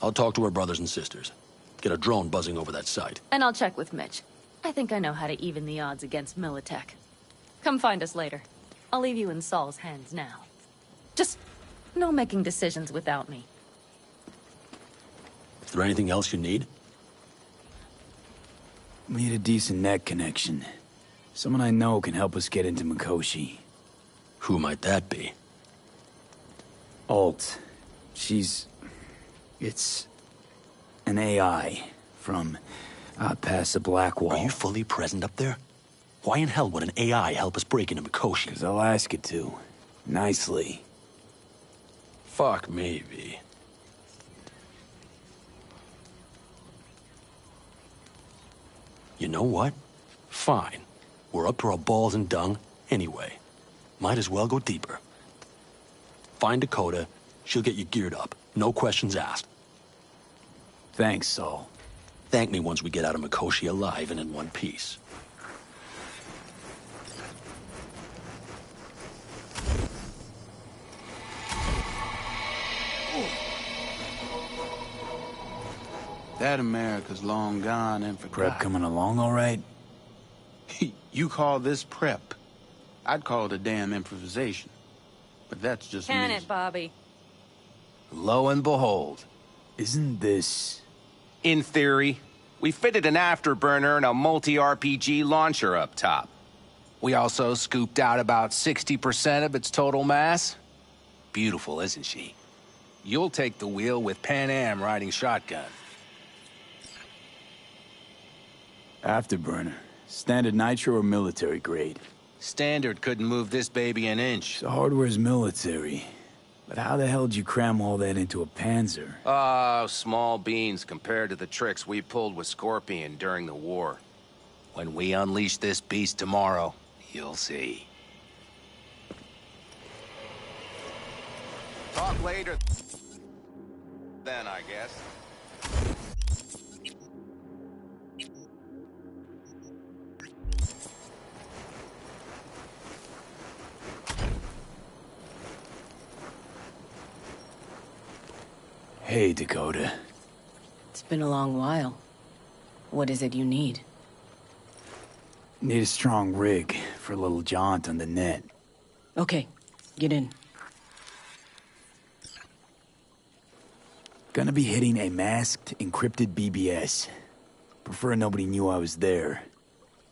I'll talk to our brothers and sisters. Get a drone buzzing over that site. And I'll check with Mitch. I think I know how to even the odds against Militech. Come find us later. I'll leave you in Saul's hands now. Just no making decisions without me. Is there anything else you need? Need a decent net connection. Someone I know can help us get into Mikoshi. Who might that be? Alt. It's an AI from past the Black Wall. Are you fully present up there? Why in hell would an AI help us break into Mikoshi? 'Cause I'll ask it to. Nicely. Fuck me, V. You know what? Fine. We're up to our balls in dung anyway. Might as well go deeper. Find Dakota. She'll get you geared up. No questions asked. Thanks, Saul. Thank me once we get out of Mikoshi alive and in one piece. That America's long gone and forgotten. Prep coming along all right? You call this prep? I'd call it a damn improvisation. But that's just Can me. it, Bobby? Lo and behold. Isn't this... In theory, we fitted an afterburner and a multi-RPG launcher up top. We also scooped out about 60% of its total mass. Beautiful, isn't she? You'll take the wheel with Pan Am riding shotgun. Afterburner. Standard nitro or military grade? Standard couldn't move this baby an inch. The hardware's military. But how the hell did you cram all that into a Panzer? Oh, small beans compared to the tricks we pulled with Scorpion during the war. When we unleash this beast tomorrow, you'll see. Talk later. Then, I guess. Hey, Dakota. It's been a long while. What is it you need? Need a strong rig for a little jaunt on the net. Okay, get in. Gonna be hitting a masked, encrypted BBS. Prefer nobody knew I was there.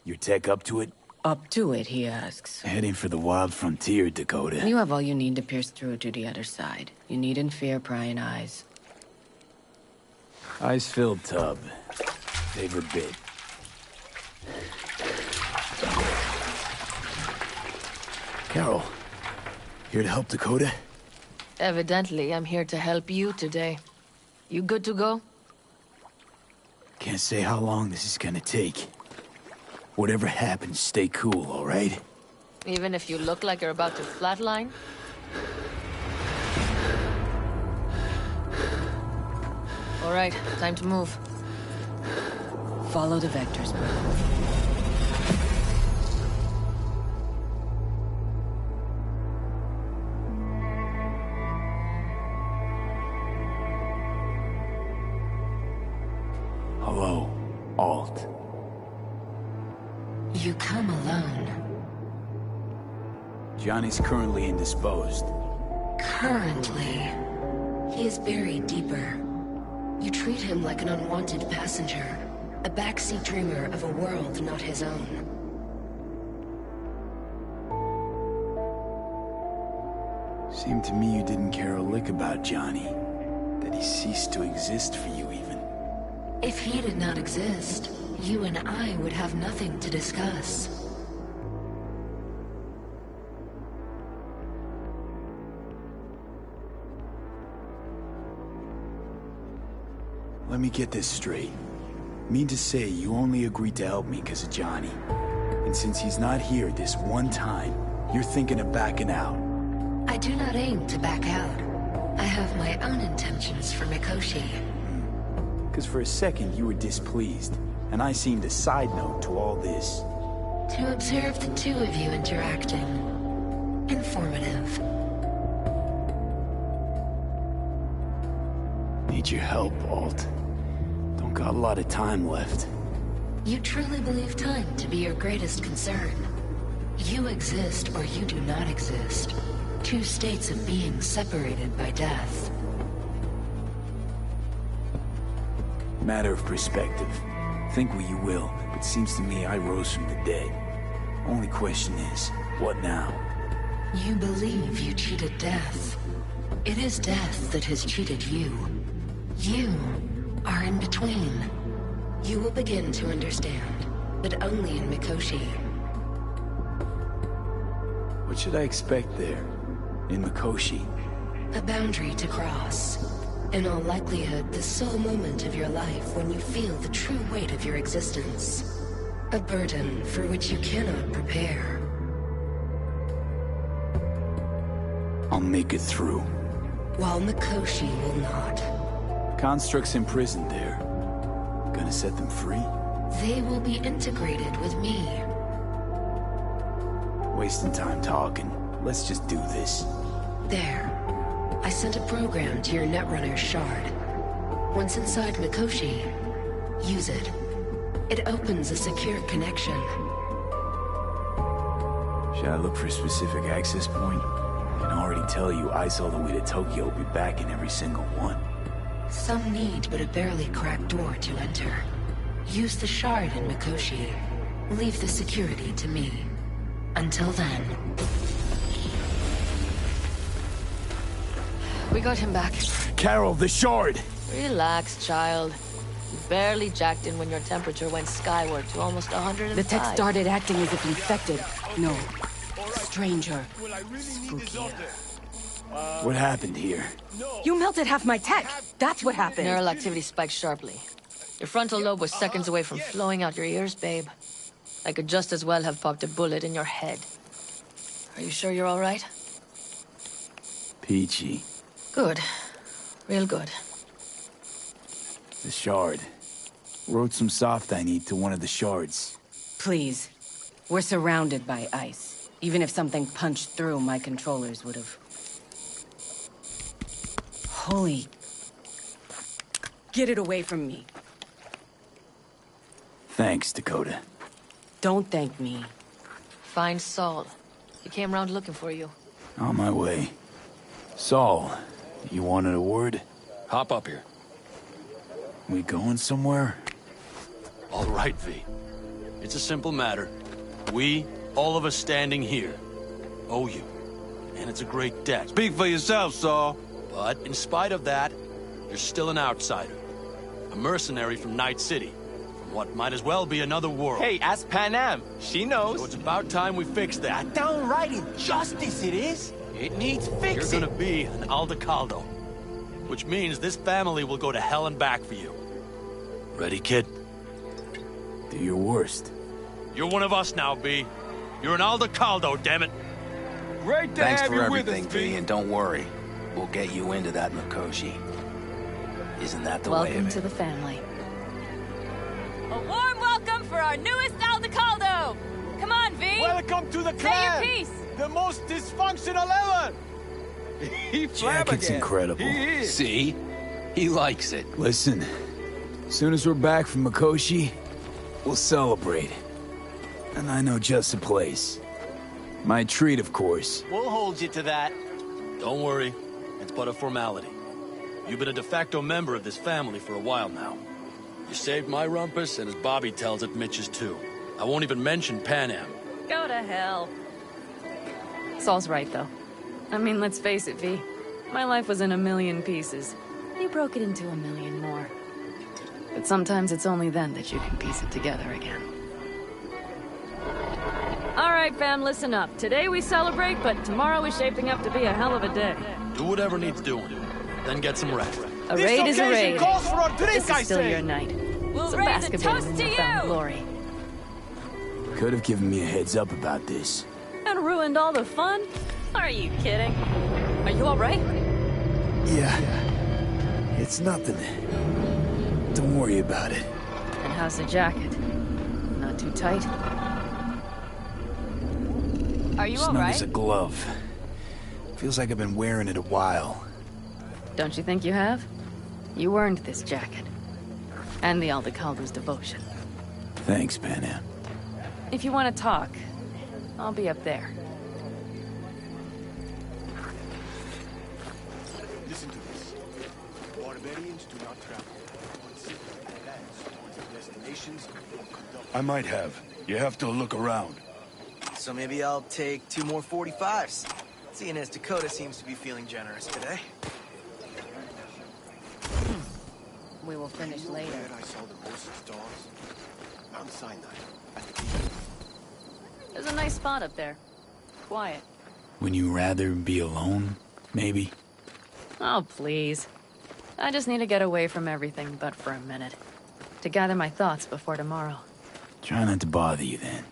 Your tech up to it? Up to it, he asks. Heading for the wild frontier, Dakota. You have all you need to pierce through to the other side. You needn't fear prying eyes. Ice-filled tub. Favorite bit. Carol, here to help Dakota? Evidently, I'm here to help you today. You good to go? Can't say how long this is gonna take. Whatever happens, stay cool, all right? Even if you look like you're about to flatline? All right, time to move. Follow the vectors, bro. Hello, Alt. You come alone. Johnny's currently indisposed. Currently. He is buried deeper. You treat him like an unwanted passenger. A backseat dreamer of a world not his own. Seemed to me you didn't care a lick about Johnny. That he ceased to exist for you, even. If he did not exist, you and I would have nothing to discuss. Let me get this straight. Mean to say you only agreed to help me because of Johnny. And since he's not here this one time, you're thinking of backing out. I do not aim to back out. I have my own intentions for Mikoshi. Because for a second you were displeased, and I seemed a side note to all this. To observe the two of you interacting. Informative. Need your help, Alt. Don't got a lot of time left. You truly believe time to be your greatest concern. You exist or you do not exist. Two states of being separated by death. Matter of perspective. Think what you will, but seems to me I rose from the dead. Only question is, what now? You believe you cheated death. It is death that has cheated you. You are in between. You will begin to understand, but only in Mikoshi. What should I expect there? In Mikoshi? A boundary to cross. In all likelihood, the sole moment of your life when you feel the true weight of your existence. A burden for which you cannot prepare. I'll make it through. While Mikoshi will not. Constructs imprisoned there. Gonna set them free? They will be integrated with me. Wasting time talking. Let's just do this. There. I sent a program to your Netrunner shard. Once inside Mikoshi, use it. It opens a secure connection. Should I look for a specific access point? I can already tell you ice all the way to Tokyo will be back in every single one. Some need but a barely cracked door to enter. Use the shard in Mikoshi. Leave the security to me. Until then... We got him back. Carol, the shard! Relax, child. You barely jacked in when your temperature went skyward to almost 105. The tech started acting as if infected. No. Stranger. Spookier. What happened here? You melted half my tech! That's what happened! Neural activity spiked sharply. Your frontal lobe was seconds away from flowing out your ears, babe. I could just as well have popped a bullet in your head. Are you sure you're all right? Peachy. Good. Real good. The shard. Wrote some soft I need to one of the shards. Please. We're surrounded by ice. Even if something punched through, my controllers would have... Holy... Get it away from me. Thanks, Dakota. Don't thank me. Find Saul. He came round looking for you. On my way. Saul, you wanted a word? Hop up here. We going somewhere? All right, V. It's a simple matter. We, all of us standing here, owe you. And it's a great debt. Speak for yourself, Saul. But in spite of that, you're still an outsider. A mercenary from Night City. From what might as well be another world. Hey, ask Panam. She knows. So it's about time we fix that. A downright injustice it is. It needs fixing. You're gonna be an Aldecaldo. Which means this family will go to hell and back for you. Ready, kid? Do your worst. You're one of us now, B. You're an Aldecaldo, damn it. Great to have you with us, V, and don't worry. We'll get you into that Mikoshi. Isn't that the way of it? Welcome to the family. A warm welcome for our newest Aldecaldo! Come on, V! Welcome to the clan! Say your piece! The most dysfunctional ever! He Jacket's incredible. He is. See? He likes it. Listen, as soon as we're back from Mikoshi, we'll celebrate. And I know just a place. My treat, of course. We'll hold you to that. Don't worry. It's but a formality. You've been a de facto member of this family for a while now. You saved my rumpus, and as Bobby tells it, Mitch's too. I won't even mention Pan Am. Go to hell. Saul's right, though. I mean, let's face it, V. My life was in a million pieces. You broke it into a million more. But sometimes it's only then that you can piece it together again. All right, fam, listen up. Today we celebrate, but tomorrow is shaping up to be a hell of a day. Do whatever needs doing, then get some rest. A raid is a raid. Calls for a drink, This is still your night. We'll So raise bask a a bit toast in to newfound you! glory. Could have given me a heads up about this. And ruined all the fun? Are you kidding? Are you all right? Yeah. It's nothing. Don't worry about it. And how's the jacket? Not too tight? Are you all Snug right? as a glove. Feels like I've been wearing it a while. Don't you think you have? You earned this jacket. And the Aldecaldo's devotion. Thanks, Pan Am. If you want to talk, I'll be up there. Listen to this. Barbarians do not travel on secret paths towards their destinations or conduct. I might have. You have to look around. So maybe I'll take 2 more 45s. Seeing as Dakota seems to be feeling generous today. We will finish later. Where I saw the most stars? Mount Sinai. There's a nice spot up there. Quiet. When you rather be alone, maybe? Oh, please. I just need to get away from everything but for a minute. To gather my thoughts before tomorrow. Try not to bother you then.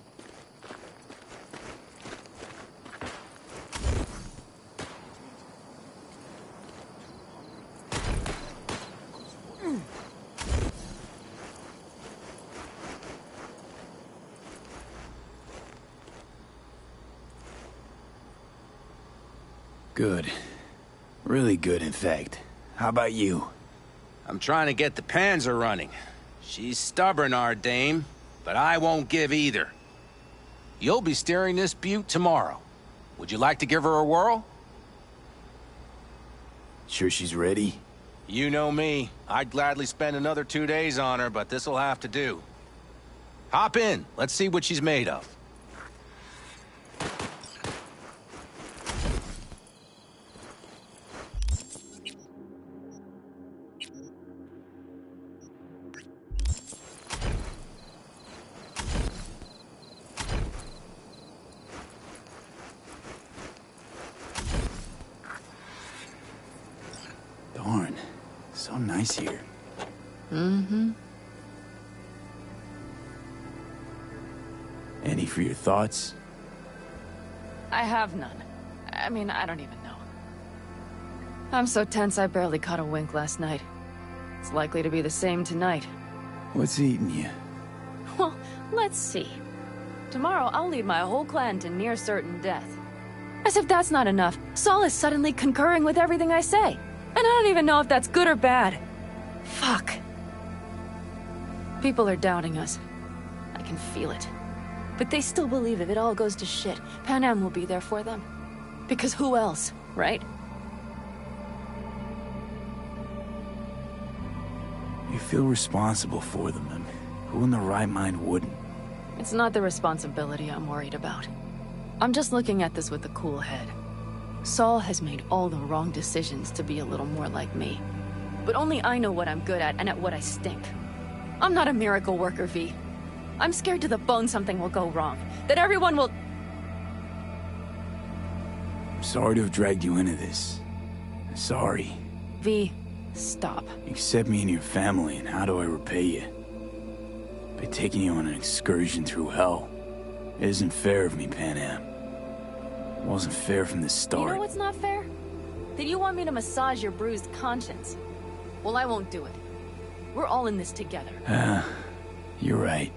Good. Really good, in fact. How about you? I'm trying to get the Panzer running. She's stubborn, our dame, but I won't give either. You'll be steering this butte tomorrow. Would you like to give her a whirl? Sure she's ready? You know me. I'd gladly spend another 2 days on her, but this'll have to do. Hop in. Let's see what she's made of. Darn. So nice here. Mm-hmm. Any for your thoughts? I have none. I mean, I don't even know. I'm so tense I barely caught a wink last night. It's likely to be the same tonight. What's eating you? Well, let's see. Tomorrow I'll lead my whole clan to near certain death. As if that's not enough, Saul is suddenly concurring with everything I say. And I don't even know if that's good or bad. Fuck. People are doubting us. I can feel it. But they still believe if it all goes to shit, Pan Am will be there for them. Because who else, right? You feel responsible for them, and who in their right mind wouldn't? It's not the responsibility I'm worried about. I'm just looking at this with a cool head. Saul has made all the wrong decisions to be a little more like me. But only I know what I'm good at and at what I stink. I'm not a miracle worker, V. I'm scared to the bone something will go wrong. That everyone will... I'm sorry to have dragged you into this. Sorry. V, stop. You accept me in your family, and how do I repay you? By taking you on an excursion through hell. It isn't fair of me, Pan Am. It wasn't fair from the start. You know what's not fair? That you want me to massage your bruised conscience. Well, I won't do it. We're all in this together. You're right.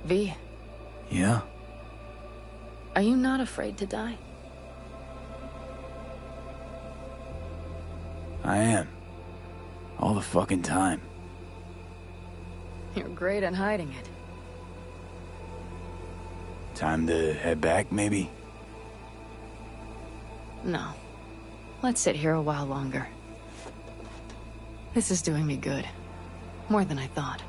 V, Yeah? are you not afraid to die? I am. All the fucking time. You're great at hiding it. Time to head back, maybe? No. Let's sit here a while longer. This is doing me good. More than I thought.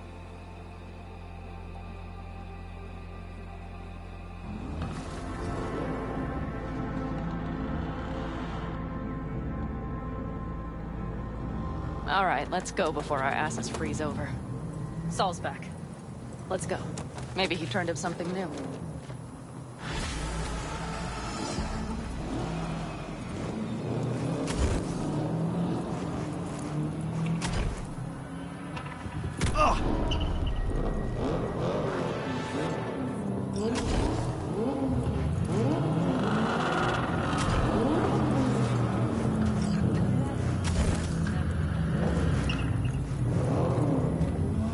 All right, let's go before our asses freeze over. Saul's back. Let's go. Maybe he turned up something new.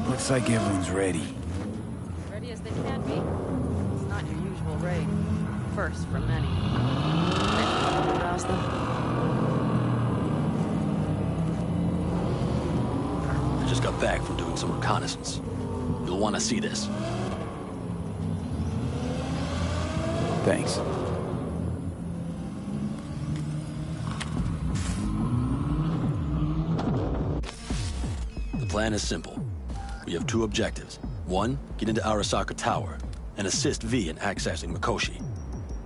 Looks like everyone's ready. Ready as they can be. It's not your usual raid. First for many. Rouse them. I just got back from doing some reconnaissance. You'll want to see this. Thanks. The plan is simple. We have two objectives. One, get into Arasaka Tower and assist V in accessing Mikoshi.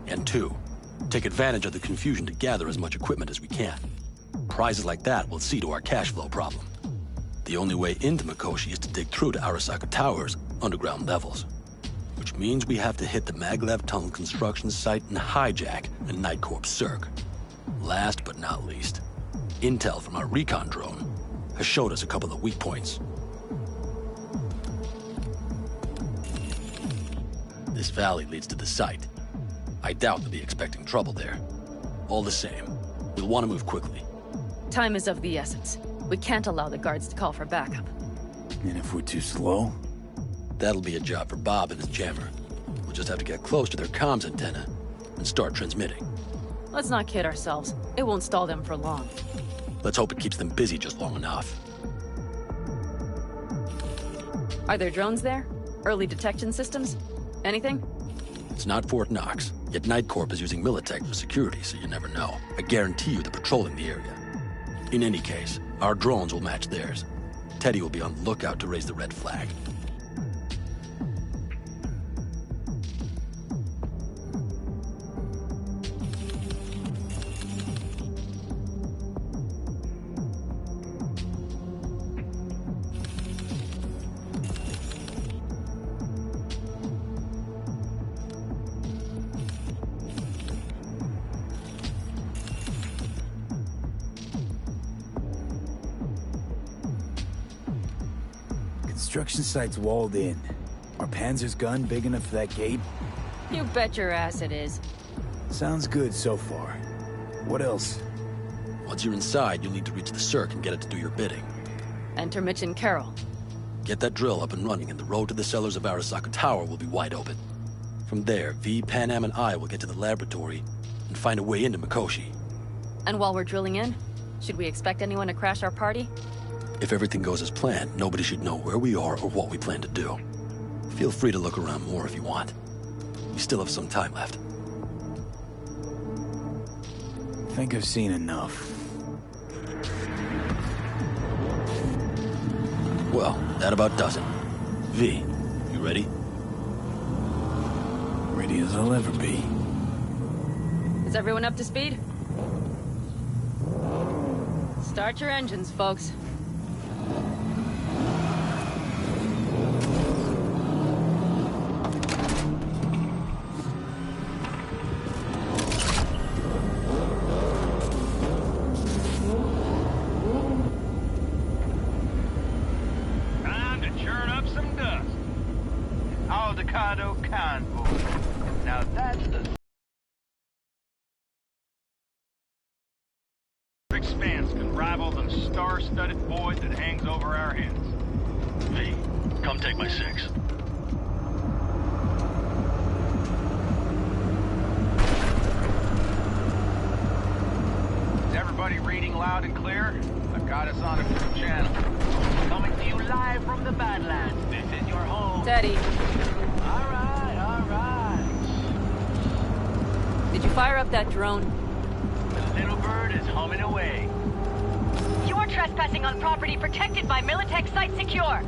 And two, take advantage of the confusion to gather as much equipment as we can. Prizes like that will see to our cash flow problem. The only way into Mikoshi is to dig through to Arasaka Tower's underground levels. Which means we have to hit the Maglev Tunnel construction site and hijack a Night Corps Circ. Last but not least, intel from our recon drone has showed us a couple of weak points. This valley leads to the site. I doubt they'll be expecting trouble there. All the same, we'll want to move quickly. Time is of the essence. We can't allow the guards to call for backup. And if we're too slow? That'll be a job for Bob and his jammer. We'll just have to get close to their comms antenna and start transmitting. Let's not kid ourselves. It won't stall them for long. Let's hope it keeps them busy just long enough. Are there drones there? Early detection systems? Anything? It's not Fort Knox, yet Night Corp is using Militech for security, so you never know. I guarantee you they're patrolling the area. In any case, our drones will match theirs. Teddy will be on the lookout to raise the red flag. Construction site's walled in. Are Panzer's gun big enough for that gate? You bet your ass it is. Sounds good so far. What else? Once you're inside, you'll need to reach the Circ and get it to do your bidding. Enter Mitch and Carol. Get that drill up and running, and the road to the cellars of Arasaka Tower will be wide open. From there, V, Panam, and I will get to the laboratory and find a way into Mikoshi. And while we're drilling in, should we expect anyone to crash our party? If everything goes as planned, nobody should know where we are or what we plan to do. Feel free to look around more if you want. We still have some time left. I think I've seen enough. Well, that about does it. V, you ready? Ready as I'll ever be. Is everyone up to speed? Start your engines, folks. Now that's the expanse can rival the star-studded void that hangs over our heads. V, come take my 6. Is everybody reading loud and clear? I've got us on a group channel. Coming to you live from the Badlands. This is your home. Teddy. All right. Did you fire up that drone? Little bird is humming away. You're trespassing on property protected by Militech Site Secure.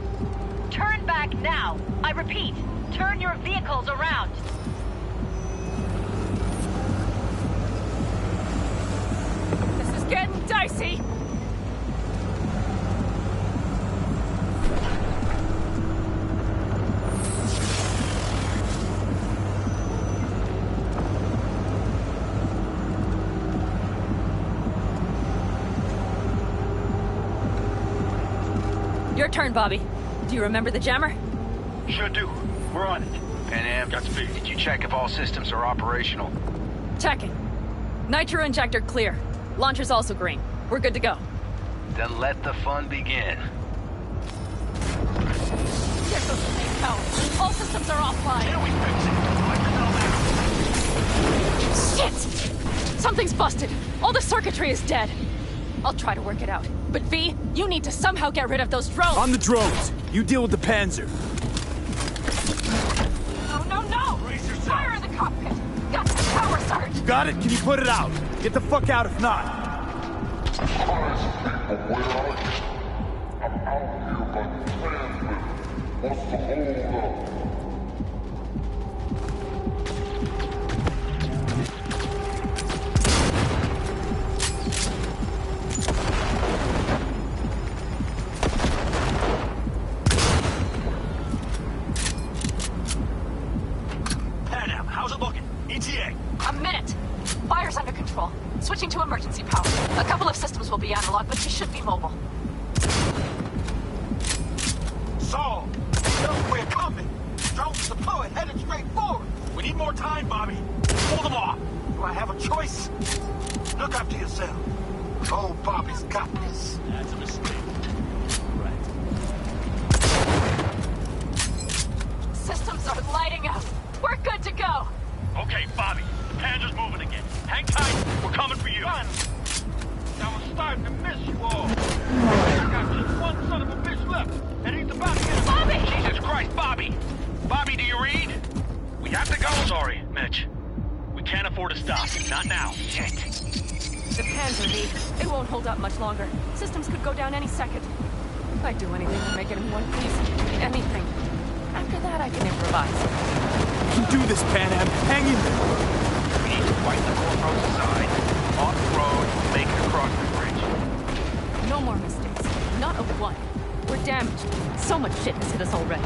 Turn back now. I repeat, turn your vehicles around. This is getting dicey. Your turn, Bobby. Do you remember the jammer? Sure do. We're on it. Pan Am, Godspeed. Did you check if all systems are operational? Checking. Nitro injector clear. Launcher's also green. We're good to go. Then let the fun begin. Get those main towers. All systems are offline. Here we fix it. Like the Shit! Something's busted. All the circuitry is dead. I'll try to work it out. But V, you need to somehow get rid of those drones. On the drones. You deal with the Panzer. No, no, no! Fire in the cockpit! Got the power surge! Got it? Can you put it out? Get the fuck out if not. What's the hold up? A minute. Fire's under control. Switching to emergency power. A couple of systems will be analog, but she should be mobile. Saul, we're coming. Drones deployed, headed straight forward. We need more time, Bobby. Hold them off. Do I have a choice? Look after yourself. Oh, Bobby's got this. That's a mistake. Systems are lighting up. We're good to go. Okay, Bobby. The Panzer's moving again. Hang tight. We're coming for you. Run. I was starting to miss you all. I got just one son of a bitch left, and he's about to get... Bobby! Jesus Christ, Bobby! Bobby, do you read? We have to go. Sorry, Mitch. We can't afford to stop. Not now. Shit. The Panzer, V. It won't hold up much longer. Systems could go down any second. I'd do anything to make it in one piece. Anything. After that, I can improvise. You can do this, Pan Am. Hang in there. We need to fight the Corpo's side. Off the road, make it across the bridge. No more mistakes. Not a one. We're damaged. So much shit has hit us already.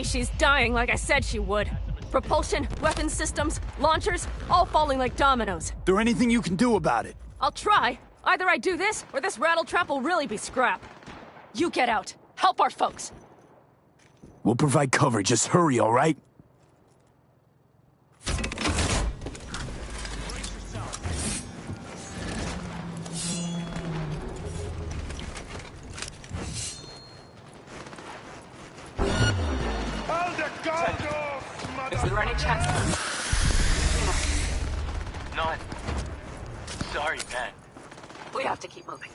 She's dying like I said she would. Propulsion, weapons systems, launchers, all falling like dominoes. There anything you can do about it? I'll try. Either I do this, or this rattletrap will really be scrap. You get out. Help our folks. We'll provide cover. Just hurry, all right? Is there any chance? None. Sorry, Ben. We have to keep moving.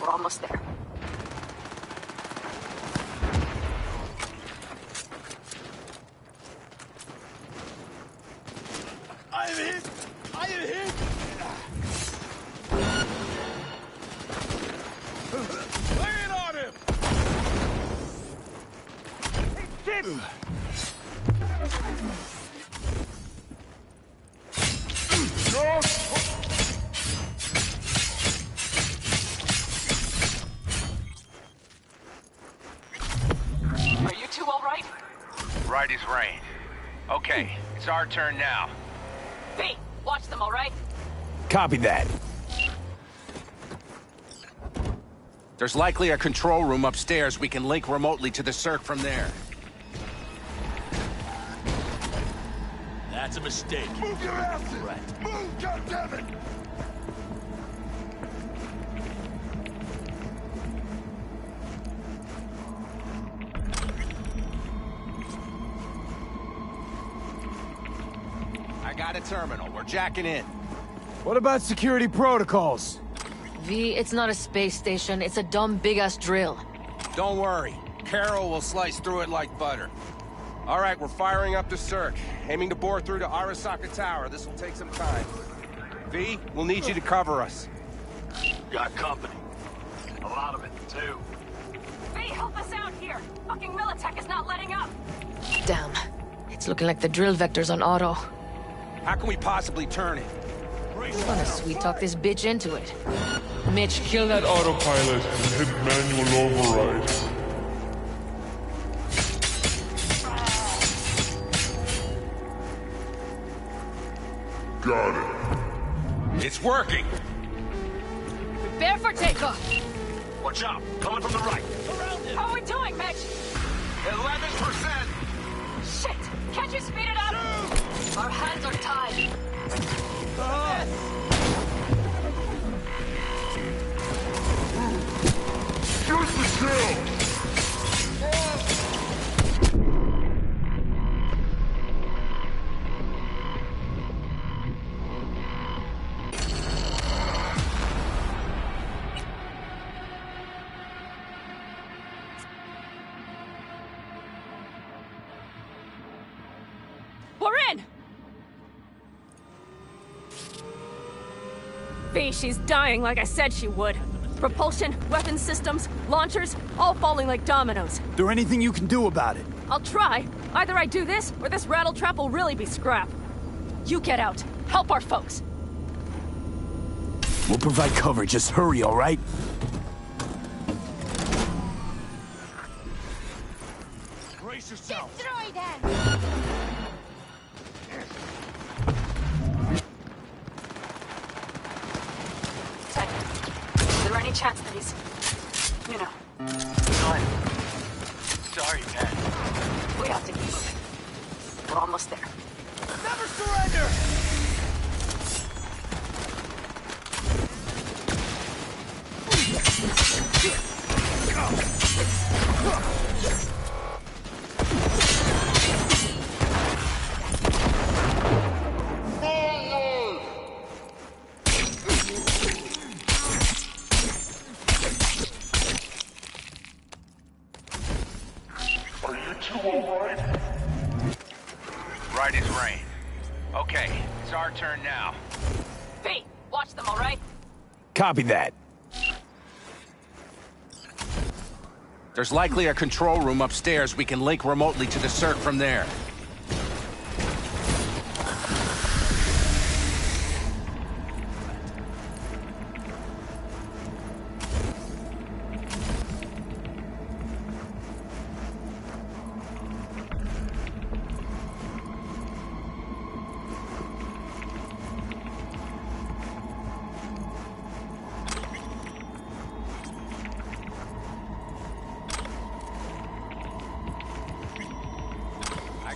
We're almost there. I am hit! I am hit! Land on him! Hey, shit! Right as rain. Okay, it's our turn now. V, watch them, all right? Copy that. There's likely a control room upstairs. We can link remotely to the circ from there. That's a mistake. Move your asses! Right. Move, goddammit! I got a terminal. We're jacking in. What about security protocols? V, it's not a space station. It's a dumb big-ass drill. Don't worry. Carol will slice through it like butter. All right, we're firing up the circ. Aiming to bore through to Arasaka Tower. This will take some time. V, we'll need you to cover us. Got company. A lot of it, too. V, help us out here! Fucking Militech is not letting up! Damn. It's looking like the drill vector's on auto. How can we possibly turn it? I'm gonna sweet-talk this bitch into it. Mitch, kill that autopilot and hit manual override. Got it. It's working! Prepare for takeoff! Watch out! Coming from the right! How are we doing, Mitch? 11%! Shit! Can't you speed it up? Our hands are tied. Use the skill! We're in! V, she's dying like I said she would. Propulsion, weapon systems, launchers, all falling like dominoes. There anything you can do about it? I'll try. Either I do this, or this rattletrap will really be scrap. You get out. Help our folks. We'll provide cover. Just hurry, all right? Brace yourself! Destroy them! Is there any chance that he's... you know... None. Sorry, man. We have to keep moving. We're almost there. Never surrender! Right as rain. Okay, it's our turn now. V, watch them, all right? Copy that. There's likely a control room upstairs. We can link remotely to the circ from there.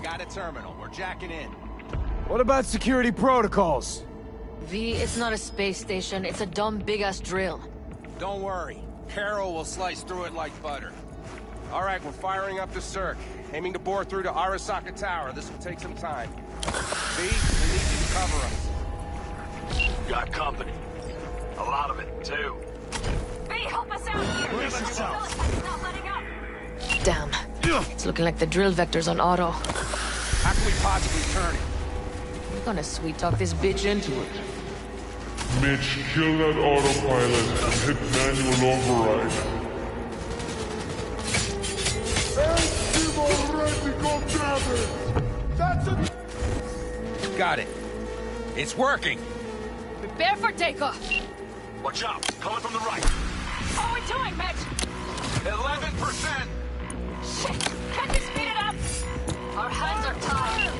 Got a terminal. We're jacking in. What about security protocols? V, it's not a space station. It's a dumb big-ass drill. Don't worry. Carol will slice through it like butter. All right, we're firing up the circ. Aiming to bore through to Arasaka Tower. This will take some time. V, we need you to cover us. Got company. A lot of it, too. V, help us out here! Brace yourself. Militech not letting up! Damn. It's looking like the drill vector's on auto. How can we possibly turn it? I'm gonna sweet-talk this bitch into it. Mitch, kill that autopilot and hit manual override. That's it! Got it. It's working. Prepare for takeoff! Watch out! Coming from the right! How are we doing, Mitch? 11%! Shit! Can't you speed it up? Our hands are tied.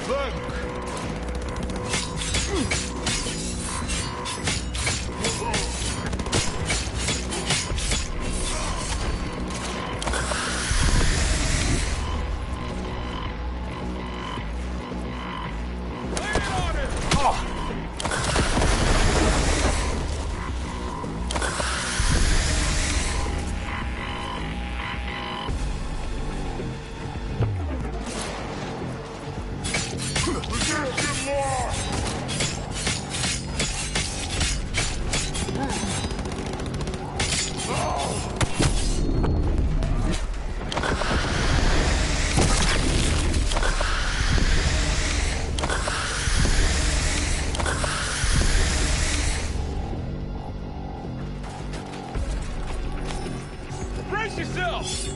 Look! Brace yourself!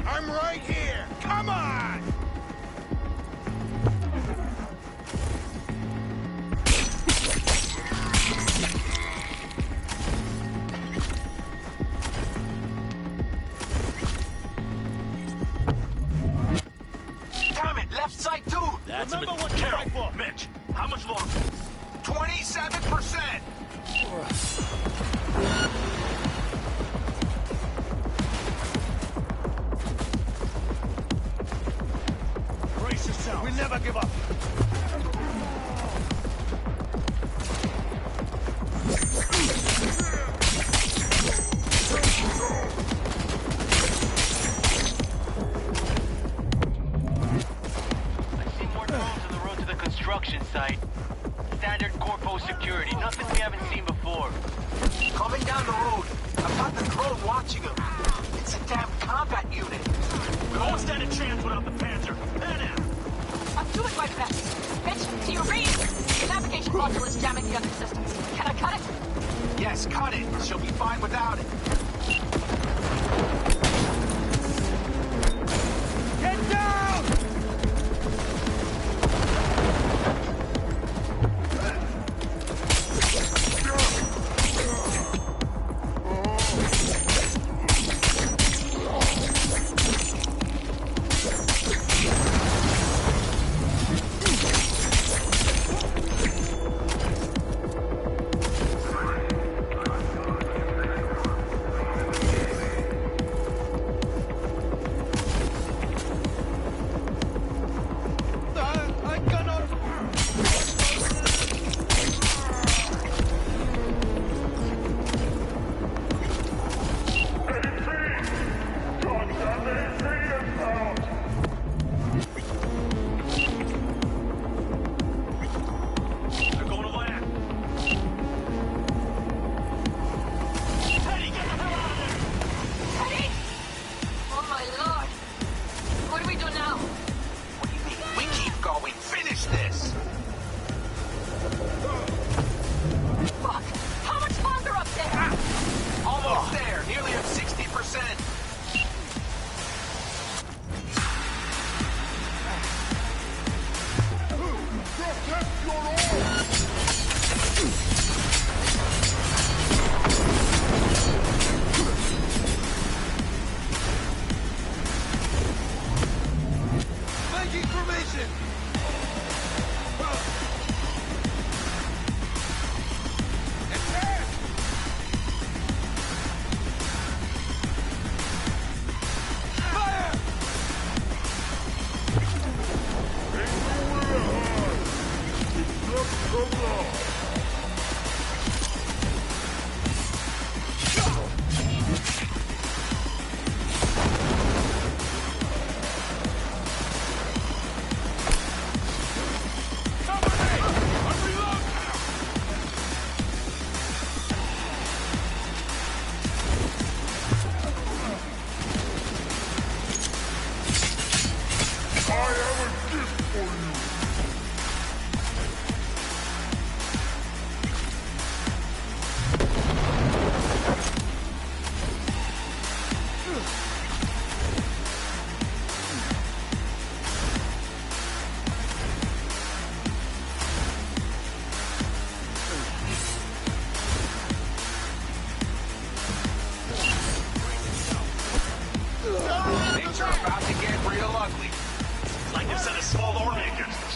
I'm right here! Come on! Damn it, left side too! That's Remember what you fight for! Mitch, how much longer? 27%! Brace yourself! We never give up! I see more drones on the road to the construction site. Standard corpo security, nothing we haven't seen before. Coming down the road. I've got the drone watching him. It's a damn combat unit. We won't stand a chance without the Panzer. Pan out. I'm doing my best. Mitch, do you read? The navigation module is jamming the other systems. Can I cut it? Yes, cut it. She'll be fine without it. Get down! Things are about to get real ugly. Like you sent a small army against us.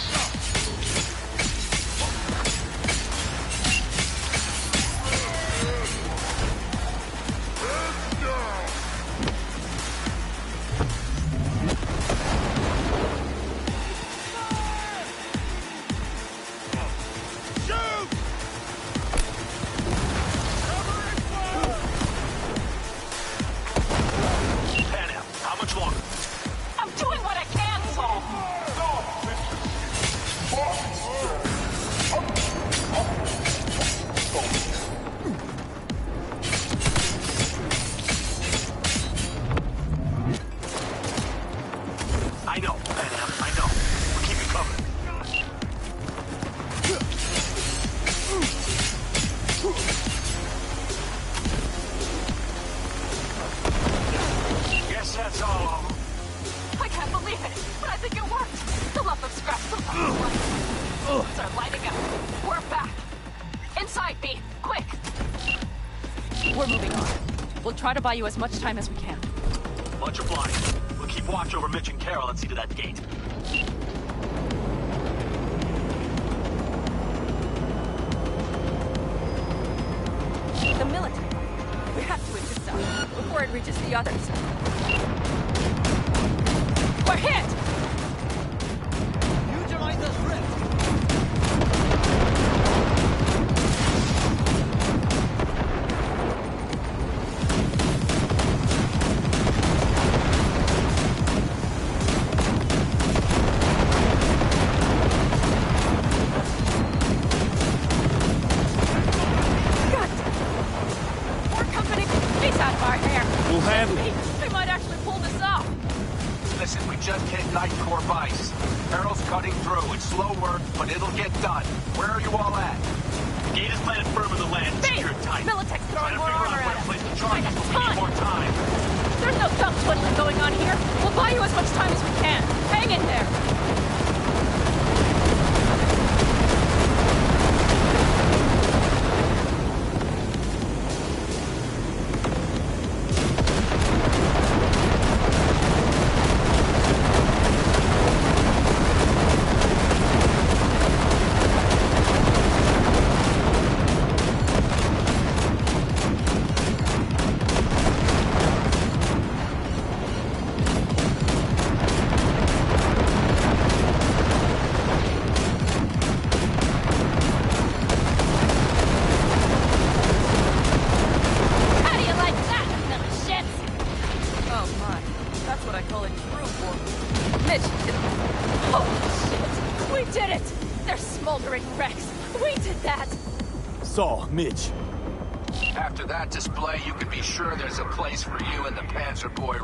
Try to buy you as much time as we can. Much obliged. We'll keep watch over Mitch and Carol and see to that gate. The military. We have to intercept before it reaches the others. We're hit! Neutralize the threat! Mitch. After that display, you can be sure there's a place for you and the Panzer boy.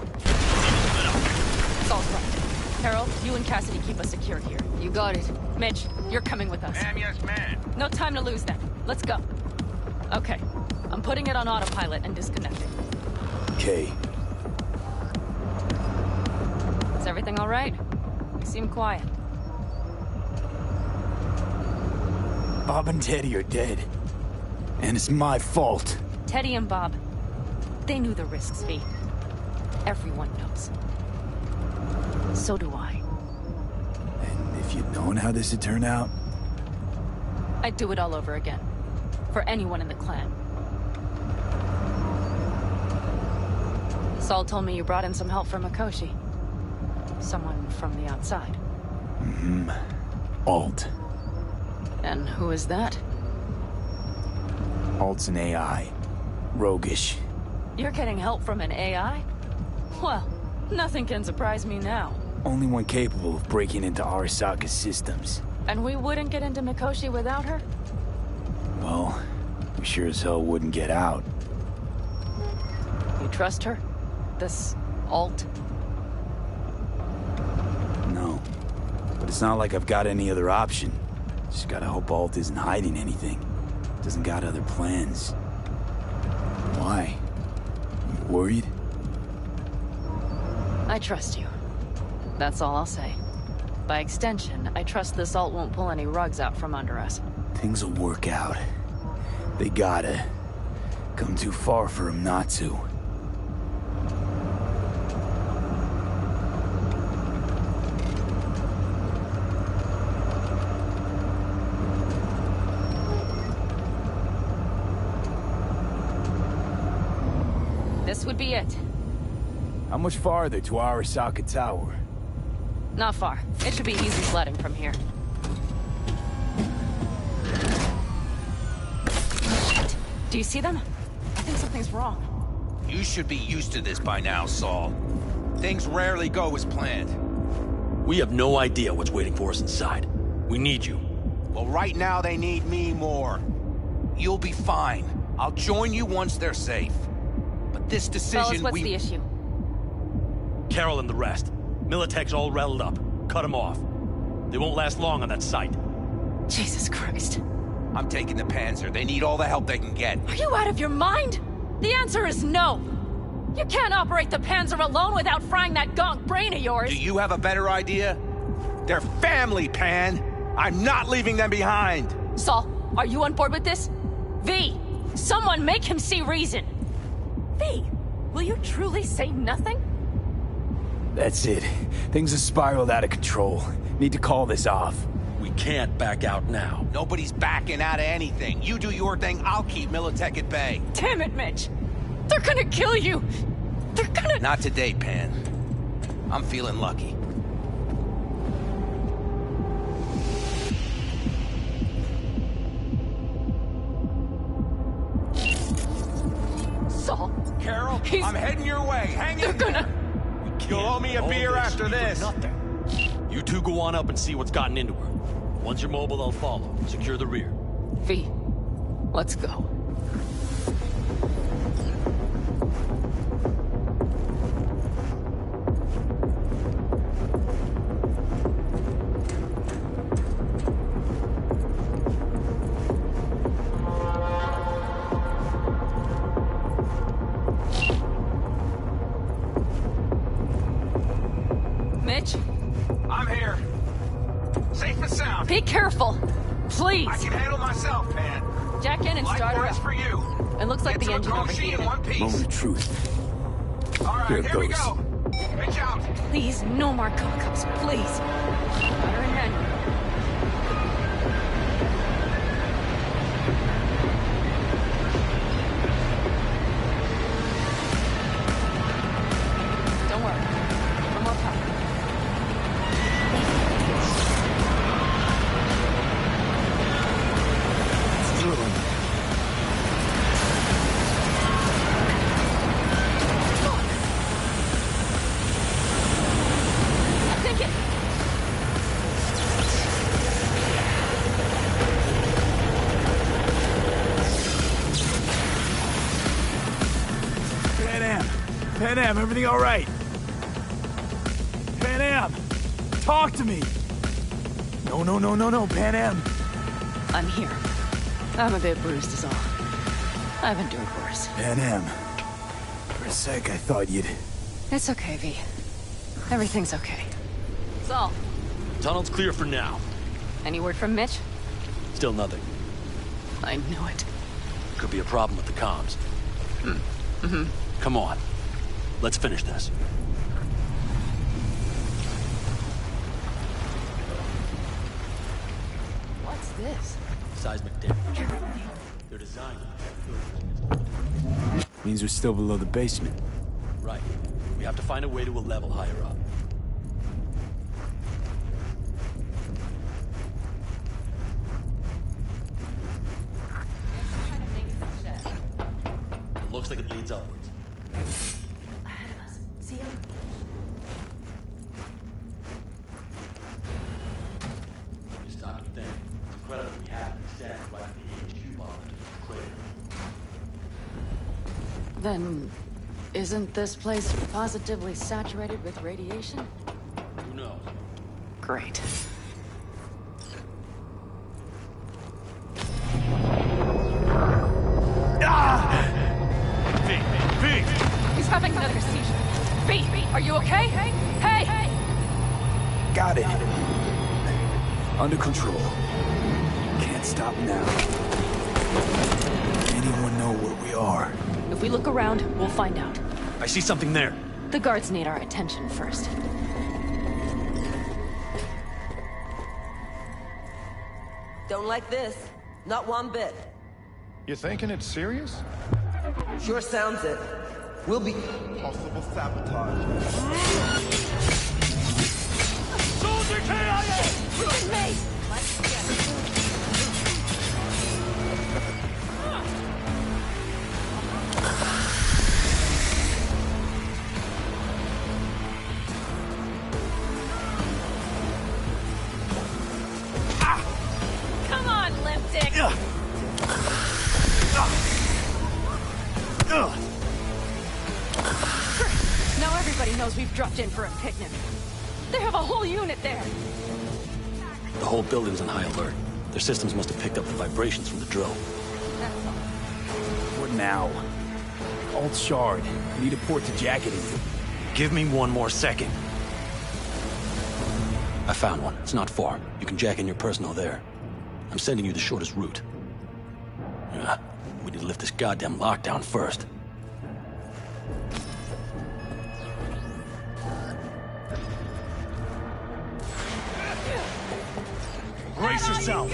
Saul's right. Carol, you and Cassidy keep us secure here. You got it. Mitch, you're coming with us. Ma'am, yes, ma'am. No time to lose then. Let's go. Okay. I'm putting it on autopilot and disconnecting. Okay. Is everything all right? You seem quiet. Bob and Teddy are dead. And it's my fault. Teddy and Bob, they knew the risks, V. Everyone knows. So do I. And if you'd known how this would turn out? I'd do it all over again. For anyone in the clan. Saul told me you brought in some help from Mikoshi. Someone from the outside. Mm-hmm. Alt. And who is that? Alt's an AI. Roguish. You're getting help from an AI? Well, nothing can surprise me now. Only one capable of breaking into Arasaka's systems. And we wouldn't get into Mikoshi without her? Well, we sure as hell wouldn't get out. You trust her? This Alt? No. But it's not like I've got any other option. Just gotta hope Alt isn't hiding anything. Doesn't got other plans. Why? You worried? I trust you. That's all I'll say. By extension, I trust this Alt won't pull any rugs out from under us. Things will work out. They gotta. Come too far for him not to. would be it. How much farther to Arasaka Tower? Not far. It should be easy sledding from here. Shit! Do you see them? I think something's wrong. You should be used to this by now, Saul. Things rarely go as planned. We have no idea what's waiting for us inside. We need you. Well, right now they need me more. You'll be fine. I'll join you once they're safe. But this decision Fellas, what's the issue? Carol and the rest. Militech's all rattled up. Cut them off. They won't last long on that site. Jesus Christ. I'm taking the Panzer. They need all the help they can get. Are you out of your mind? The answer is no. You can't operate the Panzer alone without frying that gonk brain of yours. Do you have a better idea? They're family, Pan. I'm not leaving them behind. Saul, are you on board with this? V, someone make him see reason. V, will you truly say nothing? That's it. Things have spiraled out of control. Need to call this off. We can't back out now. Nobody's backing out of anything. You do your thing, I'll keep Militech at bay. Damn it, Mitch. They're gonna kill you. They're gonna... Not today, Pan. I'm feeling lucky. Saul. Carol, I'm heading your way. Hang in. They're gonna... You'll owe me a beer after this. Nothing. You two go on up and see what's gotten into her. Once you're mobile, they'll follow. Secure the rear. V, let's go. Mitch? I'm here. Safe and sound. Be careful. Please. I can handle myself, Pan. Jack in and start her Likewise up. for you. It looks like Get the to engine Akoshi overheated. in one piece. Moment of truth. All right, Here it we goes. go. Pitch out. Please, no more cock-ups, please. Got her in manual. Don't worry. One more power. Think it. Pan Am, everything all right? Pan Am, talk to me. No, Pan Am. I'm here. I'm a bit bruised is all. I've endured worse. Pan Am. For a sec, I thought you'd... It's okay, V. Everything's okay. Saul, Tunnel's clear for now. any word from Mitch? Still nothing. I knew it. Could be a problem with the comms. Mm-hmm. Come on. Let's finish this. What's this? Seismic damage. They're designed to... Means we're still below the basement. Right. We have to find a way to a level higher up. It looks like it leads upwards. Ahead of us. See him? You stop and think. It's incredible we have exactly like the HQ bomb into the crater. Then, isn't this place positively saturated with radiation? Who knows? Great. He's having another seizure. V, are you okay? Hey! Got it. Under control. Can't stop now. Anyone know where we are? If we look around, we'll find out. I see something there. The guards need our attention first. Don't like this. Not one bit. You thinking it's serious? Sure sounds it. We'll be... Possible sabotage. Soldier KIA! With me! Let's get it. Come on, Lipstick! Now everybody knows we've dropped in for a picnic. They have a whole unit there. The whole building's on high alert. Their systems must have picked up the vibrations from the drill. What now? Alt shard. I need a port to jack it into. Give me one more second. I found one. It's not far. You can jack in your personal there. I'm sending you the shortest route. We need to lift this goddamn lockdown first. Brace yourself!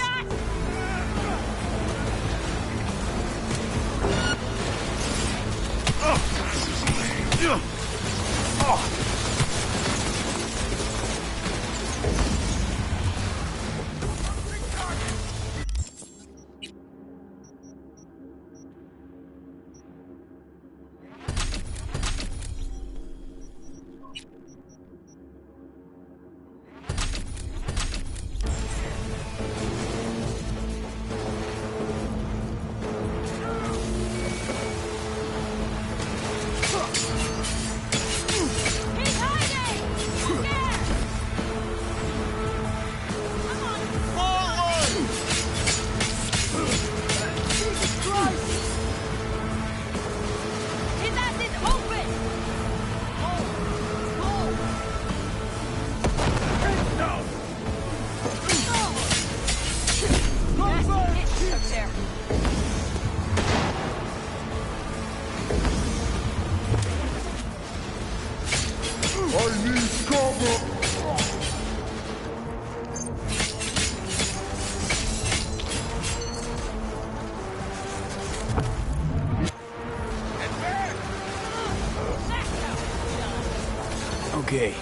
Okay,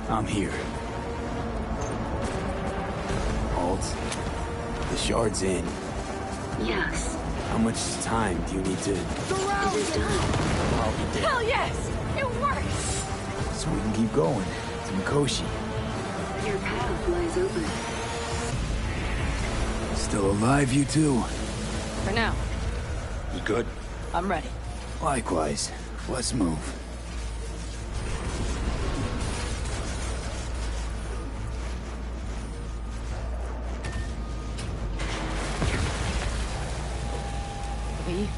I'm here. Alt, the shard's in. Yes. How much time do you need to... It is done. I'll be dead. Hell yes! It works! So we can keep going to Mikoshi. Your path lies open. Still alive, you two? For now. You good? I'm ready. Likewise. Let's move. We?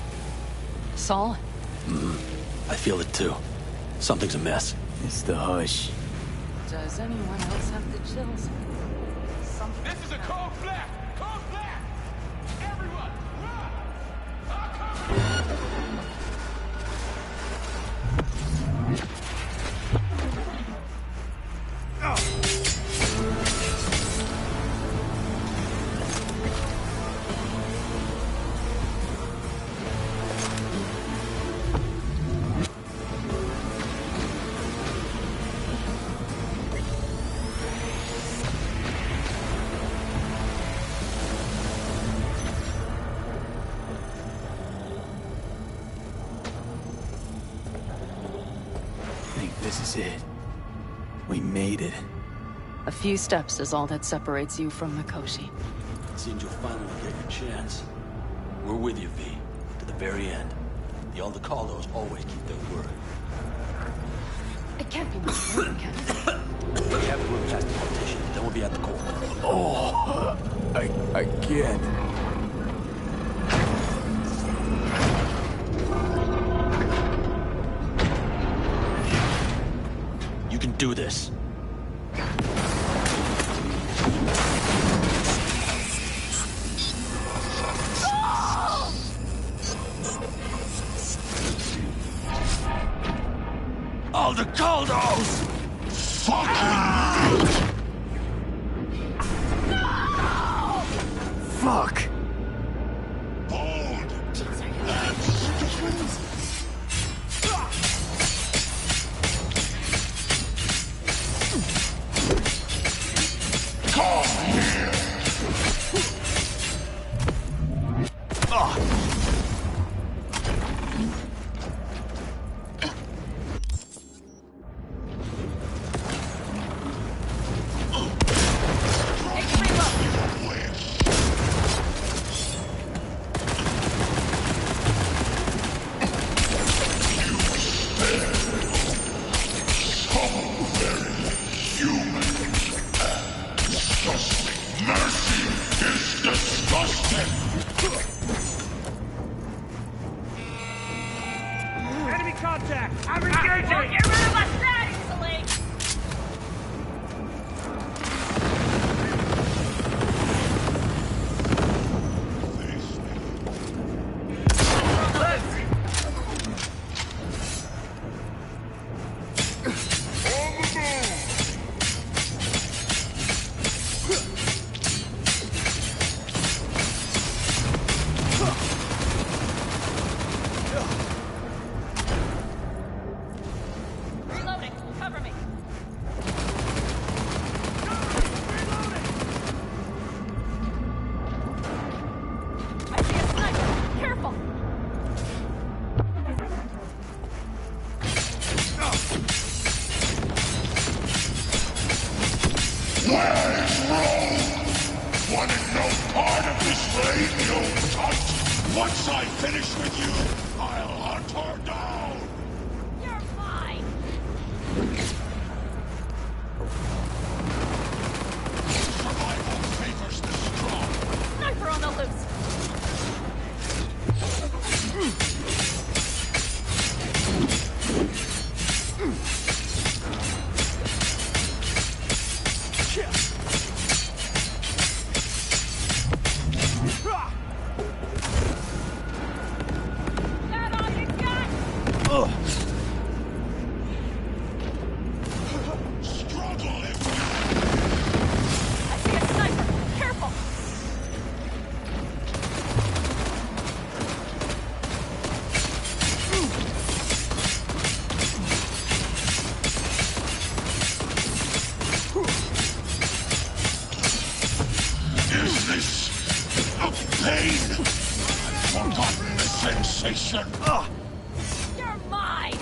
Saul? I feel it too. Something's amiss. It's the hush. Does anyone else have the chills? This is a cold blast! Cold blast! Everyone, run! I'll cover This is it. We made it. A few steps is all that separates you from Mikoshi. Seems you'll finally get your chance. We're with you, V, to the very end. The Aldecaldos always keep their word. It can't be much more, can it? We have to move past the partition, then we'll be at the core. Oh, I can't. You can do this. Aldecaldos! Fuck! Where is Rome? Wanted no part of this raid, you cunt! Once I finish with you, I'll hunt her down! You're mine! Survival favors the strong! Sniper on the loose! You're mine!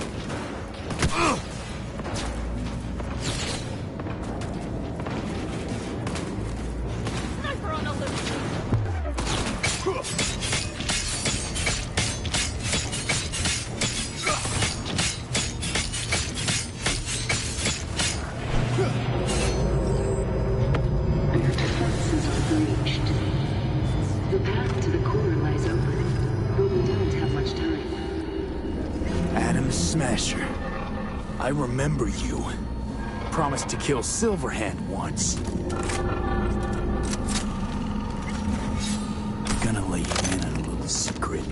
Sniper on the loose! Your defenses are breached. The path to the core lies open, but we don't have much time. Adam Smasher. I remember you. Promised to kill Silverhand once. I'm gonna let you in on a little secret.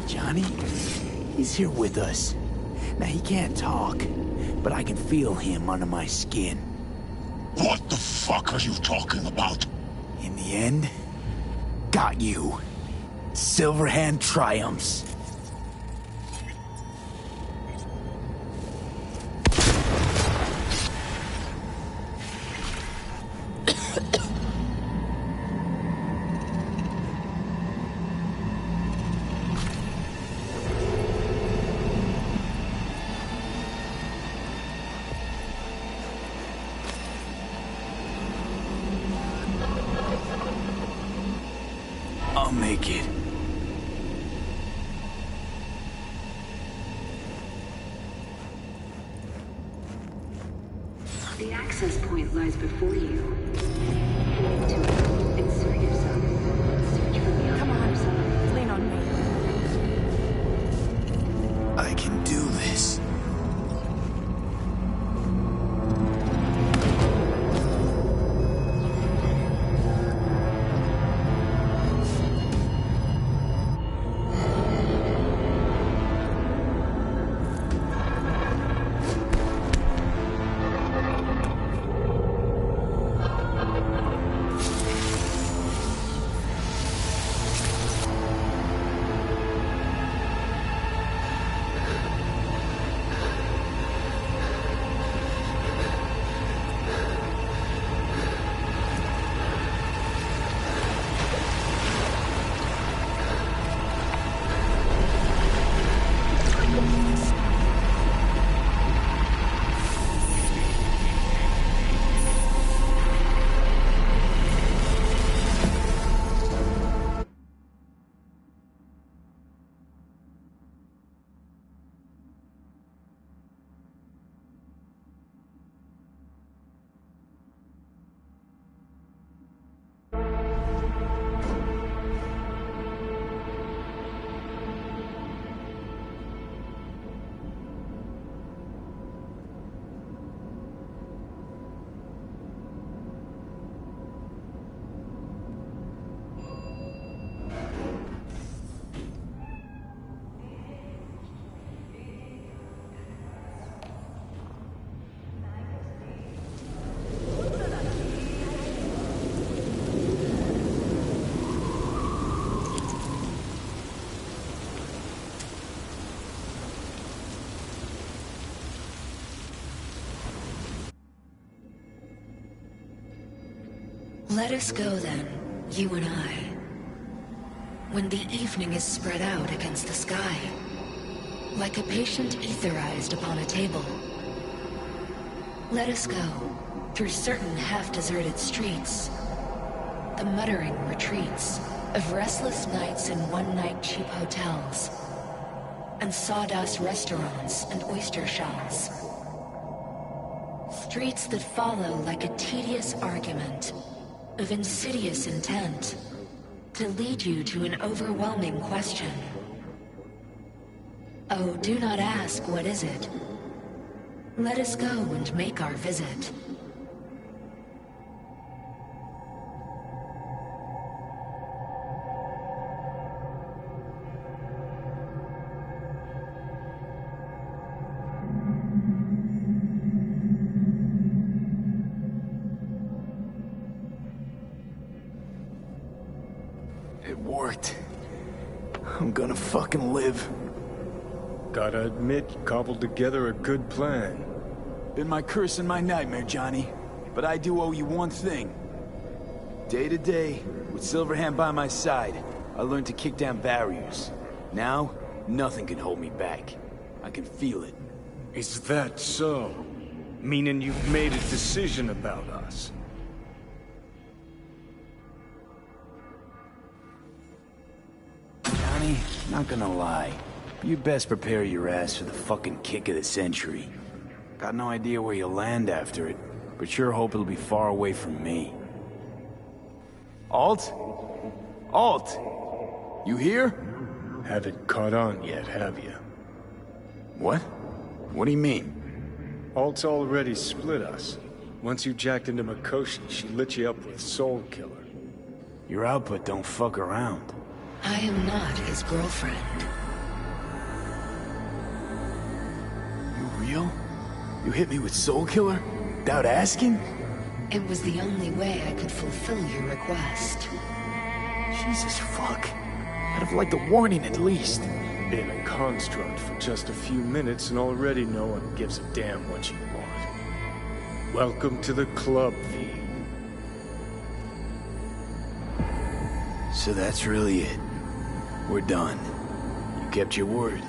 Johnny? He's here with us. Now, he can't talk, but I can feel him under my skin. What the fuck are you talking about? In the end, got you. Silverhand triumphs. I'll make it. The access point lies before you. To insert yourself. Search for the Come on, lean on me. I can do this. Let us go then, you and I. When the evening is spread out against the sky, like a patient etherized upon a table, Let us go through certain half-deserted streets. The muttering retreats of restless nights in one-night cheap hotels. And sawdust restaurants and oyster shells. Streets that follow like a tedious argument of insidious intent to lead you to an overwhelming question. Oh, do not ask, what is it? Let us go and make our visit. It worked. I'm gonna fucking live. Gotta admit, you cobbled together a good plan. Been my curse and my nightmare, Johnny. But I do owe you one thing. Day to day, with Silverhand by my side, I learned to kick down barriers. Now, nothing can hold me back. I can feel it. Is that so? Meaning you've made a decision about us? Johnny, not gonna lie. You'd best prepare your ass for the fucking kick of the century. Got no idea where you'll land after it, but sure hope it'll be far away from me. Alt? Alt! You here? Haven't caught on yet, have you? What? What do you mean? Alt's already split us. Once you jacked into Mikoshi, she lit you up with Soul Killer. Your output don't fuck around. I am not his girlfriend. You real? You hit me with Soul Killer? Without asking? It was the only way I could fulfill your request. Jesus fuck. I'd have liked a warning at least. In a construct for just a few minutes and already no one gives a damn what you want. Welcome to the club, V. So that's really it. We're done. You kept your word.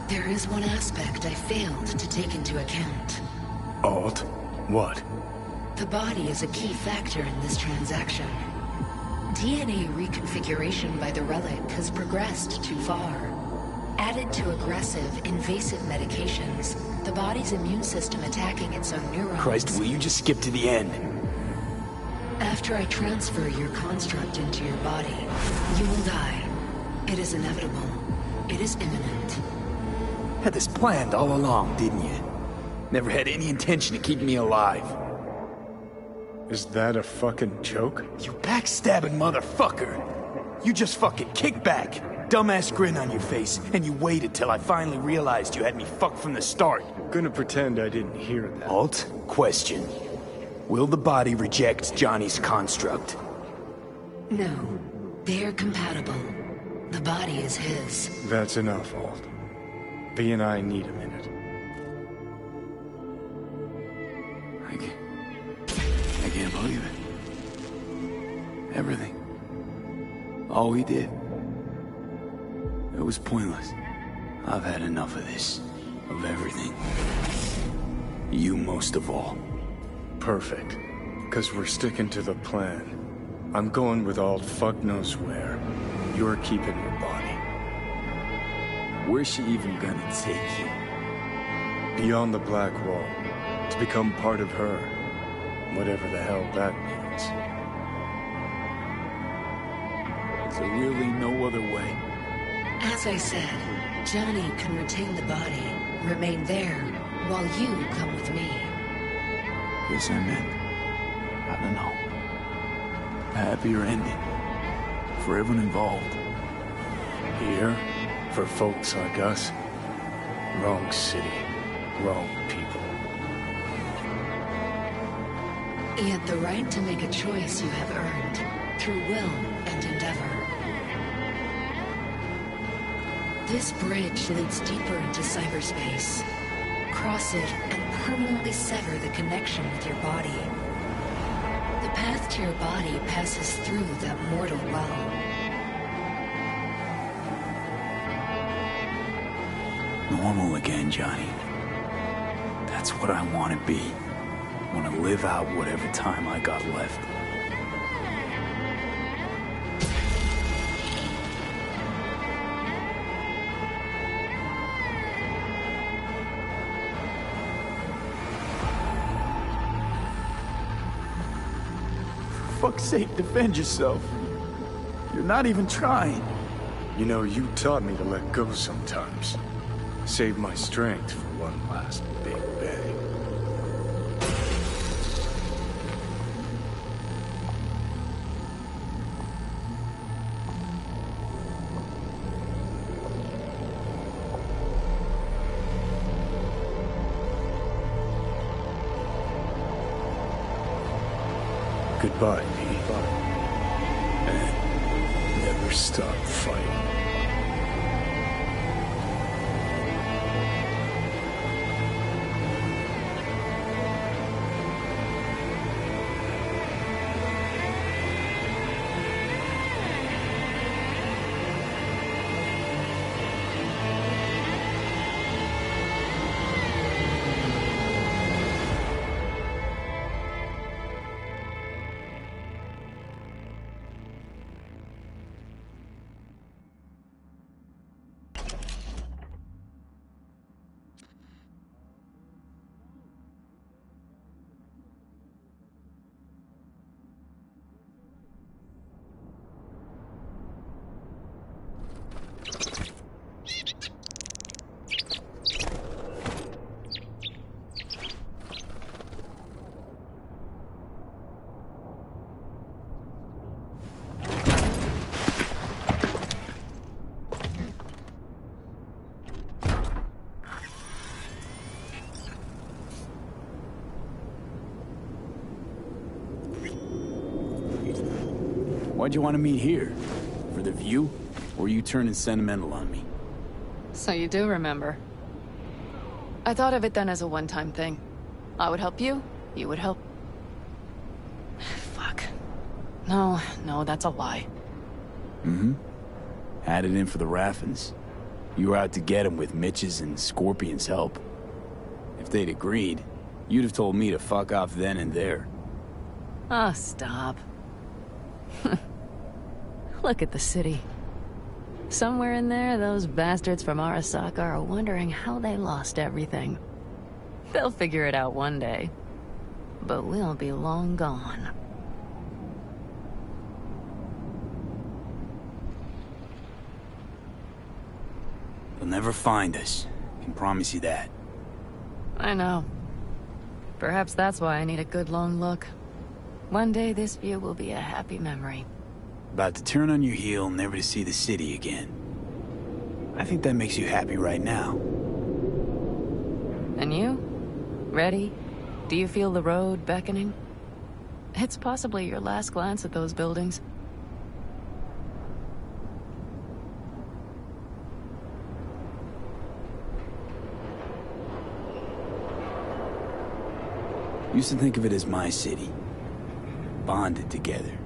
There is one aspect I failed to take into account. Alt? What? The body is a key factor in this transaction. DNA reconfiguration by the relic has progressed too far. Added to aggressive, invasive medications, the body's immune system attacking its own neurons. Christ, will you just skip to the end? After I transfer your construct into your body, you will die. It is inevitable. It is imminent. Had this planned all along, didn't you? Never had any intention of keeping me alive. Is that a fucking joke? You backstabbing motherfucker! You just fucking kick back, dumbass grin on your face, and you waited till I finally realized you had me fucked from the start. Gonna pretend I didn't hear that. Alt, question. Will the body reject Johnny's construct? No. They are compatible. The body is his. That's enough, Alt. V and I need a minute. I can't believe it. Everything. All we did. It was pointless. I've had enough of this. Of everything. You most of all. Perfect. Because we're sticking to the plan. I'm going with Alt fuck knows where. You're keeping your body. Where's she even gonna take you? Beyond the Black Wall. To become part of her. Whatever the hell that means. Is there really no other way? As I said, Johnny can retain the body, remain there, while you come with me. Guess I meant, I don't know, a happier ending for everyone involved. Here, for folks like us, wrong city, wrong people. Yet the right to make a choice you have earned, through will and endeavor. This bridge leads deeper into cyberspace. Cross it and permanently sever the connection with your body. The path to your body passes through that mortal well. Normal again, Johnny. That's what I want to be. I want to live out whatever time I got left. For fuck's sake, defend yourself. You're not even trying. You know, you taught me to let go sometimes. Save my strength for one last big bang. Goodbye, V. And never stop fighting. Why'd you want to meet here? For the view? Or are you turning sentimental on me? So you do remember. I thought of it then as a one-time thing. I would help you, you would help... Fuck. No, that's a lie. Mm-hmm. Had it in for the Raffens. You were out to get him with Mitch's and Scorpion's help. If they'd agreed, you'd have told me to fuck off then and there. Ah, stop. Look at the city. Somewhere in there, those bastards from Arasaka are wondering how they lost everything. They'll figure it out one day. But we'll be long gone. They'll never find us. I can promise you that. I know. Perhaps that's why I need a good long look. One day this view will be a happy memory. About to turn on your heel, never to see the city again. I think that makes you happy right now. And you? Ready? Do you feel the road beckoning? It's possibly your last glance at those buildings. Used to think of it as my city. Bonded together.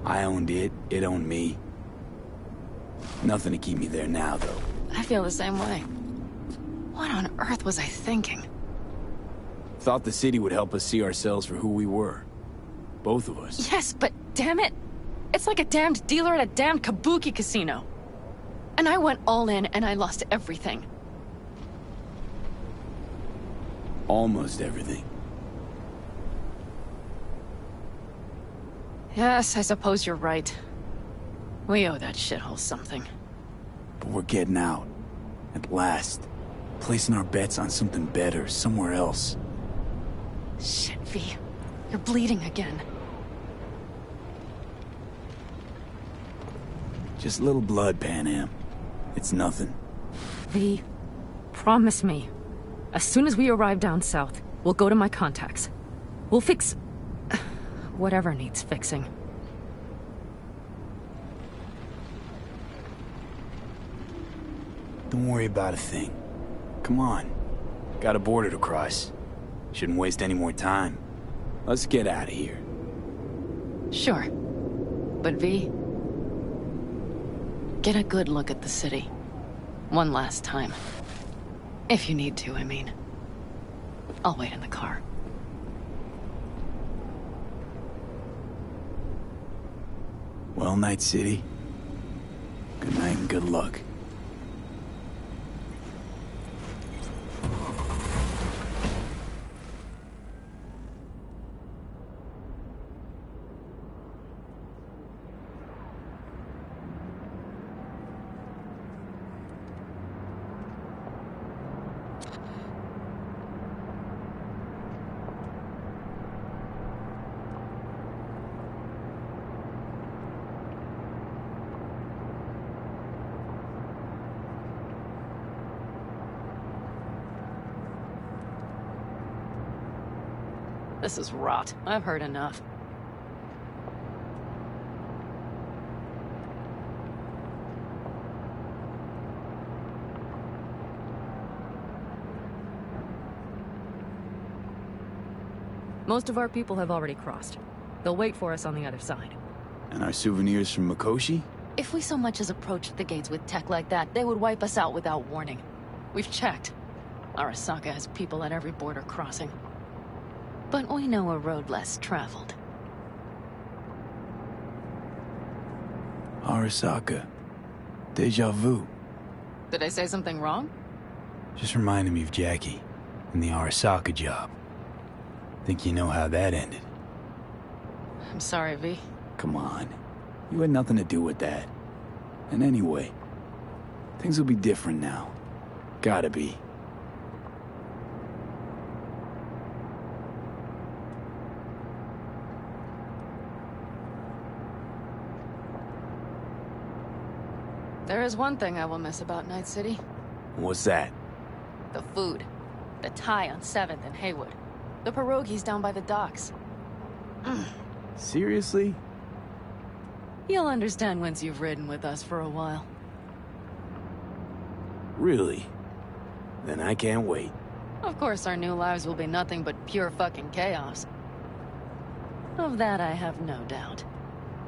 I owned it, it owned me. Nothing to keep me there now, though. I feel the same way. What on earth was I thinking? Thought the city would help us see ourselves for who we were. Both of us. Yes, but damn it! It's like a damned dealer at a damned kabuki casino. And I went all in and I lost everything. Almost everything. Yes, I suppose you're right. We owe that shithole something. But we're getting out. At last. Placing our bets on something better, somewhere else. Shit, V. You're bleeding again. Just a little blood, Pan Am. It's nothing. V, promise me. As soon as we arrive down south, we'll go to my contacts. We'll fix... whatever needs fixing. Don't worry about a thing. Come on. Got a border to cross. Shouldn't waste any more time. Let's get out of here. Sure. But V... get a good look at the city. One last time. If you need to, I mean. I'll wait in the car. Well, Night City. Good night and good luck. This is rot. I've heard enough. Most of our people have already crossed. They'll wait for us on the other side. And our souvenirs from Mikoshi? If we so much as approached the gates with tech like that, they would wipe us out without warning. We've checked. Arasaka has people at every border crossing. But we know a road less traveled. Arasaka. Deja vu. Did I say something wrong? Just reminded me of Jackie and the Arasaka job. Think you know how that ended? I'm sorry, V. Come on. You had nothing to do with that. And anyway, things will be different now. Gotta be. There is one thing I will miss about Night City. What's that? The food. The Thai on 7th and Haywood. The pierogies down by the docks. Seriously? You'll understand once you've ridden with us for a while. Really? Then I can't wait. Of course our new lives will be nothing but pure fucking chaos. Of that I have no doubt.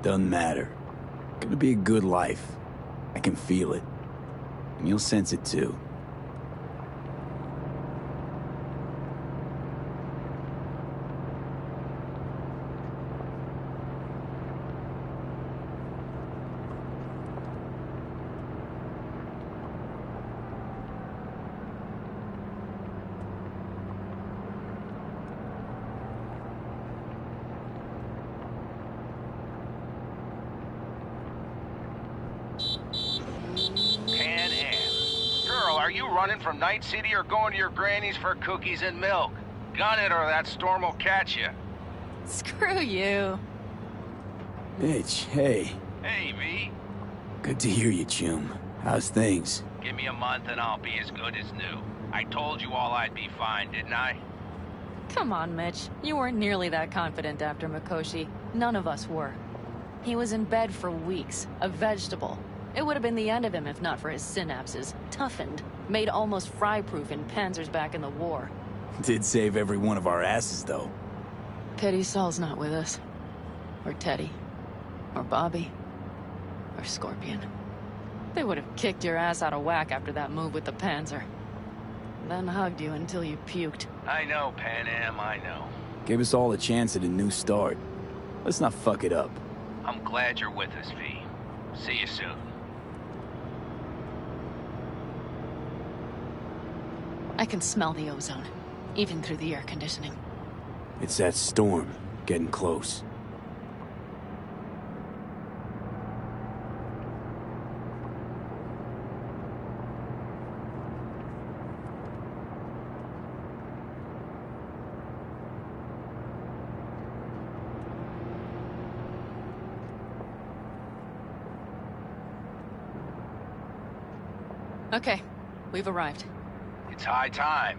Doesn't matter. Gonna be a good life. I can feel it. And you'll sense it too. Running from Night City or going to your granny's for cookies and milk? Gun it or that storm will catch you. Screw you. Mitch, hey. Hey, V. Good to hear you, chum. How's things? Give me a month and I'll be as good as new. I told you all I'd be fine, didn't I? Come on, Mitch. You weren't nearly that confident after Mikoshi. None of us were. He was in bed for weeks, a vegetable. It would have been the end of him if not for his synapses. Toughened. Made almost fry-proof in panzers back in the war. Did save every one of our asses, though. Pity Saul's not with us. Or Teddy. Or Bobby. Or Scorpion. They would have kicked your ass out of whack after that move with the panzer. Then hugged you until you puked. I know, Pan Am, I know. Gave us all a chance at a new start. Let's not fuck it up. I'm glad you're with us, V. See you soon. I can smell the ozone, even through the air conditioning. It's that storm, getting close. Okay, we've arrived. It's high time.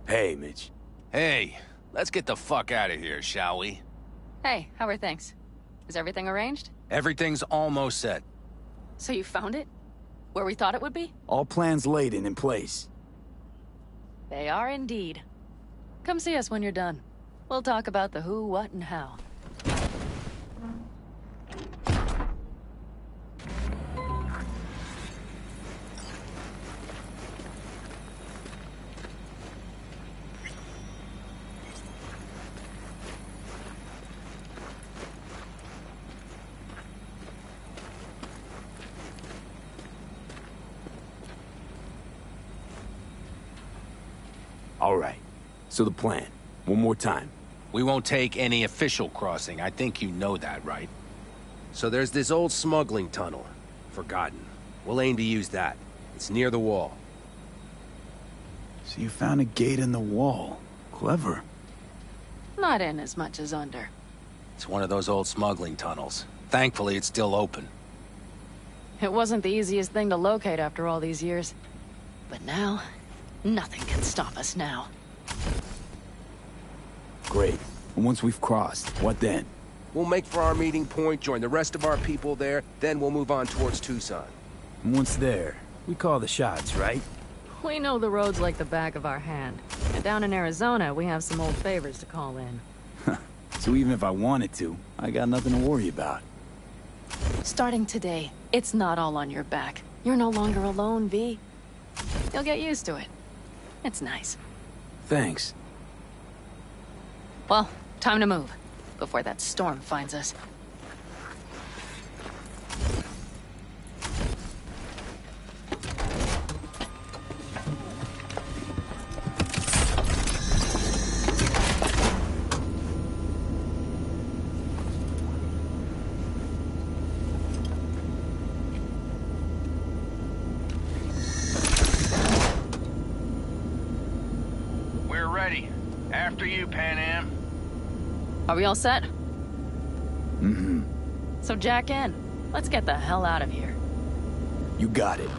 Hey, Mitch. Hey, let's get the fuck out of here, shall we? Hey, how are things? Is everything arranged? Everything's almost set. So you found it? Where we thought it would be? All plans laid and in place. They are indeed. Come see us when you're done. We'll talk about the who, what, and how. All right. So the plan. One more time. We won't take any official crossing. I think you know that, right? So there's this old smuggling tunnel. Forgotten. We'll aim to use that. It's near the wall. So you found a gate in the wall. Clever. Not in as much as under. It's one of those old smuggling tunnels. Thankfully, it's still open. It wasn't the easiest thing to locate after all these years. But now, nothing can stop us now. Great. And once we've crossed, what then? We'll make for our meeting point, join the rest of our people there, then we'll move on towards Tucson. And once there, we call the shots, right? We know the roads like the back of our hand. And down in Arizona, we have some old favors to call in. So even if I wanted to, I got nothing to worry about. Starting today, it's not all on your back. You're no longer alone, V. You'll get used to it. It's nice. Thanks. Well, time to move, before that storm finds us. We're ready. After you, Pan Am. Are we all set? Mm-hmm. So jack in. Let's get the hell out of here. You got it.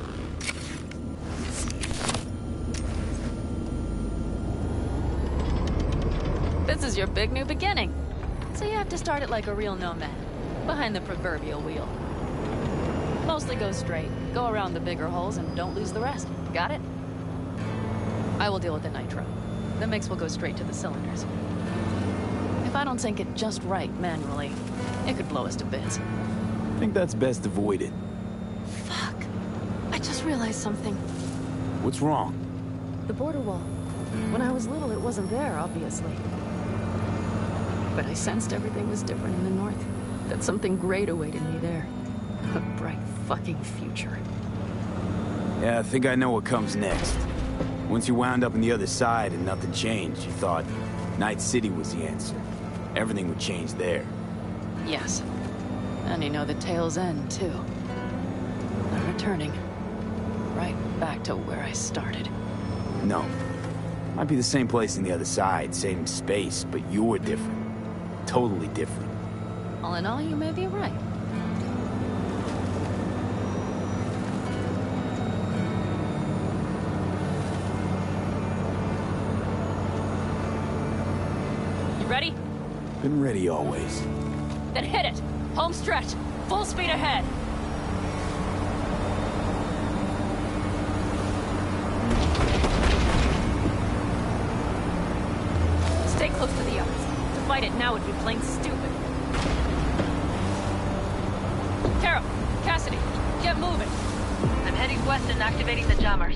This is your big new beginning. So you have to start it like a real nomad, behind the proverbial wheel. Mostly go straight, go around the bigger holes, and don't lose the rest. Got it? I will deal with the nitro. The mix will go straight to the cylinders. If I don't sync it just right manually, it could blow us to bits. I think that's best avoided. Fuck. I just realized something. What's wrong? The border wall. When I was little, it wasn't there, obviously. But I sensed everything was different in the north. That something great awaited me there. A bright fucking future. Yeah, I think I know what comes next. Once you wound up on the other side and nothing changed, you thought Night City was the answer. Everything would change there. Yes. And you know the tale's end, too. I'm returning. Right back to where I started. No. Might be the same place on the other side, same space, but you're different. Totally different. All in all, you may be right. You ready? Been ready always. Then hit it! Home stretch! Full speed ahead! Stay close to the others. To fight it now would be plain stupid. Carol, Cassidy, get moving! I'm heading west and activating the jammers.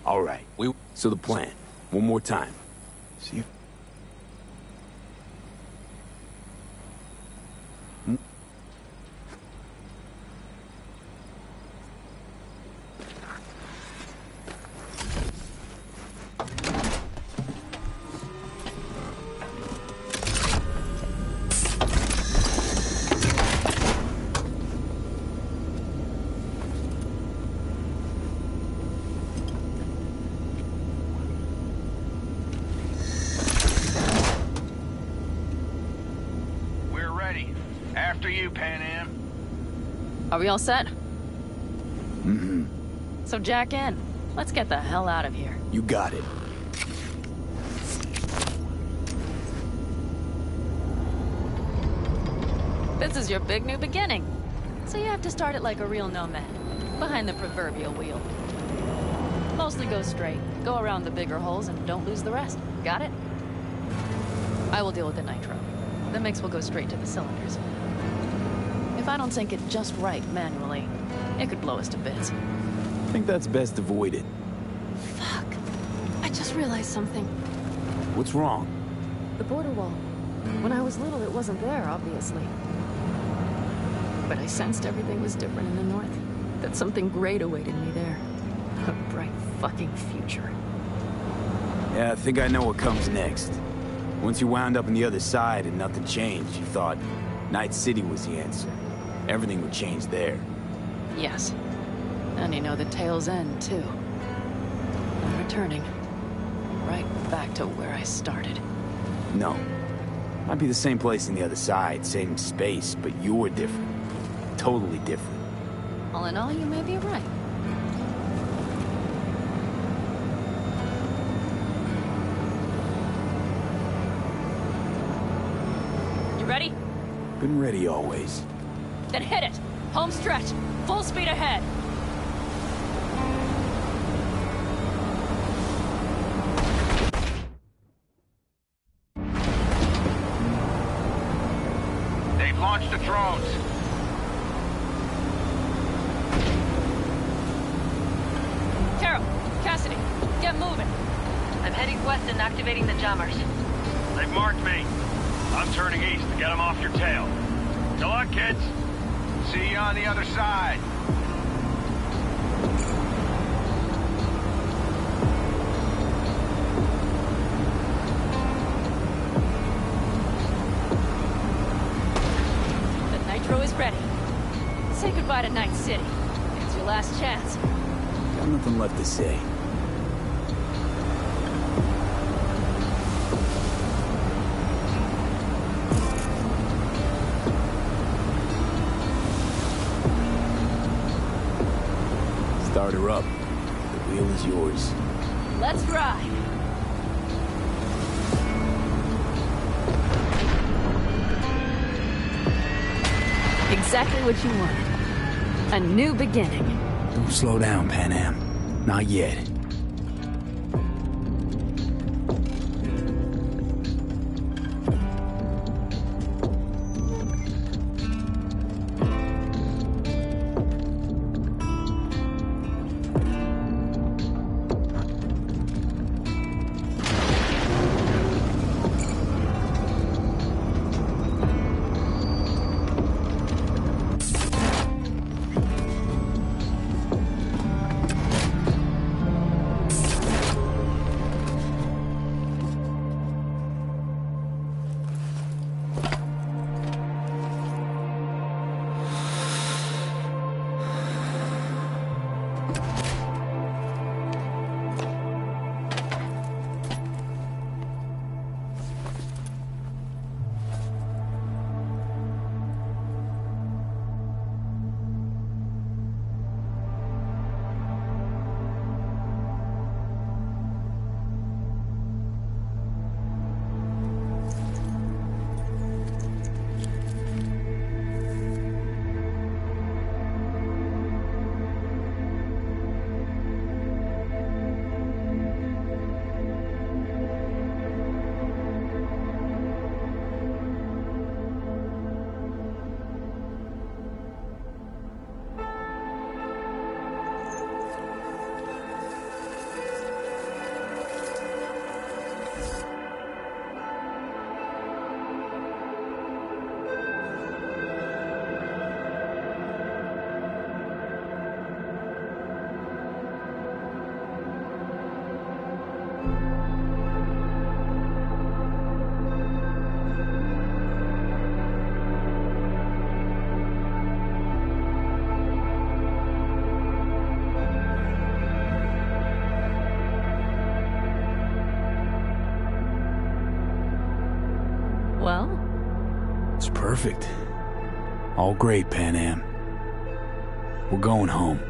All right. So the plan. One more time. See? you, Pan Am. Are we all set? Mm-hmm. So jack in. Let's get the hell out of here. You got it. This is your big new beginning. So you have to start it like a real nomad, behind the proverbial wheel. Mostly go straight, go around the bigger holes, and don't lose the rest. Got it? I will deal with the nitro. The mix will go straight to the cylinders. If I don't sync it just right manually, it could blow us to bits. I think that's best avoided. Fuck. I just realized something. What's wrong? The border wall. When I was little, it wasn't there, obviously. But I sensed everything was different in the north. That something great awaited me there. A bright fucking future. Yeah, I think I know what comes next. Once you wound up on the other side and nothing changed, you thought Night City was the answer. Everything would change there. Yes. And you know the tale's end, too. I'm returning. Right back to where I started. No. Might be the same place on the other side, same space, but you're different. Totally different. All in all, you may be right. You ready? Been ready always. Then hit it! Home stretch! Full speed ahead! They've launched the drones. Carol! Cassidy! Get moving! I'm heading west and activating the jammers. They've marked me. I'm turning east to get them off your tail. Good luck, kids. See you on the other side. The nitro is ready. Say goodbye to Night City. It's your last chance. Got nothing left to say. Start her up. The wheel is yours. Let's ride! Exactly what you wanted. A new beginning. Don't slow down, Pan Am. Not yet. Well? It's perfect. All great, Pan Am. We're going home.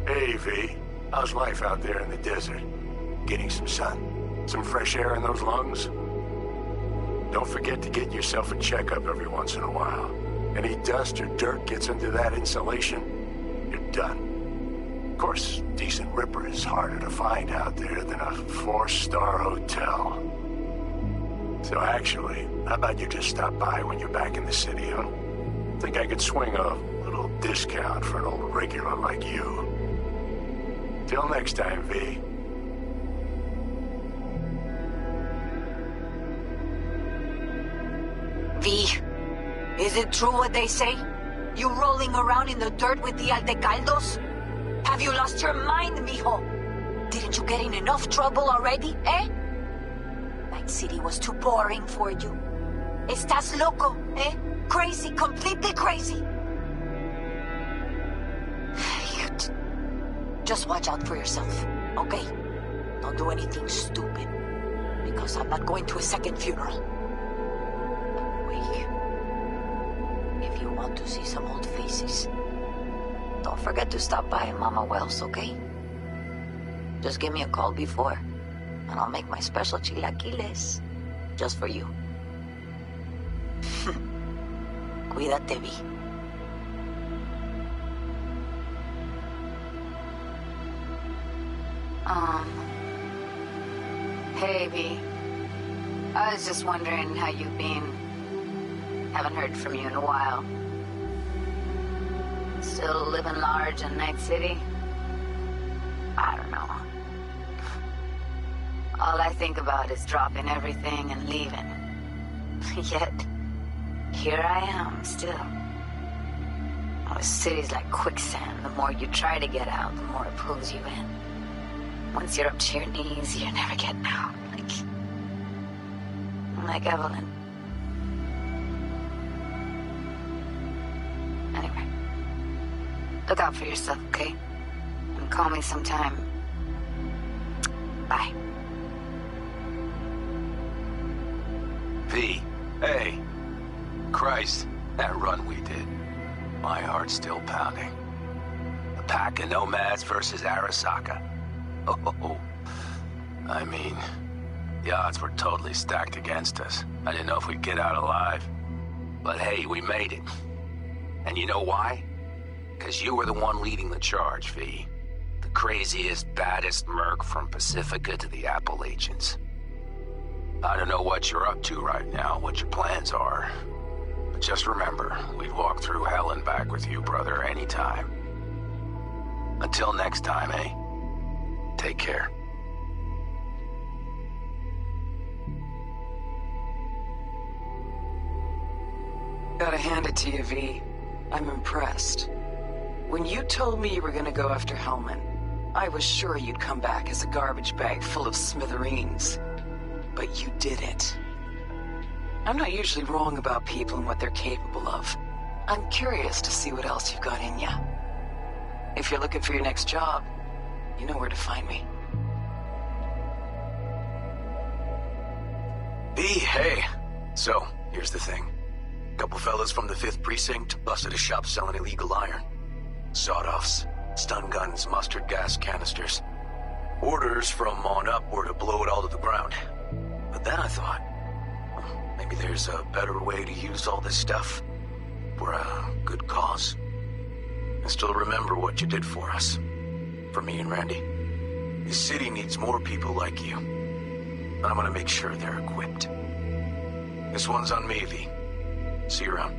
Hey, V. How's life out there in the desert? Getting some sun? Some fresh air in those lungs? Don't forget to get yourself a checkup every once in a while. Any dust or dirt gets into that insulation, you're done. Of course, decent ripper is harder to find out there than a 4-star hotel. So actually, how about you just stop by when you're back in the city, huh? Think I could swing a little discount for an old regular like you. Till next time, V. V, is it true what they say? You rolling around in the dirt with the Aldecaldos? Have you lost your mind, mijo? Didn't you get in enough trouble already, eh? Night City was too boring for you. Estás loco, eh? Crazy, completely crazy. Just watch out for yourself, okay? Don't do anything stupid, because I'm not going to a second funeral. Wait. If you want to see some old faces, don't forget to stop by Mama Wells, okay? Just give me a call before, and I'll make my special chilaquiles just for you. Cuídate, Vi. Hey, V. I was just wondering how you've been. Haven't heard from you in a while. Still living large in Night City? I don't know. All I think about is dropping everything and leaving. Yet, here I am, still. Oh, the city's like quicksand. The more you try to get out, the more it pulls you in. Once you're up to your knees, you're never getting out. Like Evelyn. Anyway, look out for yourself, okay? And call me sometime. Bye. V, hey. Christ, that run we did. My heart's still pounding. The pack of nomads versus Arasaka. Oh, I mean, the odds were totally stacked against us. I didn't know if we'd get out alive. But hey, we made it. And you know why? Because you were the one leading the charge, V. The craziest, baddest merc from Pacifica to the Appalachians. I don't know what you're up to right now, what your plans are. But just remember, we'd walk through hell and back with you, brother, anytime. Until next time, eh? Take care. Gotta hand it to you, V. I'm impressed. When you told me you were gonna go after Hellman, I was sure you'd come back as a garbage bag full of smithereens. But you did it. I'm not usually wrong about people and what they're capable of. I'm curious to see what else you've got in ya. If you're looking for your next job, you know where to find me. V, hey. So, here's the thing. Couple fellas from the 5th Precinct busted a shop selling illegal iron. Sawed-offs, stun guns, mustard gas canisters. Orders from on up were to blow it all to the ground. But then I thought, well, maybe there's a better way to use all this stuff for a good cause. I still remember what you did for us. For me and Randy. This city needs more people like you. I'm gonna make sure they're equipped. This one's on me, V. See you around.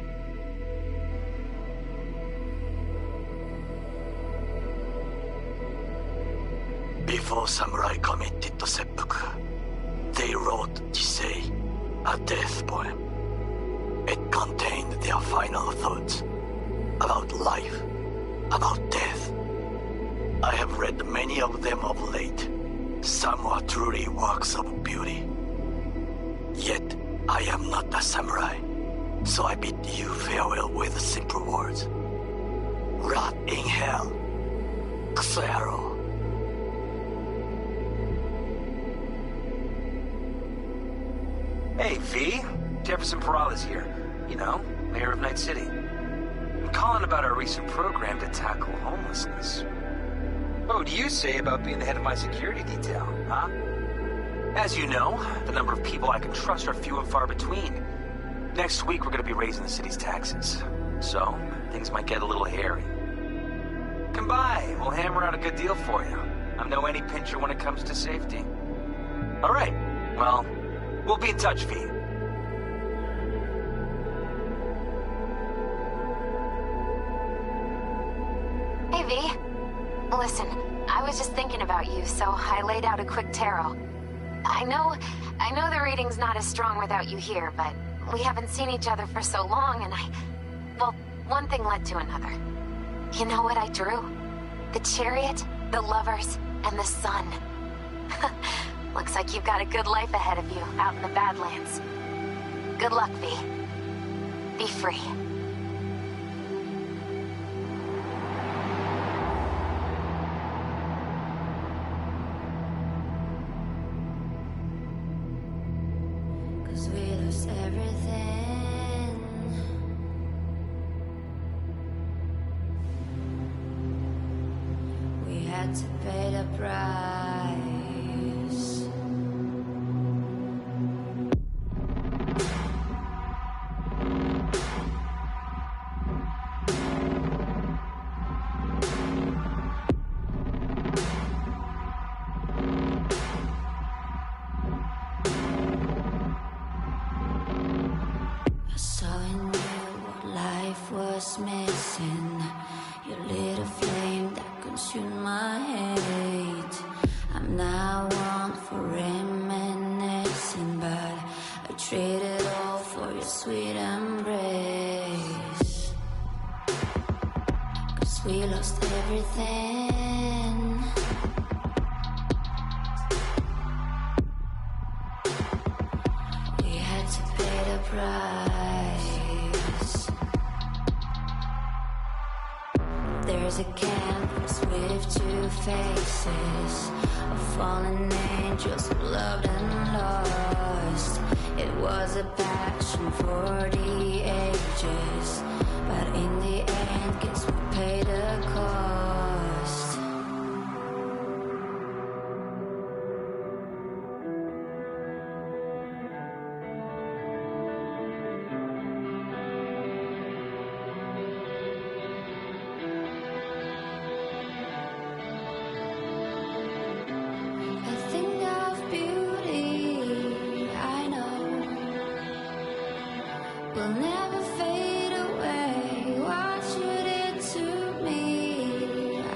Before samurai committed to seppuku, they wrote to say, A death poem. It contained their final thoughts. About life. About death. I have read many of them of late. Some are truly works of beauty. Yet, I am not a samurai. So I bid you farewell with simple words. Rot in hell. Xero. Hey, V. Jefferson Peralta's here. You know, mayor of Night City. I'm calling about our recent program to tackle homelessness. What would you say about being the head of my security detail, huh? As you know, the number of people I can trust are few and far between. Next week, we're gonna be raising the city's taxes. So, things might get a little hairy. Come by, we'll hammer out a good deal for you. I'm no any pincher when it comes to safety. All right, well, we'll be in touch, V. Hey, V. Listen, I was just thinking about you, so I laid out a quick tarot. I know the reading's not as strong without you here, but we haven't seen each other for so long, and well, one thing led to another. You know what I drew? The chariot, the lovers, and the sun. Looks like you've got a good life ahead of you out in the Badlands. Good luck, V. Be free. Cause we lost everything. We had to pay the price. I saw in you what life was missing. Your little flame that consumed my hate. I'm now one for reminiscing, but I traded all for your sweet embrace. Cause we lost everything. We had to pay the price. There's a canvas with two faces of fallen angels who loved and lost. It was a passion for the ages, but in the end, guess we paid the cost. A thing of beauty, I know, will never fade away. What you did to me, I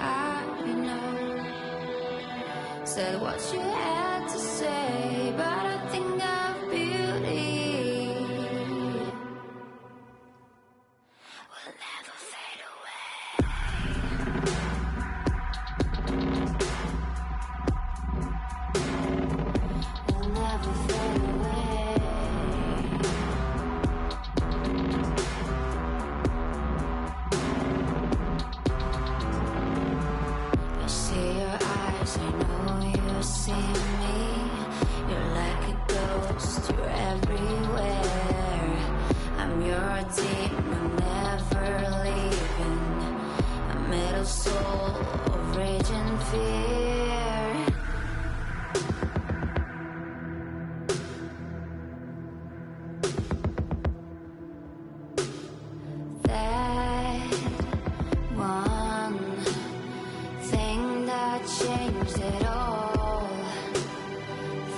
know. Said what you had to say, but a thing of beauty will never fade away. Will never fade away. I see your eyes, I know you see me. You're like a ghost, you're everywhere. I'm your demon, never leaving. A metal soul of rage and fear. That one thing that changed it all.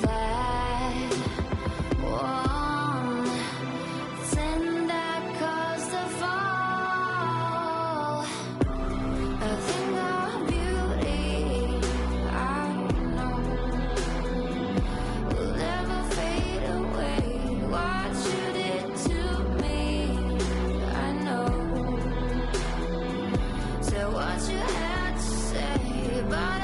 That one thing that caused the fall. A thing of beauty, I what you had to say, but